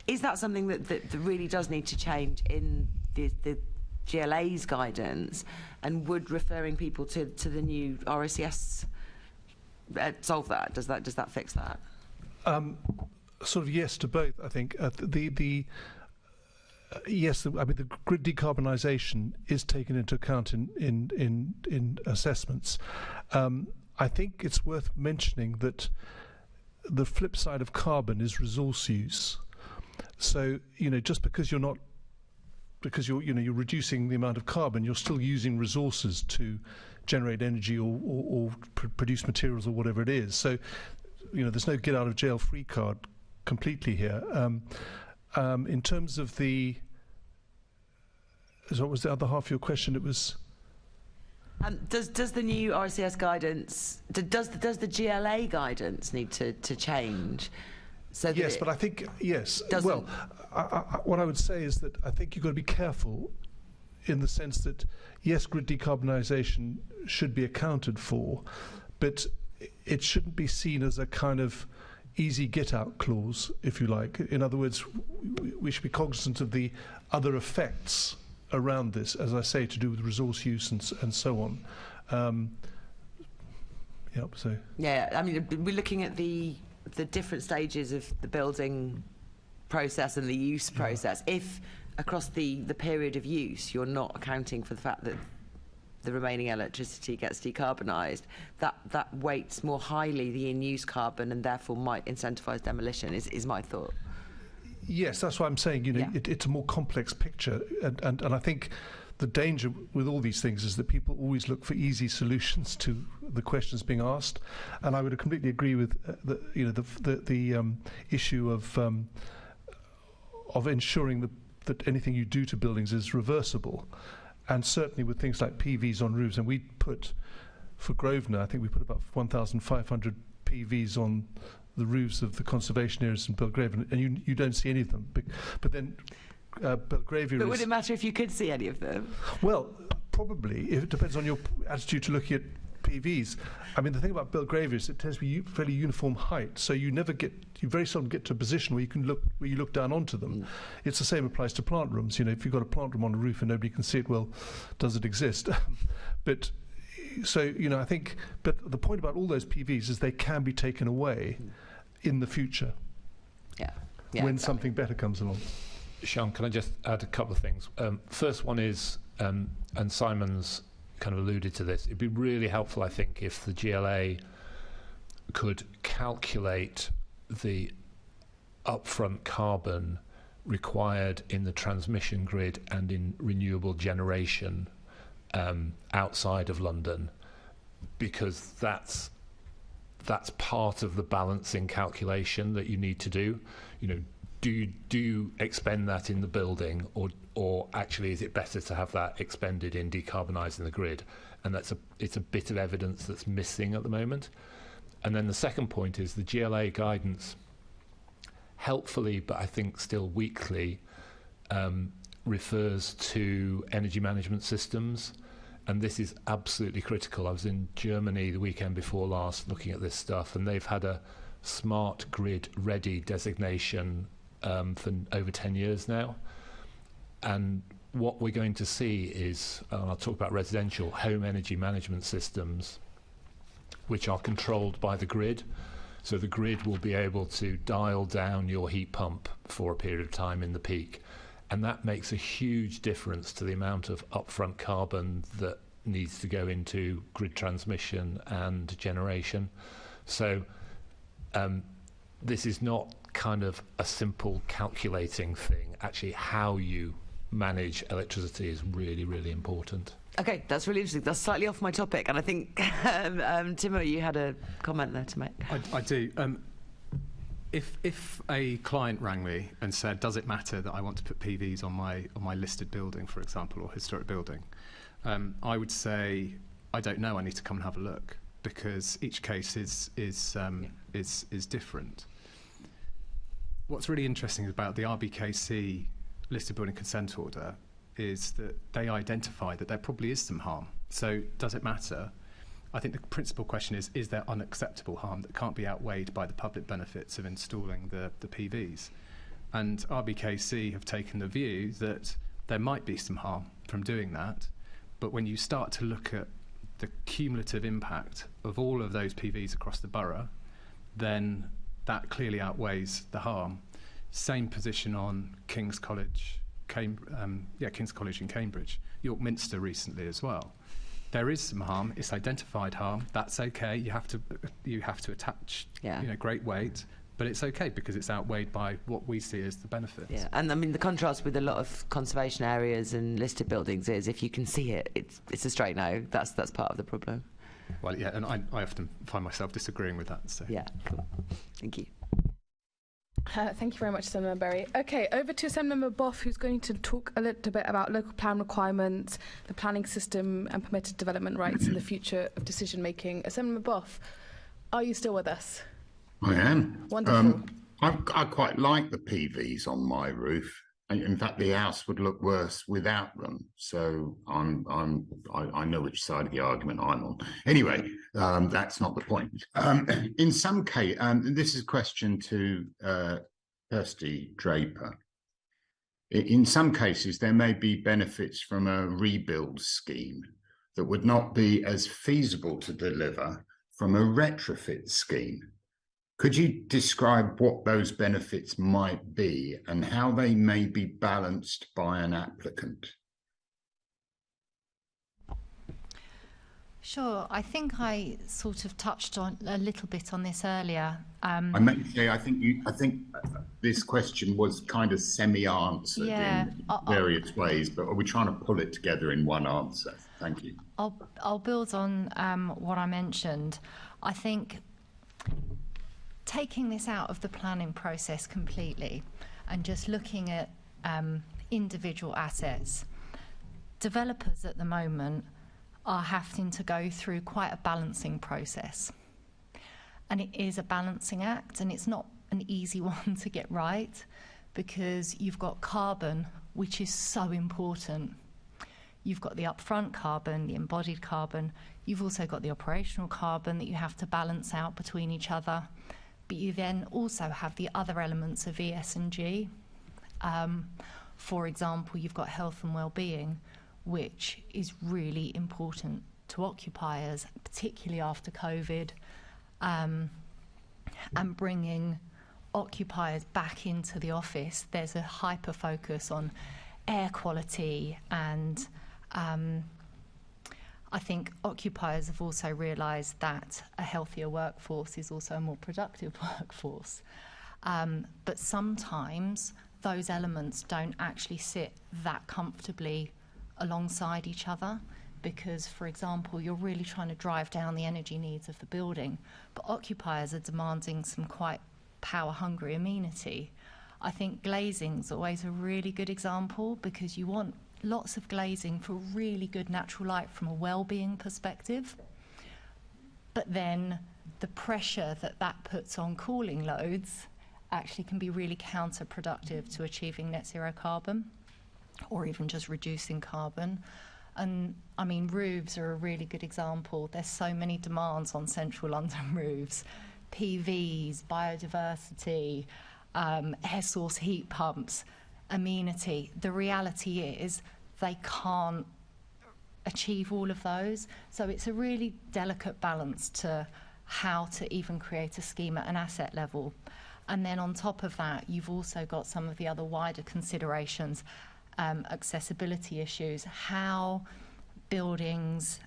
is that something that really does need to change in the GLA's guidance, and would referring people to the new RICS solve that? Does that fix that? Sort of yes to both, I think. Yes, I mean the grid decarbonisation is taken into account in assessments. I think it's worth mentioning that the flip side of carbon is resource use. So just because you're reducing the amount of carbon, you're still using resources to generate energy or produce materials or whatever it is. So there's no get out of jail free card completely here. In terms of what was the other half of your question? It was. Does the new RICS guidance, does the GLA guidance need to change? So yes, but I think yes. Well, what I would say is that I think you've got to be careful, in the sense that yes, grid decarbonisation should be accounted for, but it shouldn't be seen as a kind of easy get-out clause, if you like. In other words, we should be cognizant of the other effects around this, as I say, to do with resource use and so on. So. Yeah, I mean, we're looking at the different stages of the building process and the use process. If across the period of use you're not accounting for the fact that the remaining electricity gets decarbonised, that weights more highly the in-use carbon and therefore might incentivise demolition, is my thought. Yes, that's what I'm saying. It's a more complex picture, and I think the danger with all these things is that people always look for easy solutions to the questions being asked, and I would completely agree with the issue of ensuring that anything you do to buildings is reversible, and certainly with things like PVs on roofs. And we put, for Grosvenor, I think we put about 1,500 PVs on the roofs of the conservation areas in Belgravia, and you don't see any of them. But then Belgravia. But would it matter if you could see any of them? Well, probably. It depends on your attitude to looking at PVs. I mean, the thing about Belgravia is it tends to be fairly uniform height, so you very seldom get to a position where you look down onto them. It's the same applies to plant rooms. If you've got a plant room on a roof and nobody can see it, well, does it exist? But so I think. But the point about all those PVs is they can be taken away in the future. Yeah. When something better comes along. Sean, can I just add a couple of things? First one is, and Simon's kind of alluded to this, it'd be really helpful, I think, if the GLA could calculate the upfront carbon required in the transmission grid and in renewable generation outside of London, because that's part of the balancing calculation that you need to do. Do you expend that in the building, or actually is it better to have that expended in decarbonising the grid? And it's a bit of evidence that's missing at the moment. And then the second point is the GLA guidance, helpfully but I think still weakly, refers to energy management systems, and this is absolutely critical. I was in Germany the weekend before last looking at this stuff, and they've had a smart grid ready designation for over 10 years now. And what we're going to see is, I'll talk about residential home energy management systems, which are controlled by the grid. So the grid will be able to dial down your heat pump for a period of time in the peak. And that makes a huge difference to the amount of upfront carbon that needs to go into grid transmission and generation. So this is not kind of a simple calculating thing. Actually, how you manage electricity is really, really important. Okay, that's really interesting. That's slightly off my topic, and I think Timur, you had a comment there to make. I do. If a client rang me and said, "Does it matter that I want to put PVs on my listed building, for example, or historic building?" I would say, "I don't know. I need to come and have a look," because each case is different. What's really interesting about the RBKC listed building consent order is that they identify that there probably is some harm. So does it matter? I think the principal question is there unacceptable harm that can't be outweighed by the public benefits of installing the PVs? And RBKC have taken the view that there might be some harm from doing that. But when you start to look at the cumulative impact of all of those PVs across the borough, then that clearly outweighs the harm. Same position on King's College, King's College in Cambridge, York Minster recently as well. There is some harm. It's identified harm. That's okay. You have to attach great weight, but it's okay because it's outweighed by what we see as the benefits. Yeah, and I mean the contrast with a lot of conservation areas and listed buildings is if you can see it, it's a straight no. That's part of the problem. Well, yeah, and I often find myself disagreeing with that. So yeah, cool. Thank you. Thank you very much, Assemblymember Berry. Okay, over to Assemblymember Boff, who's going to talk a little bit about local plan requirements, the planning system and permitted development rights and the future of decision making. Assemblymember Boff, are you still with us? I am. Wonderful. I quite like the PVs on my roof. In fact, the house would look worse without them. So I know which side of the argument I'm on. Anyway, that's not the point. In some case, this is a question to Kirsty Draper. In some cases, there may be benefits from a rebuild scheme that would not be as feasible to deliver from a retrofit scheme. Could you describe what those benefits might be and how they may be balanced by an applicant? Sure. I think I sort of touched on a little bit on this earlier. I may say I think this question was kind of semi-answered in various ways, but we're trying to pull it together in one answer. Thank you. I'll build on what I mentioned. I think taking this out of the planning process completely and just looking at individual assets, developers at the moment are having to go through quite a balancing process. And it is a balancing act, and it's not an easy one to get right because you've got carbon, which is so important. You've got the upfront carbon, the embodied carbon. You've also got the operational carbon that you have to balance out between each other. But you then also have the other elements of ES&G. For example, you've got health and well-being, which is really important to occupiers, particularly after COVID, and bringing occupiers back into the office. There's a hyper focus on air quality, and I think occupiers have also realised that a healthier workforce is also a more productive workforce. But sometimes those elements don't actually sit that comfortably alongside each other because, for example, you're really trying to drive down the energy needs of the building, but occupiers are demanding some quite power-hungry amenity. I think glazing's always a really good example because you want lots of glazing for really good natural light from a well-being perspective, but then the pressure that puts on cooling loads actually can be really counterproductive to achieving net zero carbon or even just reducing carbon. And I mean, roofs are a really good example. There's so many demands on central London roofs, PVs, biodiversity, air source heat pumps, amenity. The reality is they can't achieve all of those. So it's a really delicate balance to how to even create a scheme at an asset level. And then on top of that, you've also got some of the other wider considerations, accessibility issues, how buildings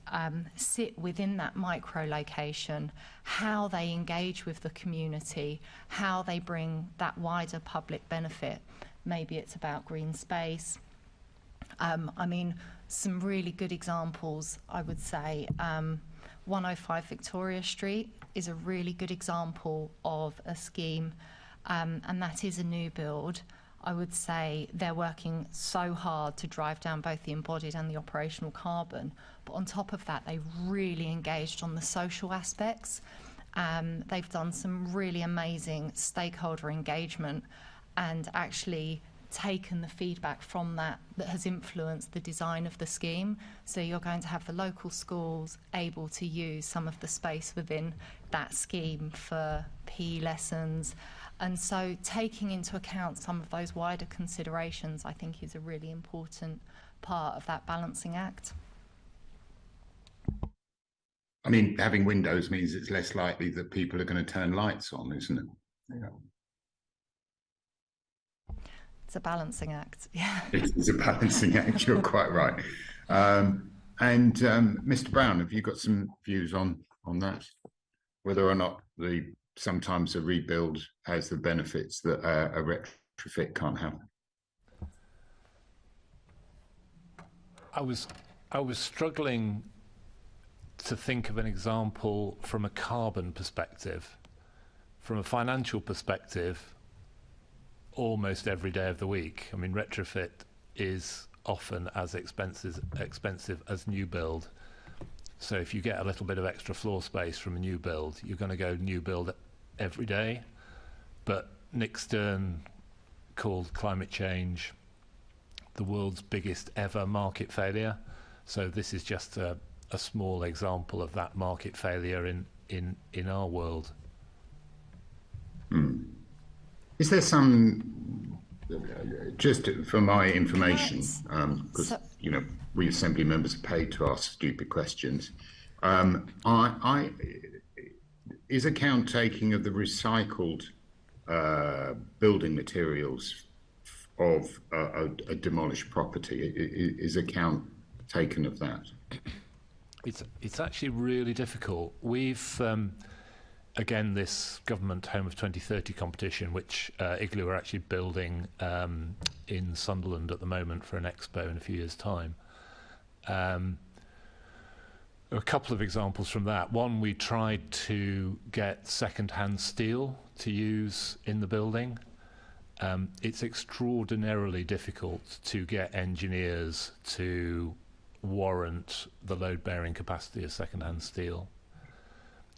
sit within that micro location, how they engage with the community, how they bring that wider public benefit. Maybe it's about green space. I mean, some really good examples, I would say. 105 Victoria Street is a really good example of a scheme, and that is a new build. I would say they're working so hard to drive down both the embodied and the operational carbon. But on top of that, they've really engaged on the social aspects. They've done some really amazing stakeholder engagement and actually taken the feedback from that has influenced the design of the scheme. So you're going to have the local schools able to use some of the space within that scheme for PE lessons, And so taking into account some of those wider considerations, I think, is a really important part of that balancing act. I mean, having windows means it's less likely that people are going to turn lights on, isn't it? Yeah. It's a balancing act, yeah. It's a balancing act, you're quite right. Mr. Brown, have you got some views on that? Whether or not sometimes a rebuild has the benefits that a retrofit can't have? I was struggling to think of an example from a carbon perspective. From a financial perspective, almost every day of the week. I mean, retrofit is often as expensive as new build. So if you get a little bit of extra floor space from a new build, you're going to go new build every day. But Nick Stern called climate change the world's biggest ever market failure. So this is just a small example of that market failure in our world. Is there some, just for my information, because we Assembly members are paid to ask stupid questions, is account taking of the recycled building materials of a demolished property, is account taken of that? It's actually really difficult. We've again, this government Home of 2030 competition, which Igloo are actually building in Sunderland at the moment for an expo in a few years' time. A couple of examples from that. One, we tried to get second-hand steel to use in the building. It's extraordinarily difficult to get engineers to warrant the load-bearing capacity of second-hand steel.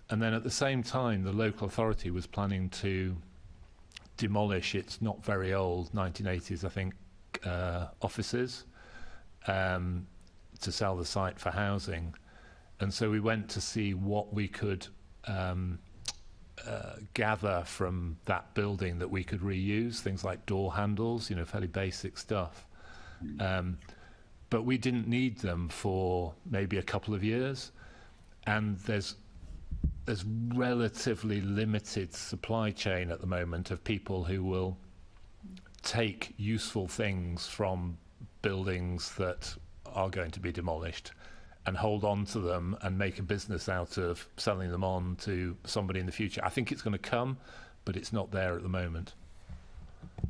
And then at the same time, the local authority was planning to demolish its not very old 1980s, I think, offices to sell the site for housing. And so we went to see what we could gather from that building that we could reuse, things like door handles, fairly basic stuff. But we didn't need them for maybe a couple of years. And there's relatively limited supply chain at the moment of people who will take useful things from buildings that are going to be demolished and hold on to them and make a business out of selling them on to somebody in the future. I think it's going to come, but it's not there at the moment.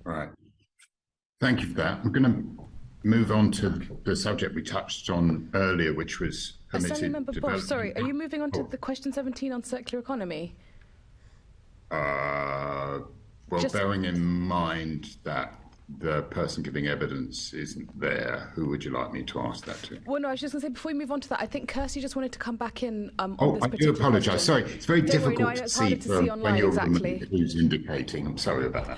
Right. Thank you for that. I'm going to move on to the subject we touched on earlier, which was Assembly Member Bosch, sorry, are you moving on to the question 17 on circular economy? Well, bearing in mind that the person giving evidence isn't there, who would you like me to ask that to? Well, no, I was just going to say, before we move on to that, I think Kirsty just wanted to come back in on this I do apologise. Sorry, it's very difficult to see online, when you're exactly. who's indicating. I'm sorry about that.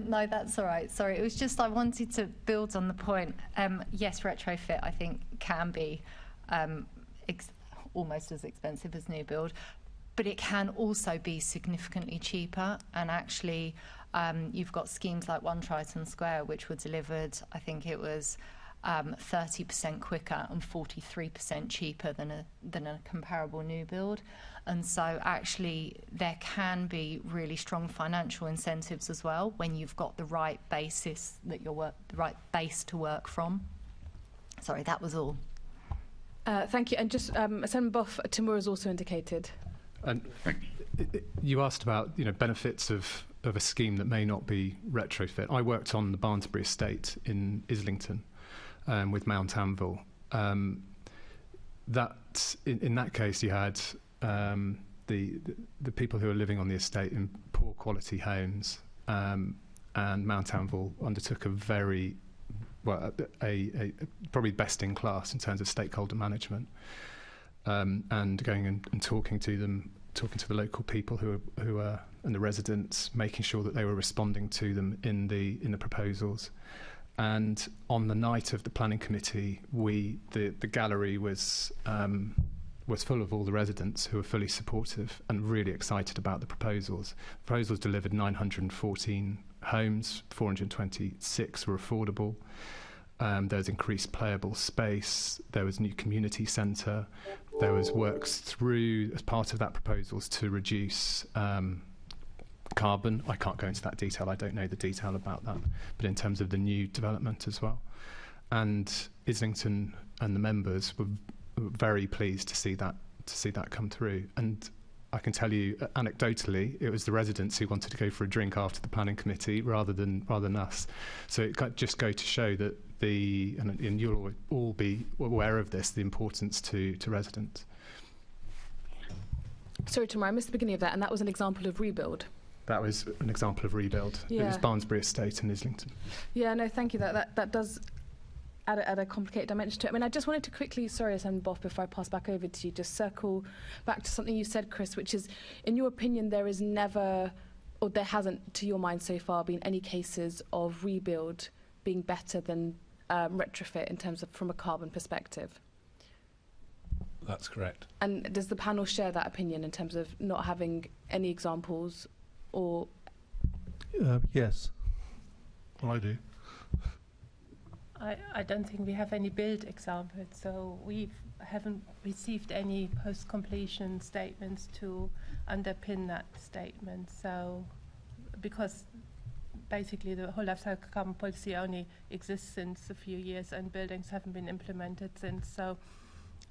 No, that's all right. Sorry, it was just I wanted to build on the point. Yes, retrofit, I think, can be almost as expensive as new build, but it can also be significantly cheaper. And actually, you've got schemes like One Triton Square, which were delivered, I think it was 30% quicker and 43% cheaper than a comparable new build. And so actually there can be really strong financial incentives as well when you've got the right basis that the right base to work from. Sorry, that was all. Thank you. And just Assembly Buff, Timur has also indicated. And you asked about benefits of a scheme that may not be retrofit. I worked on the Barnsbury estate in Islington with Mount Anvil. In that case, you had the people who are living on the estate in poor quality homes, and Mount Anvil undertook a very probably best in class in terms of stakeholder management, and going and talking to the local people who are and the residents, making sure that they were responding to them in the proposals. And on the night of the planning committee, the gallery was was full of all the residents who were fully supportive and really excited about the proposals. Proposals delivered 914 homes, 426 were affordable. There was increased playable space, there was new community centre, there was works through, as part of that, proposals to reduce carbon. I can't go into that detail, I don't know the detail about that, but in terms of the new development as well. And Islington and the members were very pleased to see that come through. And I can tell you anecdotally, it was the residents who wanted to go for a drink after the planning committee rather than us. So it just go to show that and you'll all be aware of this, the importance to residents. Sorry, Timur, I missed the beginning of that, and that was an example of rebuild. That was an example of rebuild. Yeah. It was Barnsbury Estate in Islington. Yeah, no, thank you. That does add a complicated dimension to it. I mean, I just wanted to quickly, sorry, Boff, before I pass back over to you, just circle back to something you said, Chris, which is, in your opinion, there is never, or there hasn't, to your mind so far, been any cases of rebuild being better than retrofit in terms of from a carbon perspective. That's correct. And does the panel share that opinion in terms of not having any examples, or? Yes. Well, I do. I don't think we have any build examples, so we haven't received any post-completion statements to underpin that statement. So, because basically the whole life cycle carbon policy only exists since a few years, and buildings haven't been implemented since. So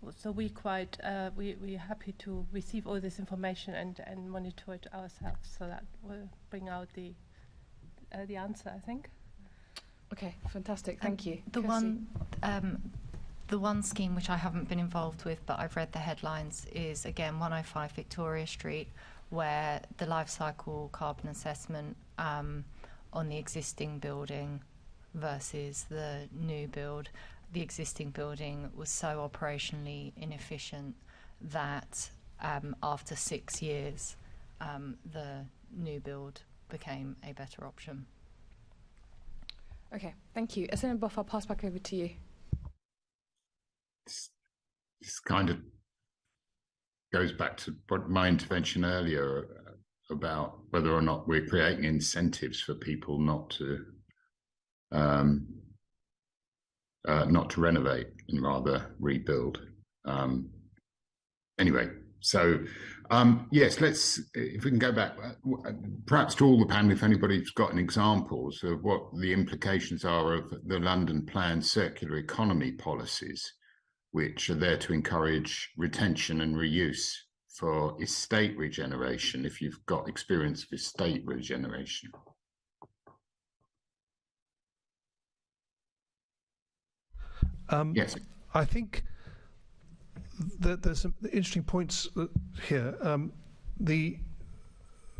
we're happy to receive all this information and monitor it ourselves. So that will bring out the answer, I think. Okay, fantastic. Thank you. The one scheme which I haven't been involved with, but I've read the headlines, is again 105 Victoria Street, where the life cycle carbon assessment on the existing building versus the new build. The existing building was so operationally inefficient that after 6 years, the new build became a better option. Okay, thank you. Boff, I'll pass back over to you. This kind of goes back to what my intervention earlier about whether or not we're creating incentives for people not to renovate and rather rebuild. Anyway, so yes, if we can go back, perhaps to all the panel, if anybody's got any examples of what the implications are of the London Plan circular economy policies, which are there to encourage retention and reuse for estate regeneration, if you've got experience of estate regeneration. Yes. I think that there's some interesting points here. The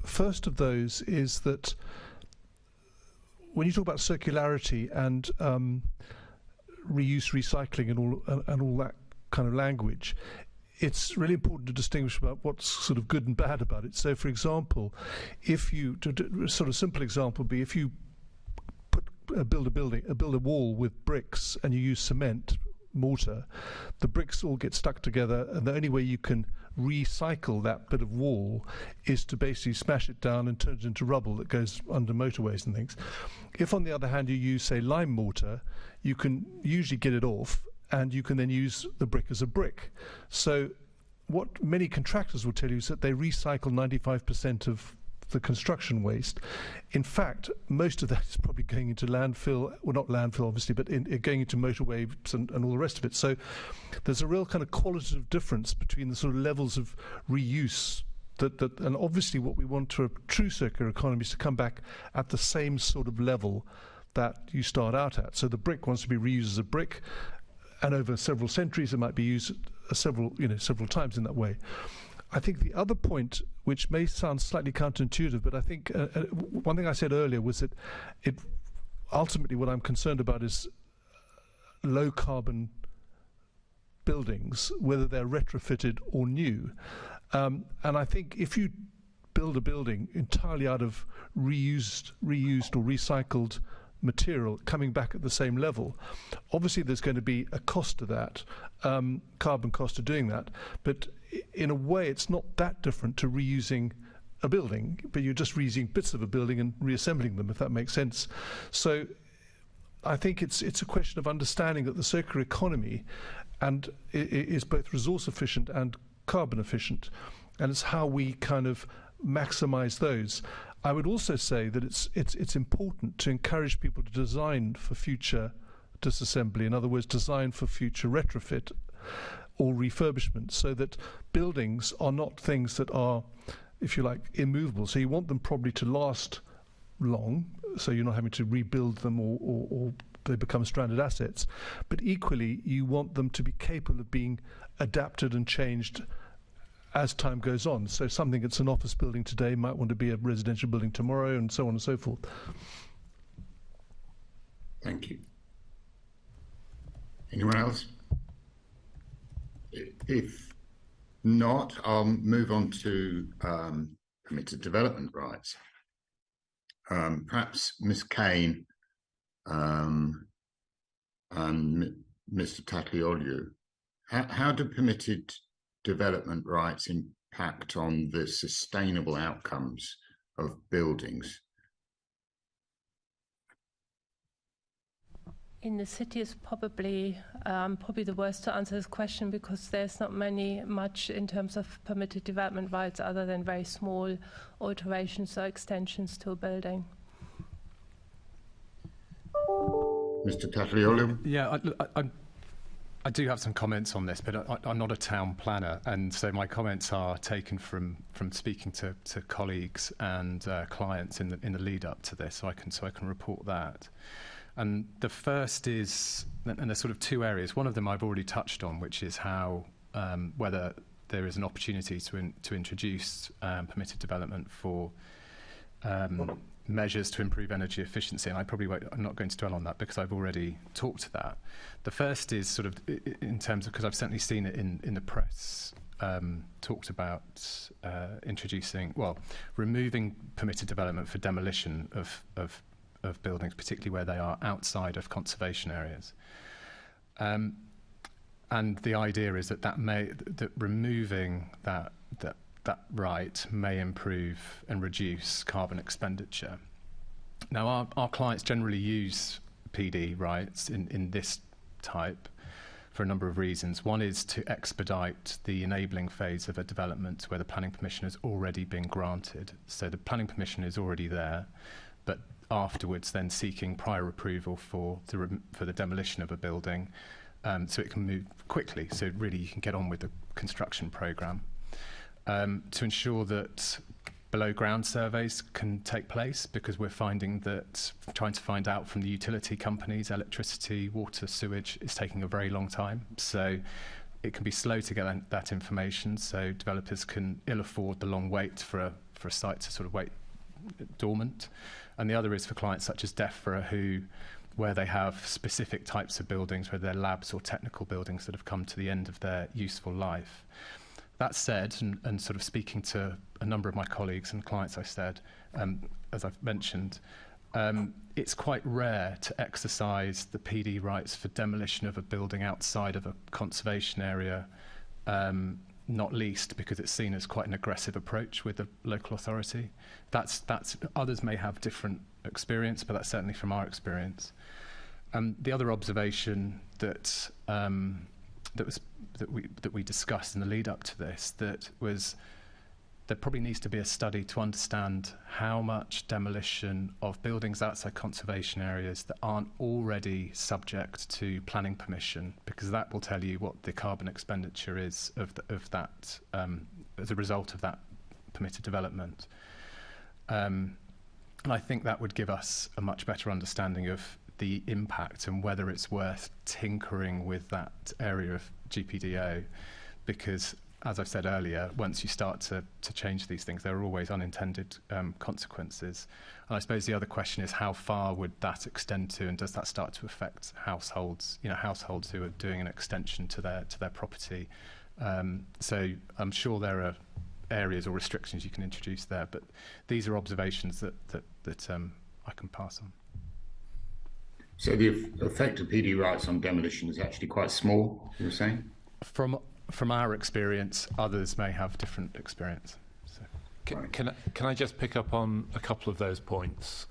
first of those is that when you talk about circularity and reuse, recycling, and all that kind of language, it's really important to distinguish about what's sort of good and bad about it. So, for example, if you, a sort of simple example would be if you build a wall with bricks and you use cement, mortar, the bricks all get stuck together, and the only way you can recycle that bit of wall is to basically smash it down and turn it into rubble that goes under motorways and things. If, on the other hand, you use, say, lime mortar, you can usually get it off, and you can then use the brick as a brick. So what many contractors will tell you is that they recycle 95% of the construction waste. In fact, most of that is probably going into landfill, well, not landfill obviously, but going into motorways and all the rest of it. So there's a real kind of qualitative difference between the sort of levels of reuse and obviously what we want for a true circular economy is to come back at the same sort of level that you start out at. So the brick wants to be reused as a brick, and over several centuries it might be used several times in that way. I think the other point, which may sound slightly counterintuitive, but I think one thing I said earlier was that ultimately what I'm concerned about is low carbon buildings, whether they're retrofitted or new. And I think if you build a building entirely out of reused or recycled material coming back at the same level. Obviously, there's going to be a cost to that, carbon cost to doing that, but in a way, it's not that different to reusing a building, but you're just reusing bits of a building and reassembling them, if that makes sense. So I think it's a question of understanding that the circular economy is both resource efficient and carbon efficient, and it's how we kind of maximize those. I would also say that it's important to encourage people to design for future disassembly. In other words, design for future retrofit or refurbishment, so that buildings are not things that are, if you like, immovable. So you want them probably to last long, so you're not having to rebuild them or they become stranded assets. But equally, you want them to be capable of being adapted and changed as time goes on. So something that's an office building today might want to be a residential building tomorrow, and so on and so forth. Thank you. Anyone else? If not, I'll move on to permitted development rights. Perhaps Ms. Kane and Mr. Tatlioglu, how do permitted development rights impact on the sustainable outcomes of buildings? In the city is probably the worst to answer this question, because there's not much in terms of permitted development rights other than very small alterations or extensions to a building. Mr. Tatlioglu? Yeah, I do have some comments on this, but I'm not a town planner, and so my comments are taken from speaking to colleagues and clients in the lead up to this, so I can report that. And the first is, and there's sort of two areas. One of them I've already touched on, which is how whether there is an opportunity to introduce permitted development for measures to improve energy efficiency, and I'm not going to dwell on that because I've already talked to that. The first is sort of in terms of, because I've certainly seen it in the press, talked about removing permitted development for demolition of buildings, particularly where they are outside of conservation areas. And the idea is that removing that right may improve and reduce carbon expenditure. Now, our clients generally use PD rights in this type for a number of reasons. One is to expedite the enabling phase of a development where the planning permission has already been granted. So the planning permission is already there, but afterwards then seeking prior approval for the demolition of a building, so it can move quickly, so really you can get on with the construction programme. To ensure that below ground surveys can take place, because we're finding that trying to find out from the utility companies, electricity, water, sewage, is taking a very long time. So it can be slow to get that information, so developers can ill afford the long wait for a site to sort of wait dormant. And the other is for clients such as DEFRA, where they have specific types of buildings, whether they're labs or technical buildings that have come to the end of their useful life. That said, and sort of speaking to a number of my colleagues and clients, I said, as I've mentioned, it's quite rare to exercise the PD rights for demolition of a building outside of a conservation area, not least because it's seen as quite an aggressive approach with the local authority. That's others may have different experience, but that's certainly from our experience. The other observation that we discussed in the lead up to this, that was there probably needs to be a study to understand how much demolition of buildings outside conservation areas that aren't already subject to planning permission, because that will tell you what the carbon expenditure is of that as a result of that permitted development. And I think that would give us a much better understanding of the impact and whether it's worth tinkering with that area of GPDO, because, as I've said earlier, once you start to change these things, there are always unintended consequences. And I suppose the other question is, how far would that extend to, and does that start to affect households? Households who are doing an extension to their property. So I'm sure there are areas or restrictions you can introduce there, but these are observations that I can pass on. So the effect of PD rights on demolition is actually quite small, you were saying? From our experience, others may have different experience. So. Can I just pick up on a couple of those points?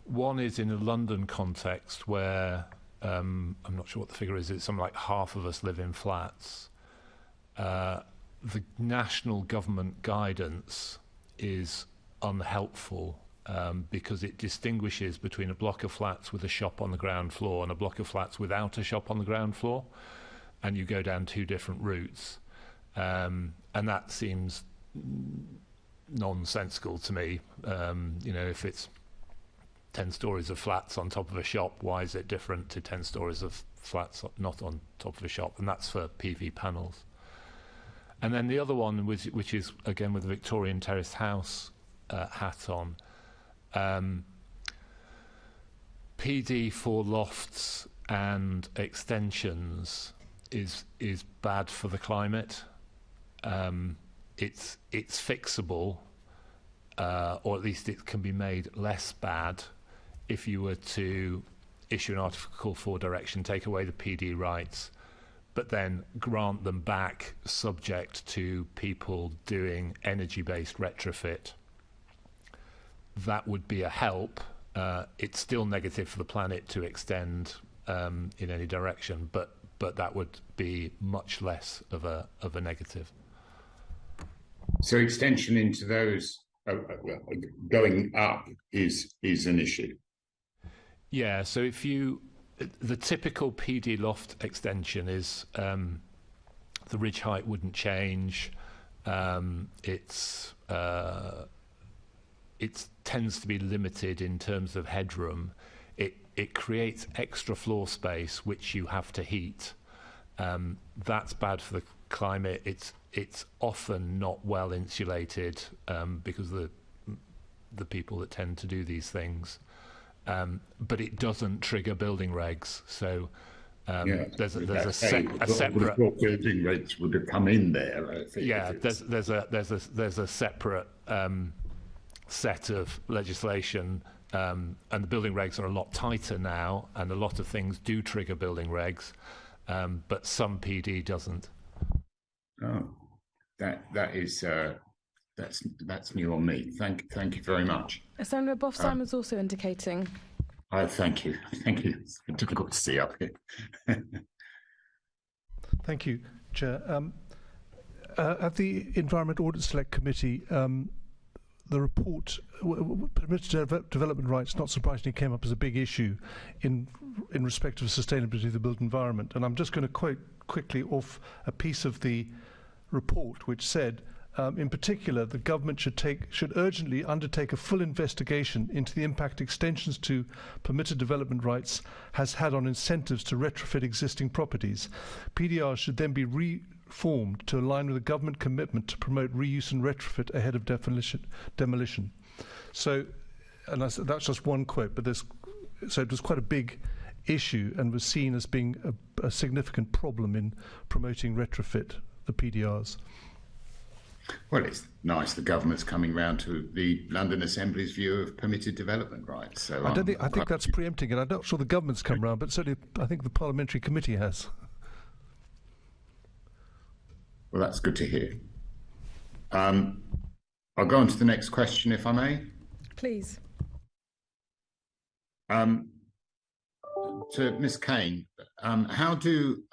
One is in a London context where I'm not sure what the figure is. It's something like half of us live in flats. The national government guidance is unhelpful because it distinguishes between a block of flats with a shop on the ground floor and a block of flats without a shop on the ground floor, and you go down two different routes, and that seems nonsensical to me. If it's 10 stories of flats on top of a shop, why is it different to 10 stories of flats not on top of a shop? And that's for PV panels. And then the other one, which is again with the Victorian terraced house hat on, PD for lofts and extensions is bad for the climate. It's fixable, or at least it can be made less bad if you were to issue an Article 4 direction, take away the PD rights, but then grant them back subject to people doing energy-based retrofit. That would be a help. It's still negative for the planet to extend in any direction, but that would be much less of a negative. So extension into those going up is an issue. Yeah. So the typical PD loft extension is the ridge height wouldn't change. It tends to be limited in terms of headroom. It creates extra floor space which you have to heat. That's bad for the climate. It's often not well insulated because of the people that tend to do these things. But it doesn't trigger building regs. So there's a separate building regs would have come in there. There's a separate set of legislation, and the building regs are a lot tighter now, and a lot of things do trigger building regs, but some PD doesn't. Oh, that is that's new on me. Thank you very much. Senator Boff Simon's also indicating. Thank you. It's difficult to see up here. Thank you, Chair. At the Environment Audit Select Committee, the report, permitted development rights, not surprisingly, came up as a big issue in respect of sustainability of the built environment. And I'm just going to quote quickly off a piece of the report which said, in particular, the government should urgently undertake a full investigation into the impact extensions to permitted development rights has had on incentives to retrofit existing properties. PDRs should then be reformed to align with the government commitment to promote reuse and retrofit ahead of demolition. So, and that's just one quote, but so it was quite a big issue and was seen as being a significant problem in promoting retrofit, the PDRs. Well, it's nice the government's coming round to the London Assembly's view of permitted development rights. So I think that's preempting it. I'm not sure the government's come round, but certainly I think the parliamentary committee has. Well, that's good to hear. I'll go on to the next question, if I may. Please. To Ms. Kane, how do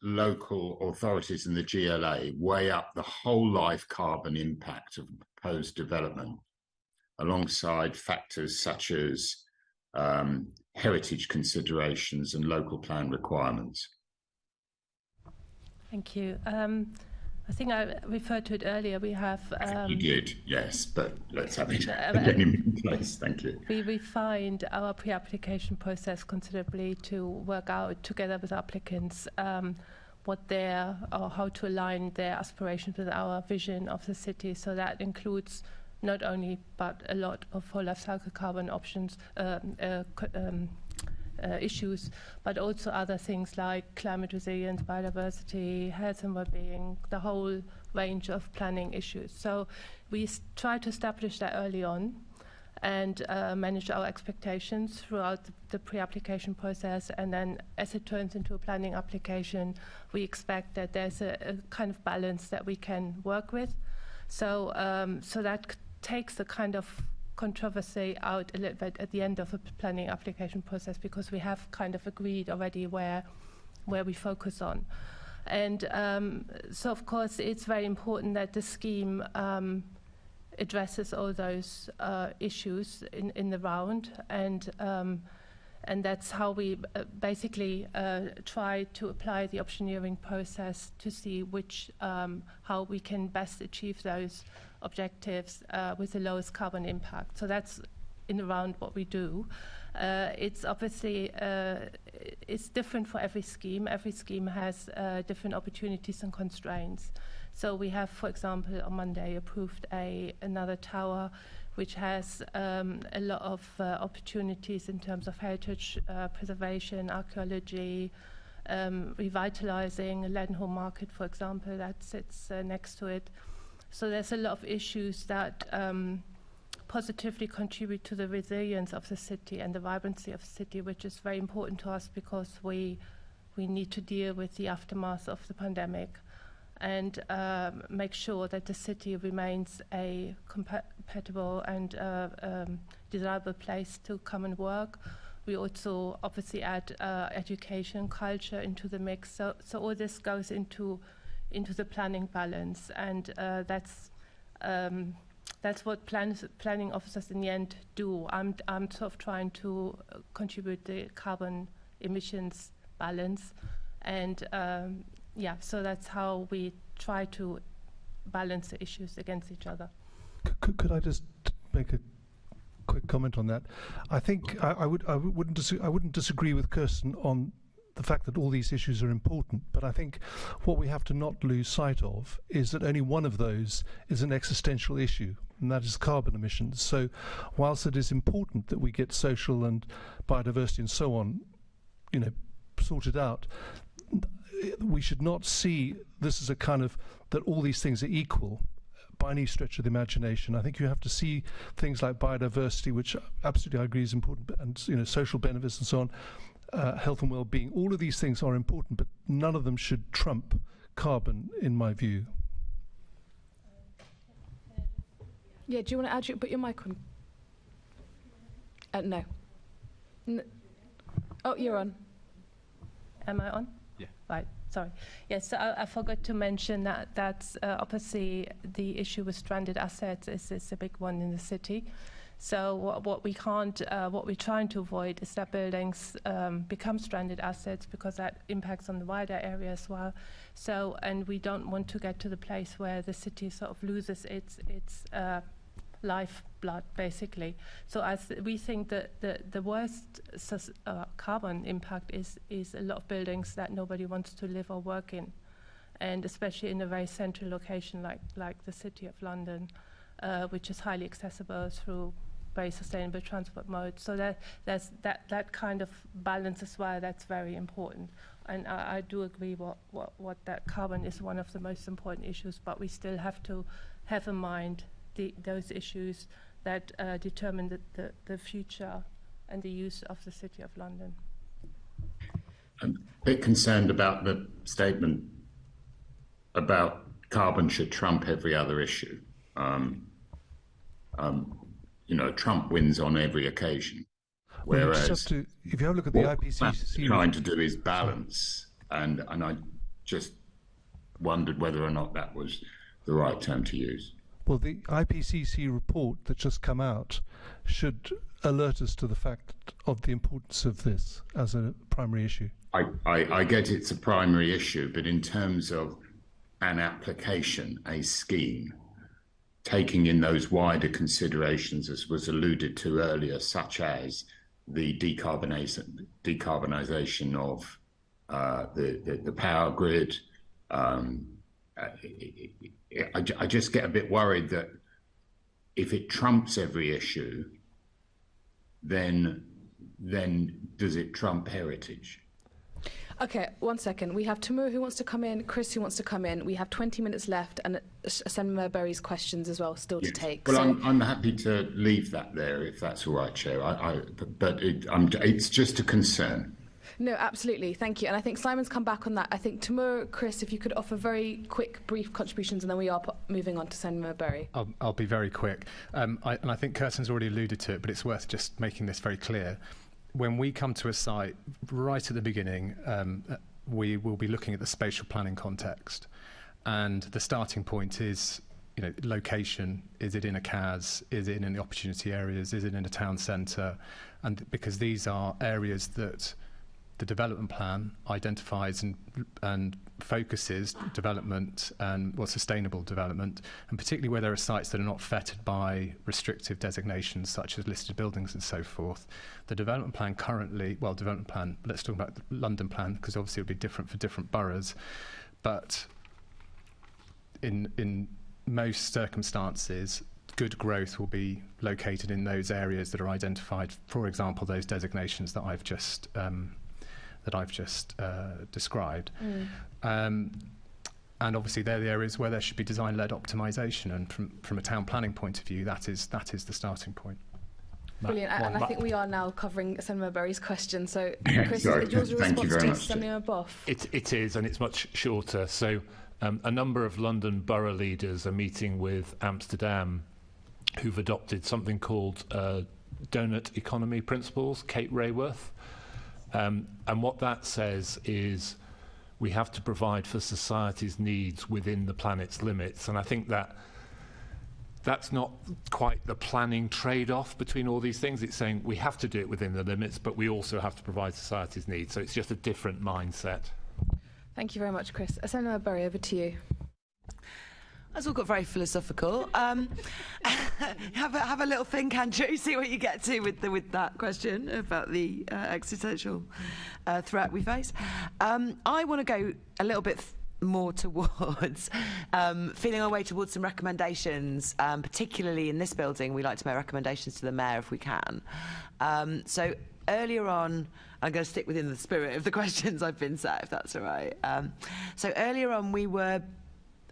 local authorities and the GLA weigh up the whole life carbon impact of proposed development alongside factors such as heritage considerations and local plan requirements? Thank you. I think I referred to it earlier. We have. You did, yes, but let's have it again in place. Thank you. We refined our pre-application process considerably to work out together with applicants how to align their aspirations with our vision of the city. So that includes not only but a lot of whole life cycle carbon options. Issues, but also other things like climate resilience, biodiversity, health and well-being, the whole range of planning issues. So we try to establish that early on, and manage our expectations throughout the pre-application process. And then as it turns into a planning application, we expect that there's a kind of balance that we can work with. So, so that takes the kind of controversy out a little bit at the end of a planning application process, because we have kind of agreed already where we focus on. And so, of course, it's very important that the scheme addresses all those issues in the round, and that's how we basically try to apply the optioneering process to see how we can best achieve those objectives with the lowest carbon impact. So that's in the round what we do. It's obviously it's different for every scheme. Every scheme has different opportunities and constraints. So we have, for example, on Monday approved another tower which has a lot of opportunities in terms of heritage preservation, archaeology, revitalizing a Leadenhall Market, for example, that sits next to it. So there's a lot of issues that positively contribute to the resilience of the city and the vibrancy of the city, which is very important to us because we need to deal with the aftermath of the pandemic and make sure that the city remains a compatible and desirable place to come and work. We also obviously add education, culture into the mix. So all this goes into the planning balance, and that's what planning officers in the end do. I'm sort of trying to contribute the carbon emissions balance, and yeah, so that's how we try to balance the issues against each other. Could I just make a quick comment on that? I think I wouldn't disagree with Kerstin on the fact that all these issues are important, but I think what we have to not lose sight of is that only one of those is an existential issue, and that is carbon emissions. So whilst it is important that we get social and biodiversity and so on, sorted out, we should not see this as a kind of that all these things are equal by any stretch of the imagination. I think you have to see things like biodiversity, which absolutely I agree is important, and social benefits and so on, health and well-being. All of these things are important, but none of them should trump carbon, in my view. Yeah, do you want to put your mic on? No. Oh, you're on. Am I on? Yeah. Right, sorry. Yes, so I forgot to mention that's obviously the issue with stranded assets is a big one in the city. So what we're trying to avoid is that buildings become stranded assets, because that impacts on the wider area as well. So, and we don't want to get to the place where the city sort of loses its lifeblood, basically. So as we think that the worst carbon impact is a lot of buildings that nobody wants to live or work in, and especially in a very central location like the City of London, which is highly accessible through very sustainable transport modes. So there's that kind of balance as well. That's very important. And I do agree what that carbon is one of the most important issues, but we still have to have in mind those issues that determine the future and the use of the City of London. I'm a bit concerned about the statement about carbon should trump every other issue. Trump wins on every occasion. Whereas if you have a look at the IPCC, trying to do is balance, and I just wondered whether or not that was the right term to use. Well, the IPCC report that's just come out should alert us to the fact of the importance of this as a primary issue. I get it's a primary issue, but in terms of an application, a scheme, taking in those wider considerations, as was alluded to earlier, such as the decarbonisation of the power grid, I just get a bit worried that if it trumps every issue, then does it trump heritage? Okay, 1 second. We have Timur who wants to come in, Chris who wants to come in. We have 20 minutes left, and Senator Berry's questions as well still to take. Well, so I'm happy to leave that there if that's all right, Chair. But it's just a concern. No, absolutely. Thank you. And I think Simon's come back on that. I think Timur, Chris, if you could offer very quick, brief contributions, and then we are moving on to Senator Berry. I'll be very quick. And I think Kerstin's already alluded to it, but it's worth just making this very clear. When we come to a site, right at the beginning, we will be looking at the spatial planning context. And the starting point is, location. Is it in a CAS? Is it in the opportunity areas? Is it in a town centre? And because these are areas that the development plan identifies and focuses development and sustainable development, and particularly where there are sites that are not fettered by restrictive designations such as listed buildings and so forth. The development plan currently, let's talk about the London plan, because obviously it will be different for different boroughs, but in most circumstances, good growth will be located in those areas that are identified, for example, those designations that I've just described. And obviously they're the areas where there should be design-led optimisation, and from a town planning point of view, that is the starting point. Brilliant. And I think we are now covering Senator Berry's question. So, Chris, is yours a Thank you response very to much, Senator Boff? It is, and it's much shorter. So a number of London borough leaders are meeting with Amsterdam, who've adopted something called donut economy principles, Kate Rayworth. And what that says is we have to provide for society's needs within the planet's limits. And I think that's not quite the planning trade-off between all these things. It's saying we have to do it within the limits, but we also have to provide society's needs. So it's just a different mindset. Thank you very much, Chris. Senator Berry, over to you. That's all got very philosophical. Have a little think, Andrew. See what you get to with that question about the existential threat we face. I want to go a little bit more towards feeling our way towards some recommendations, particularly in this building. We like to make recommendations to the mayor if we can. So earlier on, I'm going to stick within the spirit of the questions I've been set, if that's all right. So earlier on,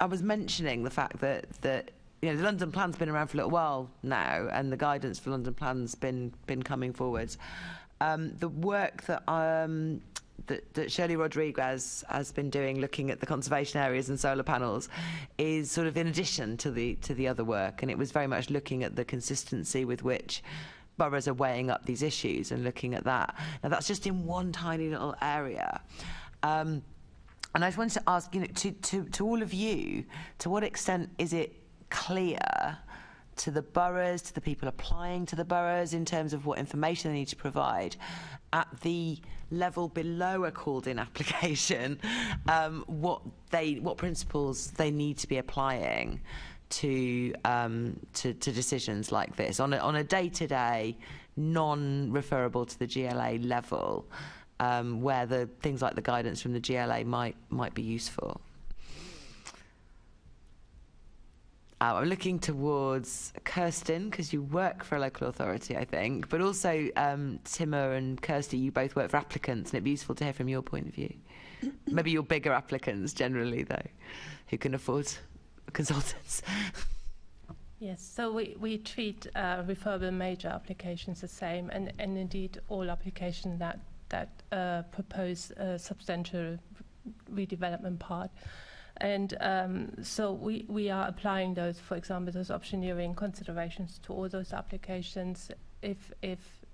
I was mentioning the fact that the London plan's been around for a little while now, and the guidance for London plan's been coming forwards. The work that Shirley Rodriguez has been doing, looking at the conservation areas and solar panels, is sort of in addition to the other work, and it was very much looking at the consistency with which boroughs are weighing up these issues and looking at that. Now that's just in one tiny little area. And I just wanted to ask, to all of you, to what extent is it clear to the boroughs, to the people applying to the boroughs, in terms of what information they need to provide at the level below a called-in application, what principles they need to be applying to decisions like this on a day-to-day, non-referable to the GLA level? Where the things like the guidance from the GLA might be useful. I'm looking towards Kerstin, because you work for a local authority, I think, but also Timur and Kirsty, you both work for applicants, and it'd be useful to hear from your point of view. Maybe your bigger applicants generally, though, who can afford consultants. Yes, so we treat referable major applications the same, and indeed all applications that propose a substantial redevelopment part. And so we are applying those, for example, those optioneering considerations to all those applications if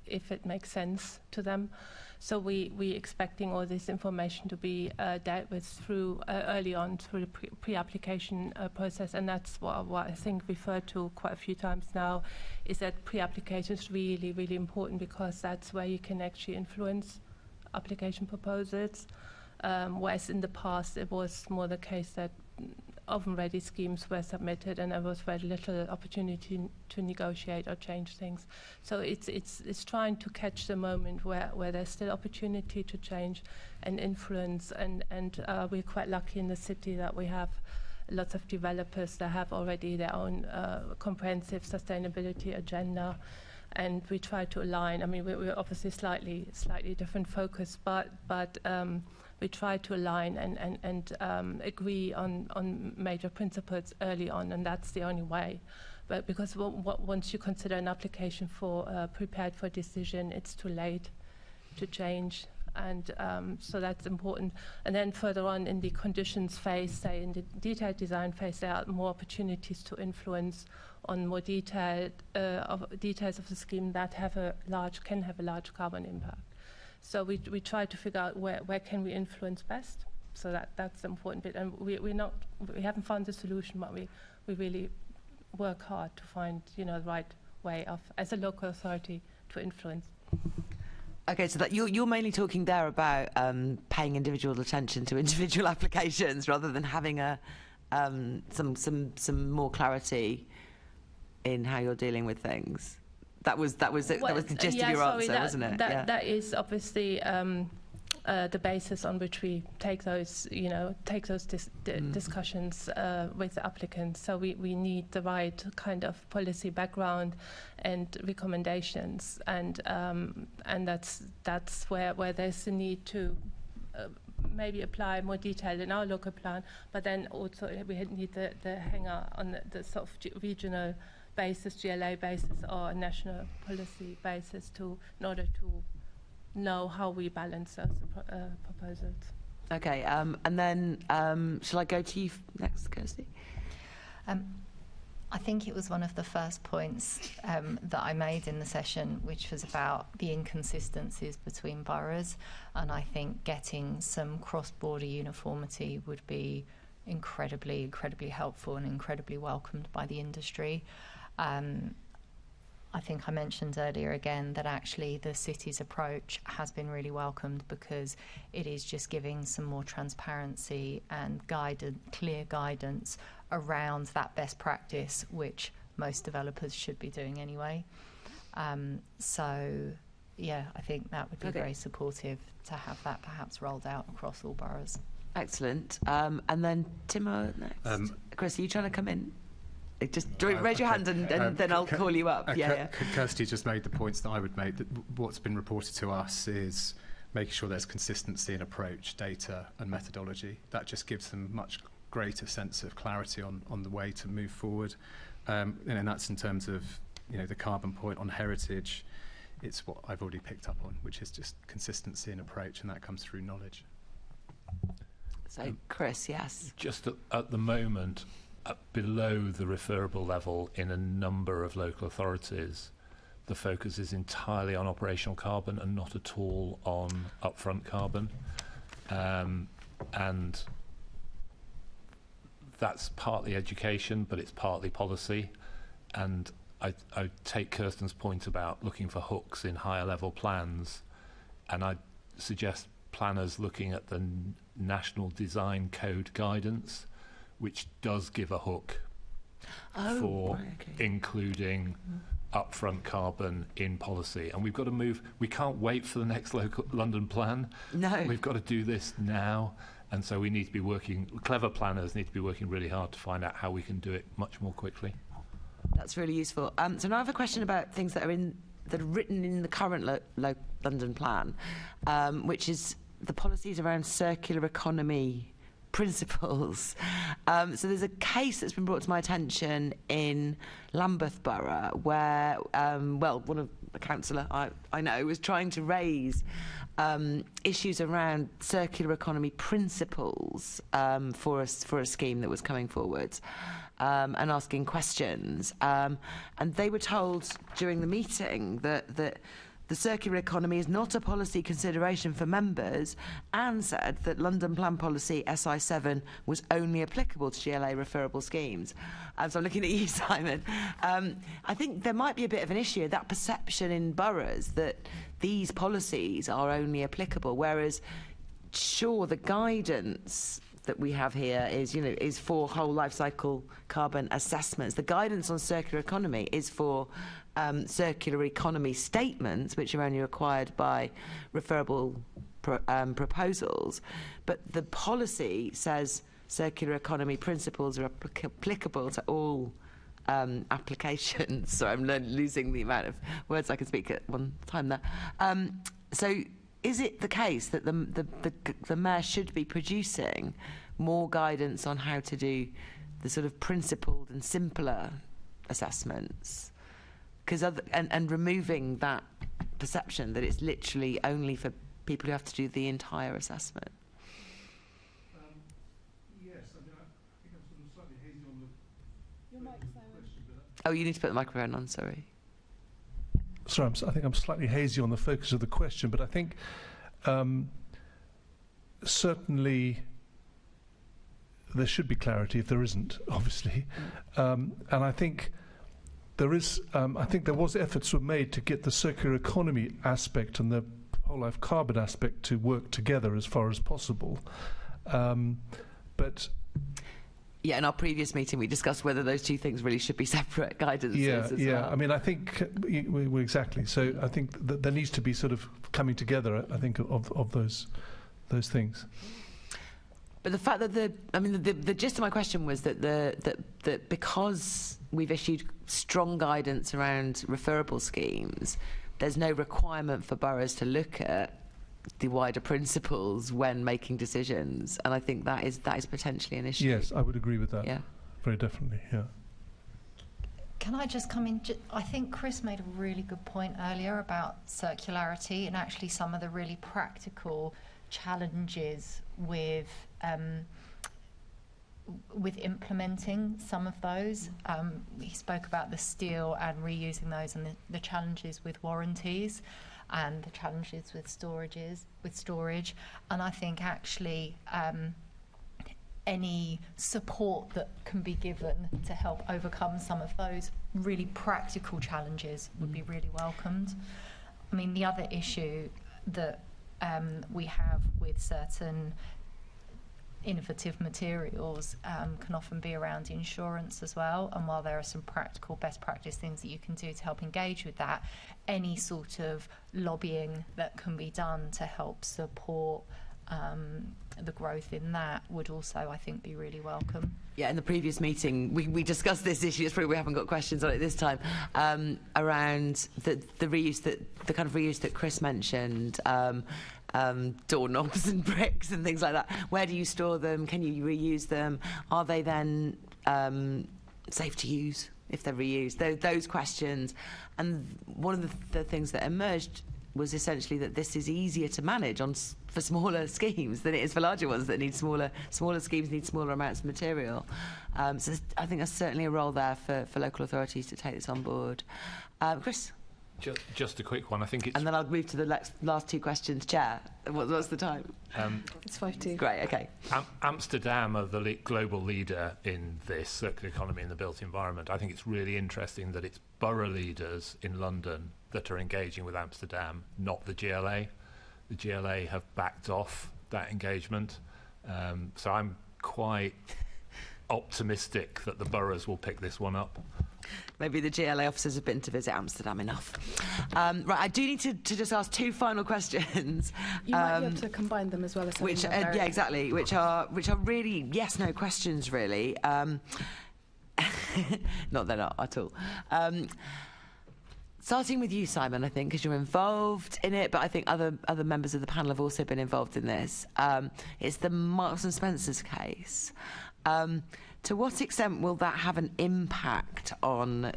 it makes sense to them. So we expecting all this information to be dealt with through early on through the pre-application process, and that's what I think referred to quite a few times now, is that pre-application is really, really important, because that's where you can actually influence application proposals, whereas in the past it was more the case that oven-ready schemes were submitted and there was very little opportunity to negotiate or change things. So it's trying to catch the moment where there's still opportunity to change and influence, and we're quite lucky in the city that we have lots of developers that have already their own comprehensive sustainability agenda, and we try to align. I mean, we're obviously slightly different focus, but we try to align and agree on major principles early on, and that's the only way. But because once you consider an application for prepared for decision, it's too late to change. And so that's important. And then further on in the conditions phase, say in the detailed design phase, there are more opportunities to influence on more details of the scheme that can have a large carbon impact. So we try to figure out where can we influence best. So that's the important bit. And we haven't found the solution, but we really work hard to find the right way of, as a local authority, to influence. Okay, so that you're mainly talking there about paying individual attention to individual applications rather than having some more clarity in how you're dealing with things. That was the gist of your answer, wasn't it? That is obviously the basis on which we take those discussions with the applicants. So we need the right kind of policy background and recommendations, and that's where there's a need to maybe apply more detail in our local plan, but then also we need the hanger on the sort of regional basis, GLA basis, or a national policy basis in order to know how we balance those proposals. Okay, and then shall I go to you next, Kirsty? I think it was one of the first points that I made in the session, which was about the inconsistencies between boroughs, and I think getting some cross-border uniformity would be incredibly, incredibly helpful and incredibly welcomed by the industry. I think I mentioned earlier again that actually the city's approach has been really welcomed, because it is just giving some more transparency and clear guidance around that best practice, which most developers should be doing anyway. So, yeah, I think that would be very supportive to have that perhaps rolled out across all boroughs. Excellent. And then Timur next. Chris, are you trying to come in? Just raise your hand and then I'll call you up. Kirsty just made the points that I would make. That what's been reported to us is making sure there's consistency in approach, data and methodology. That just gives them much greater sense of clarity on the way to move forward. And that's in terms of the carbon point on heritage. It's what I've already picked up on, which is just consistency in approach, and that comes through knowledge. So, Chris, yes. Just at the moment, below the referable level in a number of local authorities, the focus is entirely on operational carbon and not at all on upfront carbon. And that's partly education, but it's partly policy. And I take Kerstin's point about looking for hooks in higher level plans, and I suggest planners looking at the National Design Code guidance, which does give a hook for including upfront carbon in policy. And we've got to move. We can't wait for the next local London plan. No. We've got to do this now. And so we need to be working, clever planners need to be working really hard to find out how we can do it much more quickly. That's really useful. So now I have a question about things that are written in the current London plan, which is the policies around circular economy principles. So there's a case that's been brought to my attention in Lambeth Borough where, one of the councillor I know was trying to raise issues around circular economy principles for a scheme that was coming forward, and asking questions. And they were told during the meeting that the circular economy is not a policy consideration for members, and said that London Plan Policy SI7 was only applicable to GLA referable schemes. So I'm looking at you, Simon. I think there might be a bit of an issue, that perception in boroughs that these policies are only applicable, whereas, sure, the guidance that we have here is for whole life cycle carbon assessments. The guidance on circular economy is for circular economy statements, which are only required by referable proposals. But the policy says circular economy principles are applicable to all applications. So I'm losing the amount of words I can speak at one time there. So is it the case that the mayor should be producing more guidance on how to do the sort of principled and simpler assessments, and removing that perception that it's literally only for people who have to do the entire assessment? Yes, I mean, I think I'm sort of slightly hazy on the Your mic, Simon. question, but Oh, you need to put the microphone on, sorry. sorry, I think I'm slightly hazy on the focus of the question, but I think certainly there should be clarity if there isn't, obviously, and I think there is. I think there was efforts were made to get the circular economy aspect and the whole life carbon aspect to work together as far as possible, but. Yeah, in our previous meeting, we discussed whether those two things really should be separate guidances. Yeah. Well. I mean, I think exactly. So I think that there needs to be sort of coming together. I think of those things. But the fact that the gist of my question was that that because we've issued strong guidance around referable schemes, there's no requirement for boroughs to look at the wider principles when making decisions, and I think that is potentially an issue. Yes, I would agree with that. Yeah, very definitely. Yeah. Can I just come in? I think Chris made a really good point earlier about circularity and actually some of the really practical challenges with implementing some of those. He spoke about the steel and reusing those, and the challenges with warranties, and the challenges with storage. And I think actually any support that can be given to help overcome some of those really practical challenges would be really welcomed. I mean, the other issue that we have with certain innovative materials can often be around insurance as well, and while there are some practical best practice things that you can do to help engage with that, any sort of lobbying that can be done to help support the growth in that would also, I think, be really welcome. Yeah, in the previous meeting we discussed this issue. It's probably we haven't got questions on it this time, around the reuse, the kind of reuse that Chris mentioned, doorknobs and bricks and things like that. Where do you store them? Can you reuse them? Are they then safe to use if they're reused? Those questions. And one of the things that emerged was essentially that this is easier to manage for smaller schemes than it is for larger ones that need smaller schemes need smaller amounts of material. So I think there's certainly a role there for local authorities to take this on board. Chris? Just a quick one. I think it's... And then I'll move to the last two questions. Chair, what's the time? It's 5:02. Great, okay. Amsterdam are the global leader in this circular economy in the built environment. I think it's really interesting that it's borough leaders in London that are engaging with Amsterdam, not the GLA. The GLA have backed off that engagement. So I'm quite optimistic that the boroughs will pick this one up. Maybe the GLA officers have been to visit Amsterdam enough. Right, I do need to just ask two final questions. You might be able to combine them as well as which, yeah, exactly. Which are really yes/no questions, really. Not they're not at all. Starting with you, Simon, I think, because you're involved in it, but I think other members of the panel have also been involved in this. It's the Marks and Spencer's case. To what extent will that have an impact on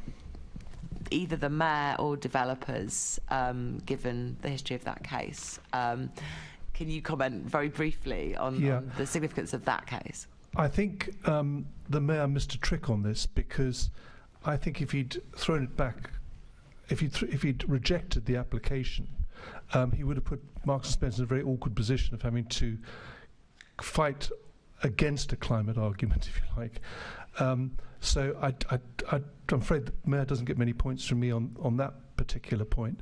either the mayor or developers, given the history of that case? Can you comment very briefly on the significance of that case? I think the mayor missed a trick on this, because I think if he'd thrown it back, if he'd rejected the application, he would have put Marks and Spencer in a very awkward position of having to fight against a climate argument, if you like. So I'm afraid the mayor doesn't get many points from me on that particular point.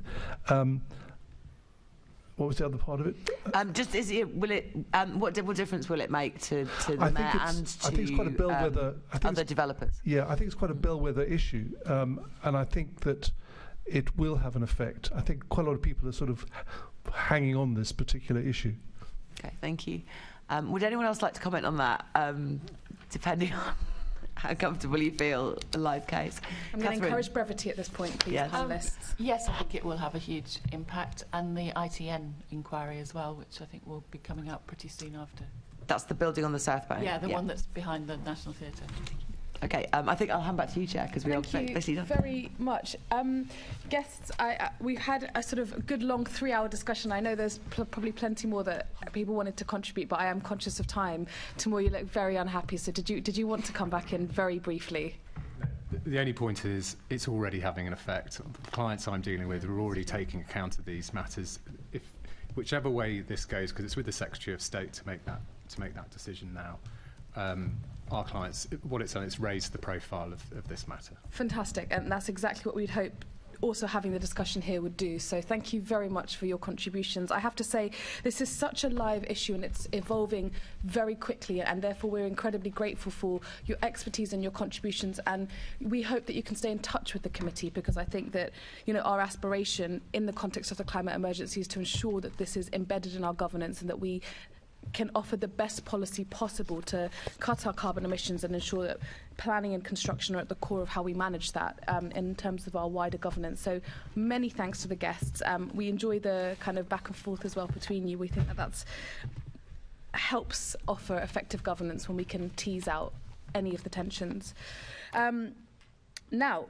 What was the other part of it? What difference will it make to the mayor and to I think it's quite a bellwether, other developers? Yeah, I think it's quite a bellwether issue, and I think that it will have an effect. I think quite a lot of people are sort of hanging on this particular issue. Okay, thank you. Would anyone else like to comment on that? Depending on how comfortable you feel, a live case. I'm going to encourage brevity at this point, please, Yes. panellists. Yes, I think it will have a huge impact, and the ITN inquiry as well, which I think will be coming out pretty soon after. That's the building on the South Bank? Yeah, the one that's behind the National Theatre. Okay, I think I'll hand back to you, Chair, because we are basically done. Thank you very much. Guests, we've had a sort of good long 3-hour discussion. I know there's probably plenty more that people wanted to contribute, but I am conscious of time. Timur, you look very unhappy, so did you want to come back in very briefly? The only point is it's already having an effect. The clients I'm dealing with are already taking account of these matters. If whichever way this goes, because it's with the Secretary of State to make that decision now. Our clients, what it's done, it's raised the profile of this matter. Fantastic, and that's exactly what we'd hope also having the discussion here would do. So thank you very much for your contributions. I have to say, this is such a live issue and it's evolving very quickly, and therefore we're incredibly grateful for your expertise and your contributions, and we hope that you can stay in touch with the committee, because I think that, you know, our aspiration in the context of the climate emergency is to ensure that this is embedded in our governance and that we can offer the best policy possible to cut our carbon emissions and ensure that planning and construction are at the core of how we manage that in terms of our wider governance. So many thanks to the guests. We enjoy the kind of back and forth as well between you. We think that that's helps offer effective governance when we can tease out any of the tensions. Now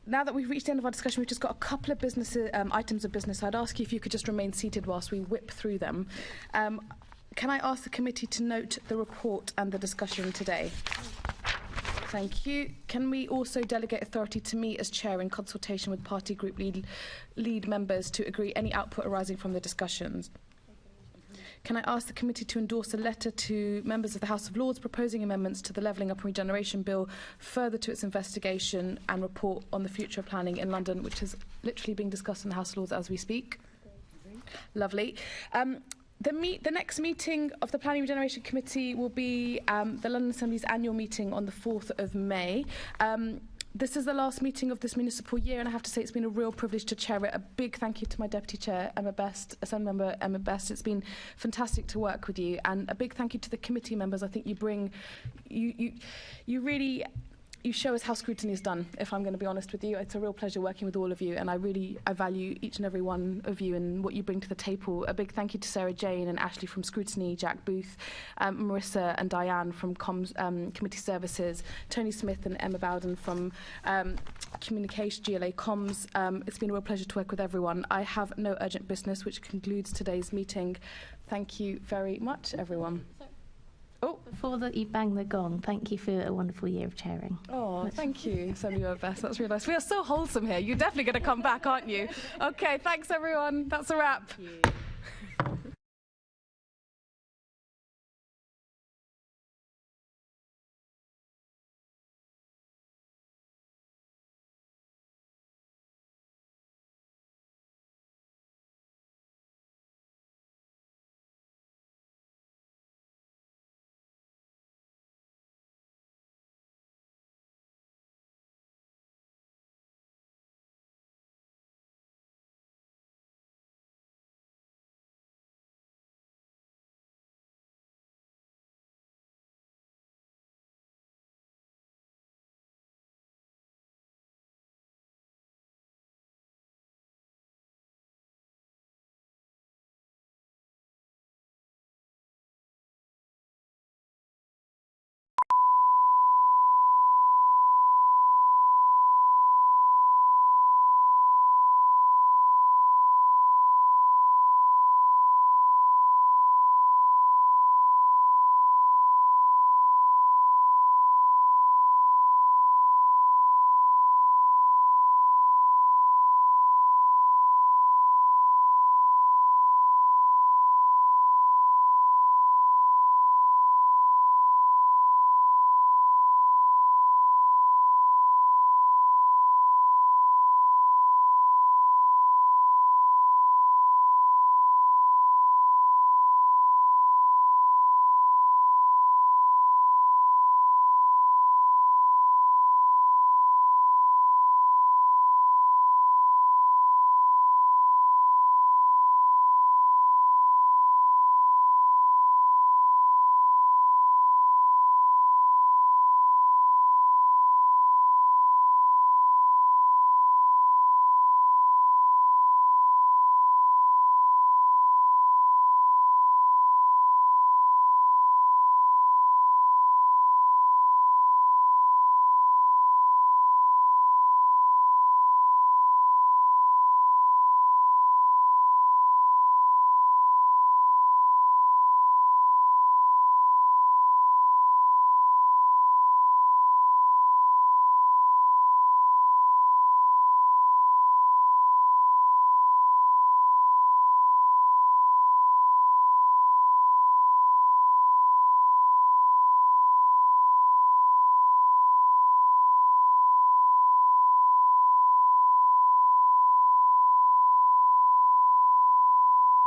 that we've reached the end of our discussion, we've just got a couple of items of business. I'd ask you if you could just remain seated whilst we whip through them. Can I ask the committee to note the report and the discussion today? Thank you. Can we also delegate authority to me as chair in consultation with party group lead members to agree any output arising from the discussions? Can I ask the committee to endorse a letter to members of the House of Lords proposing amendments to the Levelling Up and Regeneration Bill further to its investigation and report on the future of planning in London, which is literally being discussed in the House of Lords as we speak? Lovely. The next meeting of the Planning and Regeneration Committee will be the London Assembly's annual meeting on the 4th of May. This is the last meeting of this municipal year, and I have to say it's been a real privilege to chair it. A big thank you to my Deputy Chair, Emma Best, Assembly Member Emma Best. It's been fantastic to work with you, and a big thank you to the committee members. I think you bring, you really, you show us how scrutiny is done, if I'm going to be honest with you. It's a real pleasure working with all of you, and I value each and every one of you and what you bring to the table. A big thank you to Sarah Jane and Ashley from Scrutiny, Jack Booth, Marissa and Diane from Committee Services, Tony Smith and Emma Bowden from Communication, GLA Comms. It's been a real pleasure to work with everyone. I have no urgent business, which concludes today's meeting. Thank you very much, everyone. Before you bang the gong, thank you for a wonderful year of chairing. Oh, thank you, Assembly Best. That's really nice. We are so wholesome here. You're definitely going to come back, aren't you? Okay, thanks, everyone. That's a wrap.